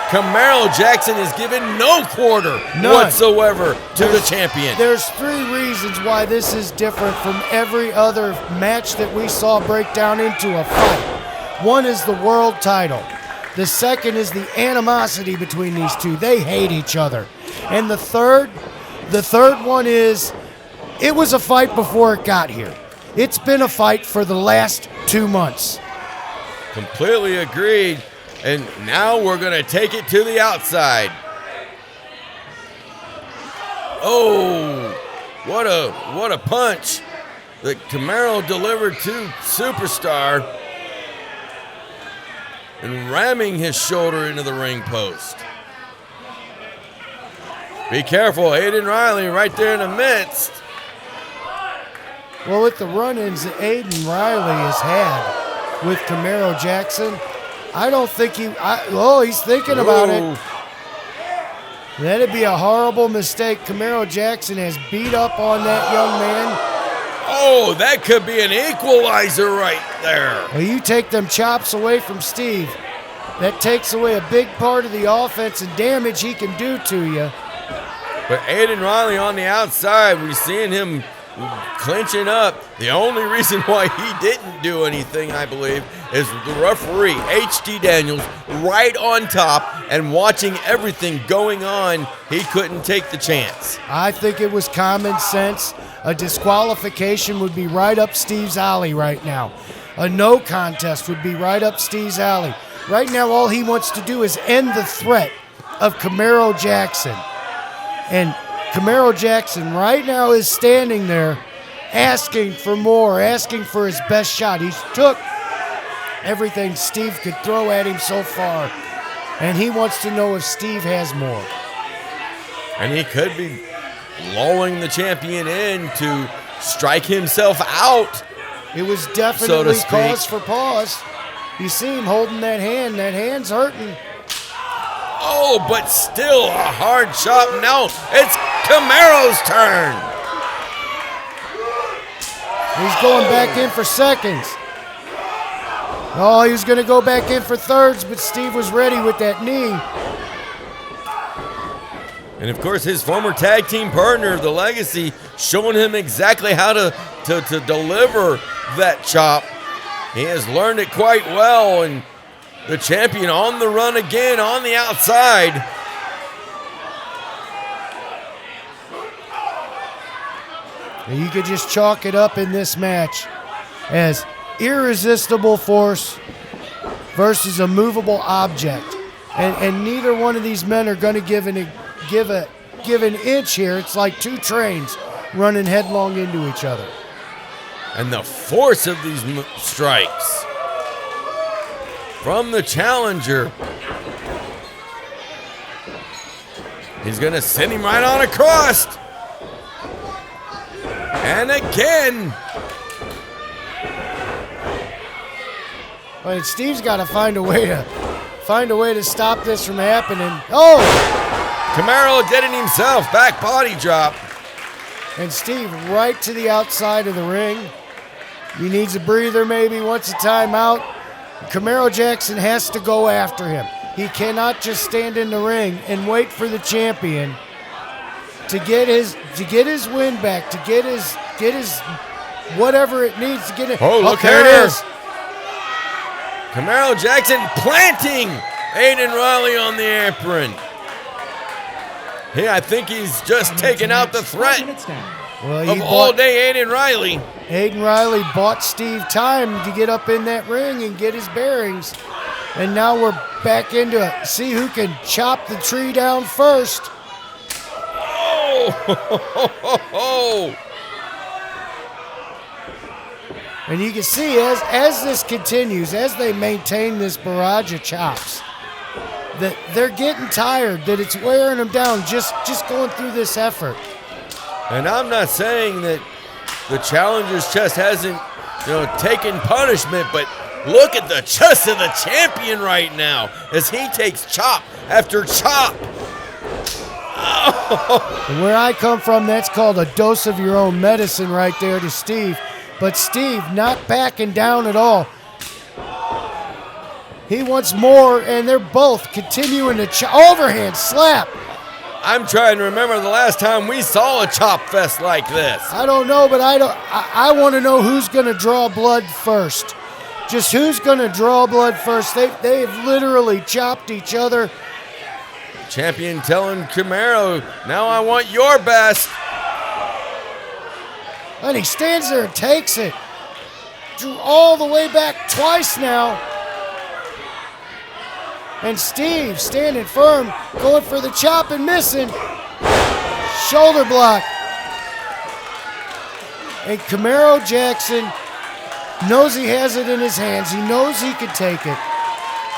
Camaro Jackson is given no quarter whatsoever to the champion. There's 3 reasons why this is different from every other match that we saw break down into a fight. One is the world title. The second is the animosity between these two. They hate each other. And the third one is it was a fight before it got here. It's been a fight for the last 2 months. Completely agreed. And now we're going to take it to the outside. Oh, what a punch that Camaro delivered to Superstar, and ramming his shoulder into the ring post. Be careful, Aiden Riley right there in the midst. Well, with the run-ins that Aiden Riley has had with Camaro Jackson, I don't think he's thinking about it. That'd be a horrible mistake. Camaro Jackson has beat up on that young man. Oh, that could be an equalizer right there. Well, you take them chops away from Steve. That takes away a big part of the offense and damage he can do to you. But Aiden Riley on the outside, we're seeing him clinching up. The only reason why he didn't do anything, I believe, is the referee, H.D. Daniels, right on top and watching everything going on. He couldn't take the chance. I think it was common sense. A disqualification would be right up Steve's alley right now. A no contest would be right up Steve's alley. Right now, all he wants to do is end the threat of Camaro Jackson. And Camaro Jackson right now is standing there asking for more, asking for his best shot. He's took everything Steve could throw at him so far, and he wants to know if Steve has more. And he could be lulling the champion in to strike himself out. It was definitely cause for pause. You see him holding that hand. That hand's hurting. Oh, but still a hard shot. Now it's Camaro's turn. He's going back in for seconds. Oh, he was going to go back in for thirds, but Steve was ready with that knee. And, of course, his former tag team partner, The Legacy, showing him exactly how to deliver that chop. He has learned it quite well, and the champion on the run again on the outside. You could just chalk it up in this match as irresistible force versus a movable object. And neither one of these men are going to give give an inch here, it's like two trains running headlong into each other. And the force of these strikes from the challenger. He's going to send him right on across. And again. Well, Steve's got to find a way to stop this from happening. Oh! Camaro did it himself. Back body drop. And Steve right to the outside of the ring. He needs a breather, maybe wants a timeout. Camaro Jackson has to go after him. He cannot just stand in the ring and wait for the champion to get his win back, to get his whatever it needs to get it. Oh, look there here. it is. Camaro Jackson planting Aiden Riley on the apron. I think he's just taken out the threat of all day Aiden Riley. Aiden Riley bought Steve time to get up in that ring and get his bearings. And now we're back into it. See who can chop the tree down first. Oh! And you can see as this continues, as they maintain this barrage of chops, that they're getting tired, that it's wearing them down just going through this effort. And I'm not saying that the challenger's chest hasn't, taken punishment, but look at the chest of the champion right now as he takes chop after chop. Oh. And where I come from, that's called a dose of your own medicine right there to Steve. But Steve not backing down at all. He wants more, and they're both continuing to overhand slap. I'm trying to remember the last time we saw a chop fest like this. I don't know, but I want to know who's going to draw blood first. Just who's going to draw blood first. They've literally chopped each other. Champion telling Camaro, now I want your best. And he stands there and takes it. Drew all the way back twice now. And Steve standing firm, going for the chop and missing. Shoulder block. And Camaro Jackson knows he has it in his hands. He knows he can take it.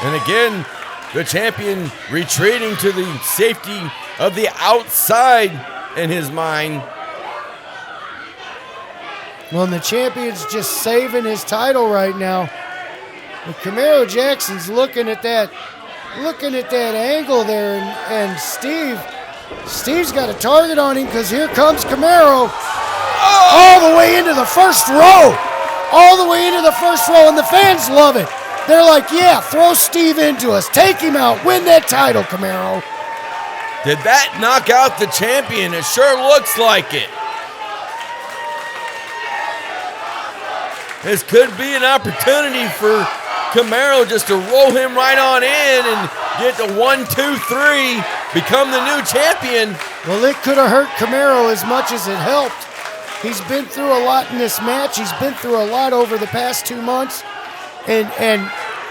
And again, the champion retreating to the safety of the outside in his mind. Well, and the champion's just saving his title right now. And Camaro Jackson's looking at that angle there, and Steve's got a target on him because here comes Camaro all the way into the first row. All the way into the first row, and the fans love it. They're like, yeah, throw Steve into us. Take him out. Win that title, Camaro. Did that knock out the champion? It sure looks like it. This could be an opportunity for Camaro just to roll him right on in and get the 1, 2, 3, become the new champion. Well, it could have hurt Camaro as much as it helped. He's been through a lot in this match. He's been through a lot over the past 2 months. And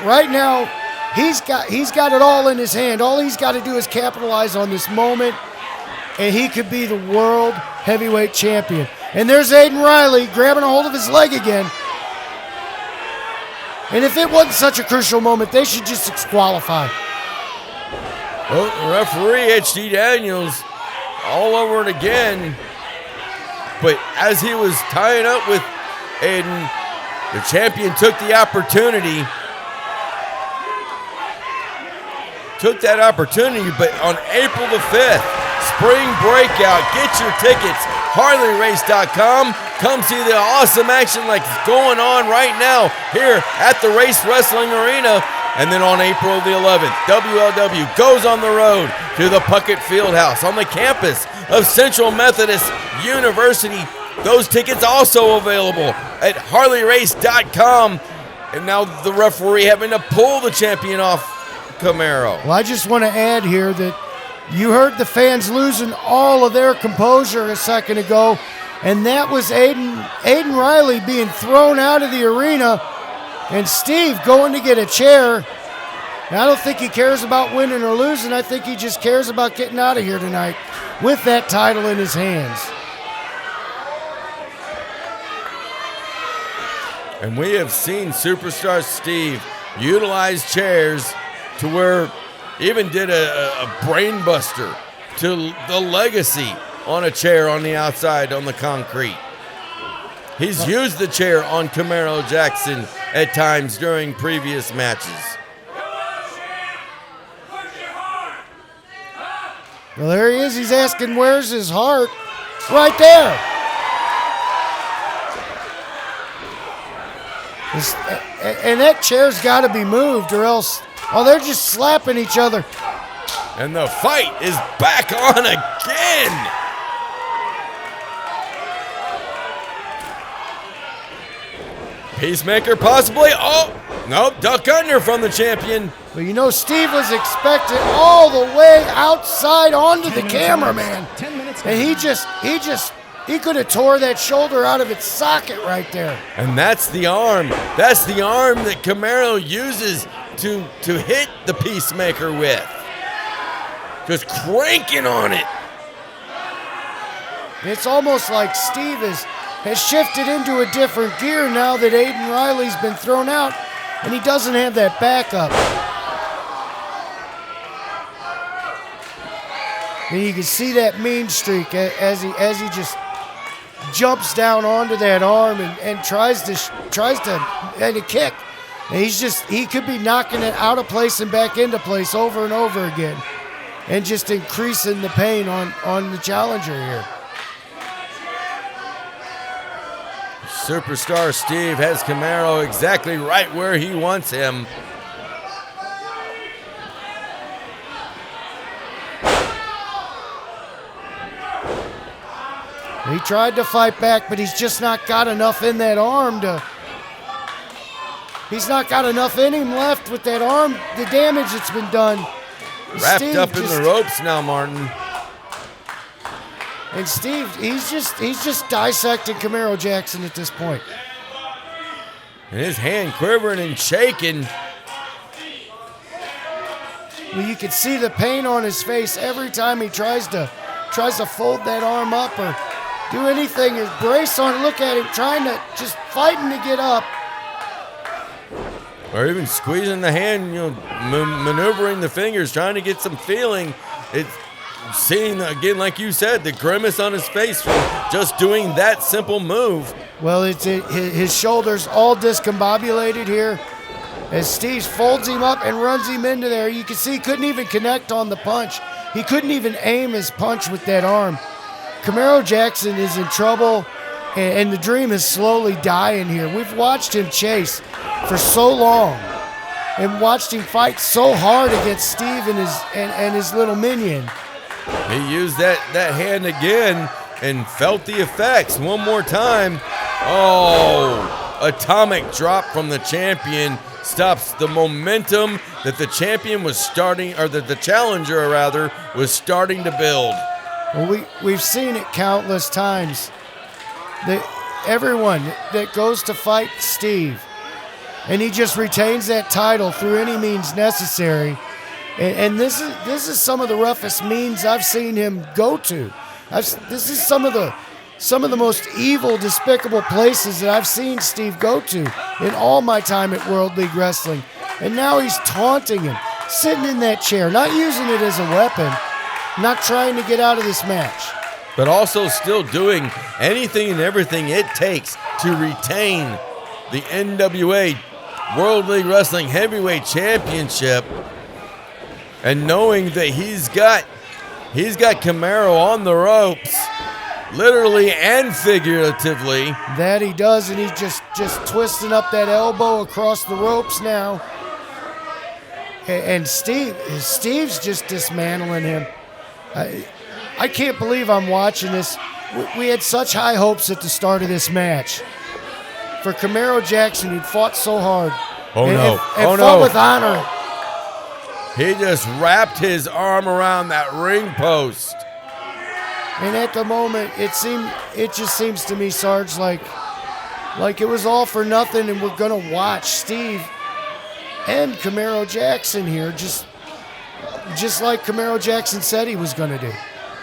right now, he's got it all in his hand. All he's got to do is capitalize on this moment, and he could be the world heavyweight champion. And there's Aiden Riley grabbing a hold of his leg again. And if it wasn't such a crucial moment, they should just disqualify. Well, the referee, H.D. Daniels, all over it again. But as he was tying up with Aiden, the champion took the opportunity. But on April the 5th, Spring Breakout, get your tickets, HarleyRace.com. Come see the awesome action like it's going on right now here at the Race Wrestling Arena. And then on April the 11th, WLW goes on the road to the Plunkett Fieldhouse on the campus of Central Methodist University. Those tickets also available at HarleyRace.com. And now the referee having to pull the champion off Camaro. Well, I just want to add here that you heard the fans losing all of their composure a second ago, and that was Aiden Riley being thrown out of the arena, and Steve going to get a chair. And I don't think he cares about winning or losing. I think he just cares about getting out of here tonight with that title in his hands. And we have seen Superstar Steve utilize chairs to where even did a brain buster to the Legacy on a chair on the outside on the concrete. He's used the chair on Camaro Jackson at times during previous matches. Well, there he is. He's asking, where's his heart? Right there. And that chair's got to be moved or else, oh, they're just slapping each other. And the fight is back on again. Peacemaker possibly. Oh, nope, duck under from the champion. But you know, Steve was expected all the way outside onto the cameraman. And he could have tore that shoulder out of its socket right there. And that's the arm. That's the arm that Camaro uses to hit the Peacemaker with. Just cranking on it. It's almost like Steve has shifted into a different gear now that Aiden Riley's been thrown out, and he doesn't have that backup. And you can see that mean streak as he just jumps down onto that arm and tries to and a kick. And he could be knocking it out of place and back into place over and over again, and just increasing the pain on the challenger here. Superstar Steve has Camaro exactly right where he wants him. He tried to fight back, but he's just not got enough in that arm he's not got enough in him left with that arm, the damage that's been done. Wrapped up in the ropes now, Martin. And Steve, he's just dissecting Camaro Jackson at this point. And his hand quivering and shaking. Well, you can see the pain on his face every time he tries to fold that arm up or do anything. His brace on, look at him just fighting to get up. Or even squeezing the hand, maneuvering the fingers, trying to get some feeling. It's seeing, again, like you said, the grimace on his face from just doing that simple move. Well, his shoulders all discombobulated here as Steve folds him up and runs him into there. You can see he couldn't even connect on the punch. He couldn't even aim his punch with that arm. Camaro Jackson is in trouble, and the dream is slowly dying here. We've watched him chase for so long and watched him fight so hard against Steve and his little minion. He used that hand again and felt the effects one more time. Oh, atomic drop from the champion stops the momentum that the champion was starting, or that the challenger rather was starting to build. Well, we've seen it countless times. Everyone that goes to fight Steve, and he just retains that title through any means necessary. And this is some of the roughest means I've seen him go to. This is some of the most evil, despicable places that I've seen Steve go to in all my time at World League Wrestling. And now he's taunting him, sitting in that chair, not using it as a weapon, not trying to get out of this match. But also still doing anything and everything it takes to retain the NWA World League Wrestling Heavyweight Championship. And knowing that he's got Camaro on the ropes, literally and figuratively. That he does, and he's just twisting up that elbow across the ropes now. And Steve's just dismantling him. I can't believe I'm watching this. We had such high hopes at the start of this match for Camaro Jackson, who'd fought so hard. And fought with honor. He just wrapped his arm around that ring post. And at the moment, it just seems to me, Sarge, like it was all for nothing, and we're gonna watch Steve end Camaro Jackson here, just like Camaro Jackson said he was going to do,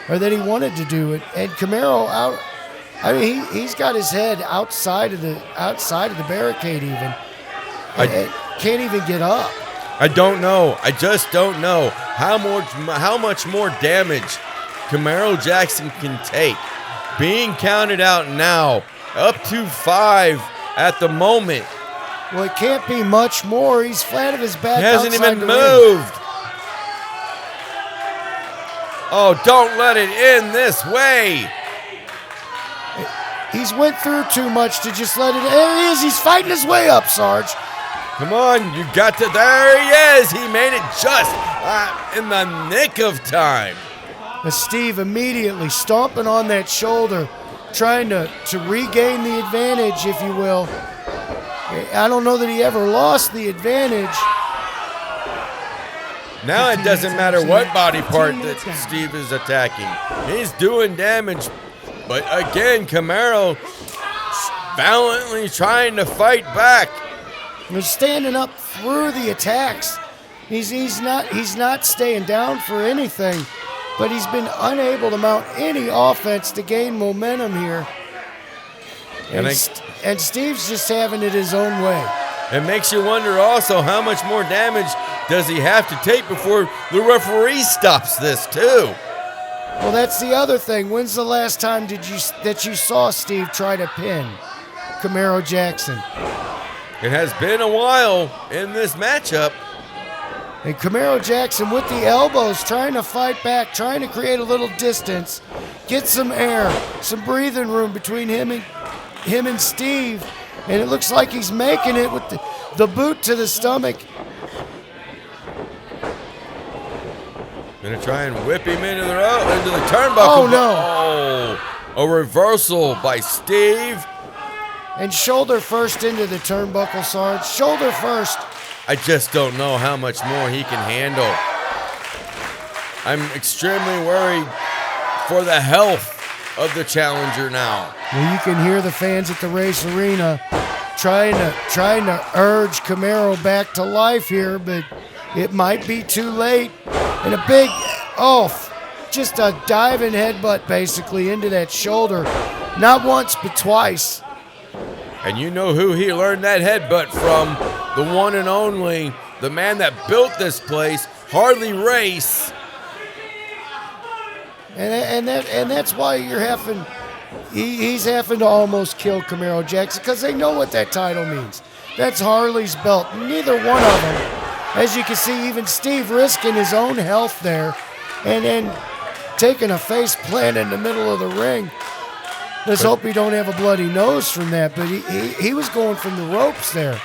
or that he wanted to do it. And Camaro out. I mean, he's got his head outside of the barricade even. Can't even get up. I don't know. I just don't know how much more damage Camaro Jackson can take. Being counted out now, up to 5 at the moment. Well, it can't be much more. He's flat of his back. He hasn't even ring. moved. Oh, don't let it end this way. He's went through too much to just let it. There he is. He's fighting his way up, Sarge. Come on, you got to. There he is. He made it just in the nick of time. But Steve immediately stomping on that shoulder, trying to regain the advantage, if you will. I don't know that he ever lost the advantage. Now it doesn't matter what body part that Steve is attacking. He's doing damage. But again, Camaro valiantly trying to fight back. He's standing up through the attacks. He's not staying down for anything, but he's been unable to mount any offense to gain momentum here. And Steve's just having it his own way. It makes you wonder also how much more damage does he have to take before the referee stops this too. Well, that's the other thing. When's the last time that you saw Steve try to pin Camaro Jackson? It has been a while in this matchup. And Camaro Jackson with the elbows, trying to fight back, trying to create a little distance, get some air, some breathing room between him and Steve. And it looks like he's making it with the boot to the stomach. Gonna try and whip him into the turnbuckle. Oh, no. Oh, a reversal by Steve. And shoulder first into the turnbuckle, Sarge. Shoulder first. I just don't know how much more he can handle. I'm extremely worried for the health of the challenger now. Well, you can hear the fans at the race arena trying to urge Camaro back to life here, but it might be too late. And a big, just a diving headbutt basically into that shoulder. Not once, but twice. And you know who he learned that headbutt from? The one and only, the man that built this place, Harley Race. And that's why you're having, he's having to almost kill Camaro Jackson, because they know what that title means. That's Harley's belt. Neither one of them. As you can see, even Steve risking his own health there and then taking a face plant in the middle of the ring. Let's hope he don't have a bloody nose from that, but he was going from the ropes there.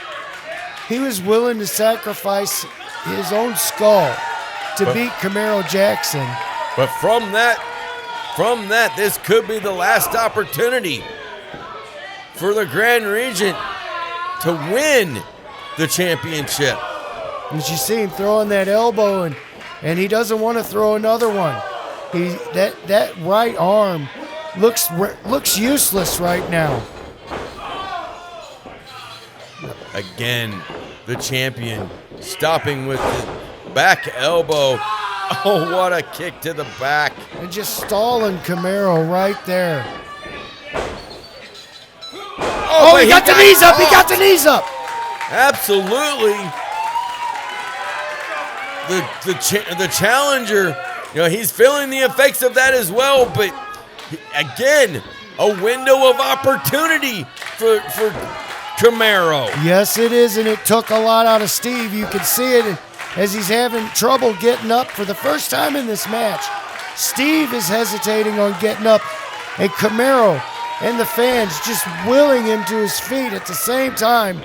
He was willing to sacrifice his own skull to beat Camaro Jackson. But from that, this could be the last opportunity for the Grand Regent to win the championship. As you see him throwing that elbow, and he doesn't want to throw another one. That right arm looks useless right now. Again, the champion stopping with the back elbow. Oh, what a kick to the back. And just stalling Camaro right there. Oh, he got the knees up. He got the knees up. Absolutely. The challenger, he's feeling the effects of that as well, but again, a window of opportunity for Camaro. Yes, it is, and it took a lot out of Steve. You can see it as he's having trouble getting up for the first time in this match. Steve is hesitating on getting up, and Camaro and the fans just willing him to his feet at the same time.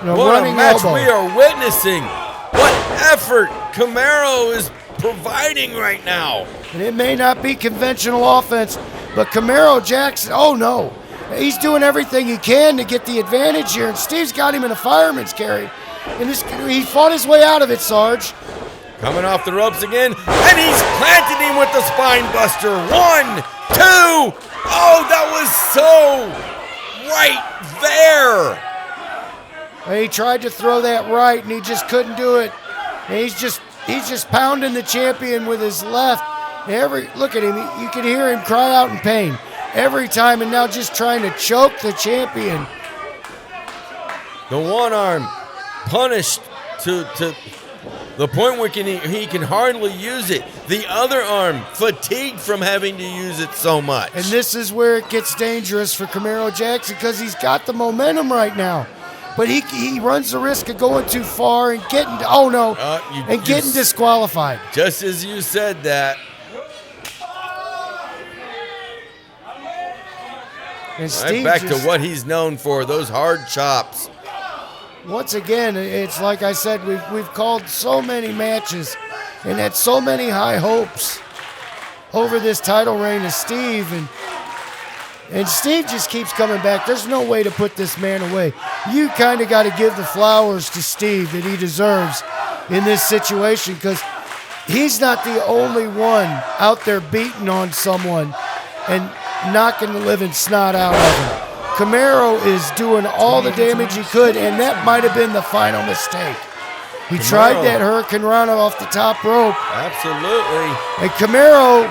What a match we are witnessing. What effort Camaro is providing right now. And it may not be conventional offense, but Camaro Jackson, oh no. He's doing everything he can to get the advantage here, and Steve's got him in a fireman's carry. And he fought his way out of it, Sarge. Coming off the ropes again, and he's planted him with the spine buster. 1, 2. Oh, that was so right there. He tried to throw that right, and he just couldn't do it. And he's just pounding the champion with his left. Look at him. You can hear him cry out in pain every time, and now just trying to choke the champion. The one arm punished to the point where he can hardly use it. The other arm fatigued from having to use it so much. And this is where it gets dangerous for Camaro Jackson because he's got the momentum right now. But he runs the risk of going too far and getting getting disqualified. Just as you said that. And Steve back to what he's known for, those hard chops. Once again, it's like I said, we've called so many matches and had so many high hopes over this title reign of Steve, and Steve just keeps coming back. There's no way to put this man away. You kind of got to give the flowers to Steve that he deserves in this situation because he's not the only one out there beating on someone and knocking the living snot out of him. Camaro is doing all the damage he could, and that might have been the final mistake. He tried that Hurricane Rana off the top rope. Absolutely. And Camaro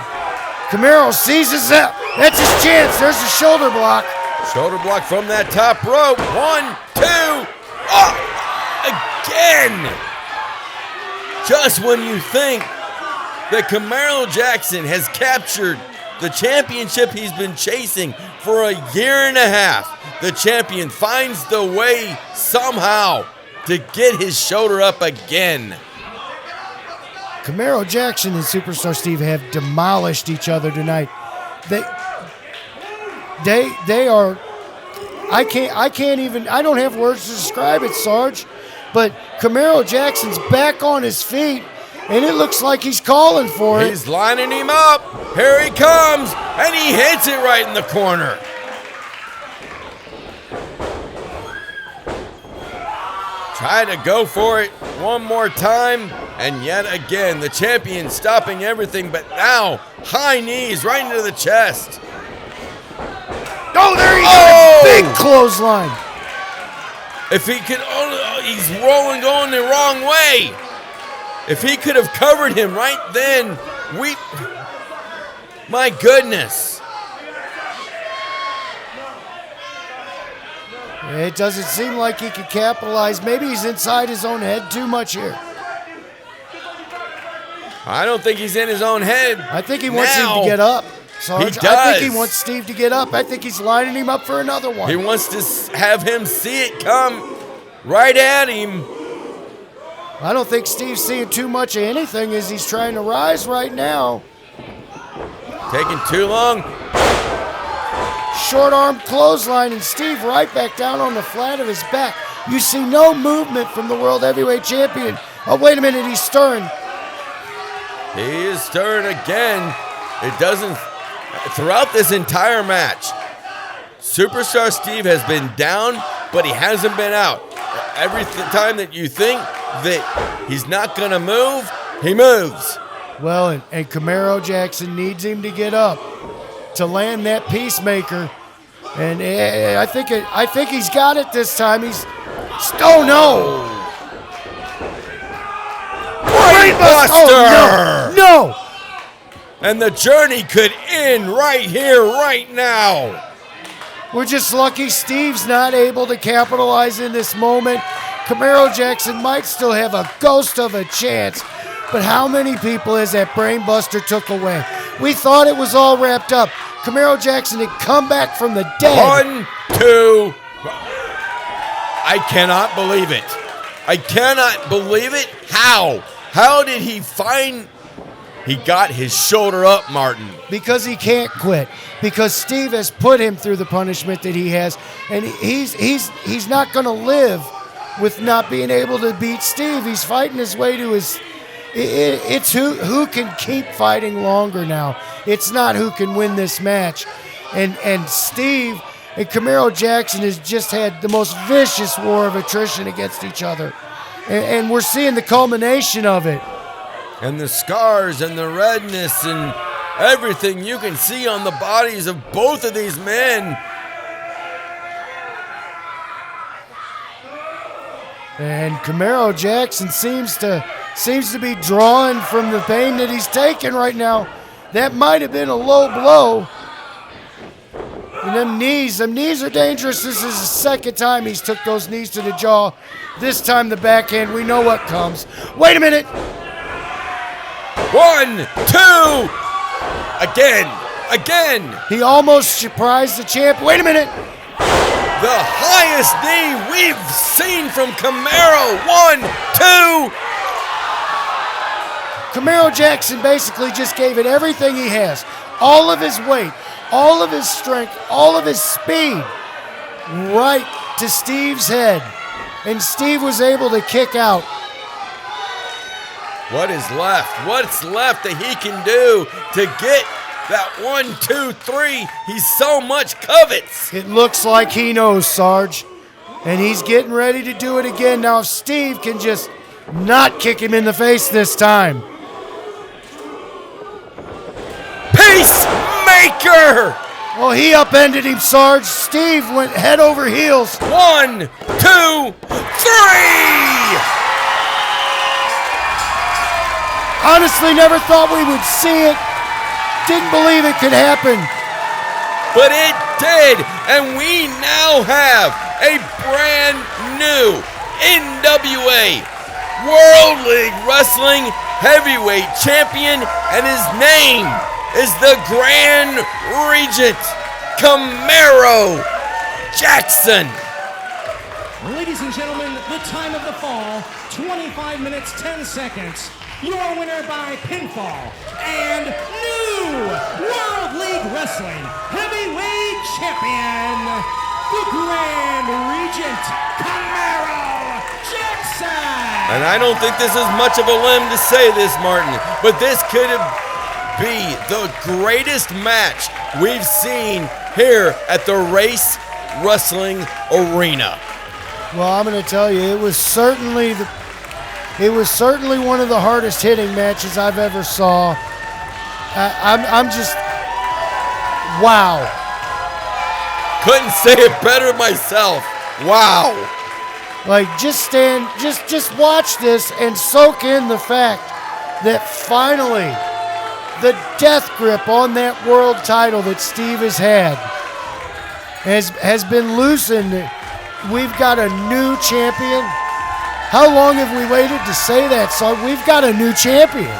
seizes that. That's his chance. There's a shoulder block. Shoulder block from that top rope. 1, 2. Oh, again. Just when you think that Camaro Jackson has captured the championship he's been chasing for a year and a half, the champion finds the way somehow to get his shoulder up again. Camaro Jackson and Superstar Steve have demolished each other tonight. They are. I don't have words to describe it, Sarge. But Camaro Jackson's back on his feet, and it looks like he's calling for it. He's lining him up. Here he comes, and he hits it right in the corner. Try to go for it one more time, and yet again, the champion stopping everything, but now high knees right into the chest. Oh, there he goes! Big clothesline. If he could only, he's rolling, going the wrong way. If he could have covered him right then, my goodness. It doesn't seem like he could capitalize. Maybe he's inside his own head too much here. I don't think he's in his own head. I think he wants him to get up. Sarge. He does. I think he wants Steve to get up. I think he's lining him up for another one. He wants to have him see it come right at him. I don't think Steve's seeing too much of anything as he's trying to rise right now. Taking too long. Short arm clothesline, and Steve right back down on the flat of his back. You see no movement from the World Heavyweight Champion. Oh, wait a minute, he's stirring. He is stirring again. It doesn't, throughout this entire match, Superstar Steve has been down, but he hasn't been out. Every time that you think that he's not going to move, he moves. Well, and Camaro Jackson needs him to get up to land that peacemaker, and I think he's got it this time. Oh no! Brainbuster! Oh, no! And the journey could end right here, right now. We're just lucky Steve's not able to capitalize in this moment. Camaro Jackson might still have a ghost of a chance, but how many people has that brainbuster took away? We thought it was all wrapped up. Camaro Jackson had come back from the dead. 1, 2. I cannot believe it. I cannot believe it. How? How did he find... He got his shoulder up, Martin. Because he can't quit. Because Steve has put him through the punishment that he has. And he's not going to live with not being able to beat Steve. He's fighting his way to his... It's who can keep fighting longer now. It's not who can win this match. And Steve and Camaro Jackson has just had the most vicious war of attrition against each other. And we're seeing the culmination of it. And the scars and the redness and everything you can see on the bodies of both of these men. And Camaro Jackson seems to be drawing from the pain that he's taking right now. That might have been a low blow. And them knees are dangerous. This is the second time he's took those knees to the jaw. This time the backhand, we know what comes. Wait a minute. 1, 2. Again. He almost surprised the champ. Wait a minute. The highest knee we've seen from Camaro. 1, 2. Camaro Jackson basically just gave it everything he has. All of his weight, all of his strength, all of his speed, right to Steve's head. And Steve was able to kick out. What is left? What's left that he can do to get that 1, 2, 3 he so much covets? It looks like he knows, Sarge. And he's getting ready to do it again. Now, if Steve can just not kick him in the face this time. Peacemaker! Oh, he upended him, Sarge. Steve went head over heels. 1, 2, 3! Honestly, never thought we would see it. Didn't believe it could happen. But it did, and we now have a brand new NWA World League Wrestling Heavyweight Champion, and his name is the Grand Regent, Camaro Jackson. Ladies and gentlemen, the time of the fall, 25 minutes, 10 seconds. Your winner by pinfall and new World League Wrestling Heavyweight Champion, the Grand Regent, Camaro Jackson. And I don't think this is much of a limb to say this, Martin, but this could be the greatest match we've seen here at the Race Wrestling Arena. Well, I'm going to tell you, it was certainly one of the hardest hitting matches I've ever saw. I'm just, wow. Couldn't say it better myself. Wow. Like, just watch this and soak in the fact that finally the death grip on that world title that Steve has had has been loosened. We've got a new champion. How long have we waited to say that, son? We've got a new champion.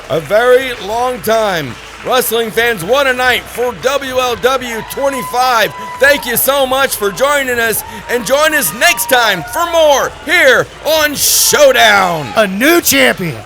A very long time. Wrestling fans, what a night for WLW 25. Thank you so much for joining us, and join us next time for more here on Showdown. A new champion.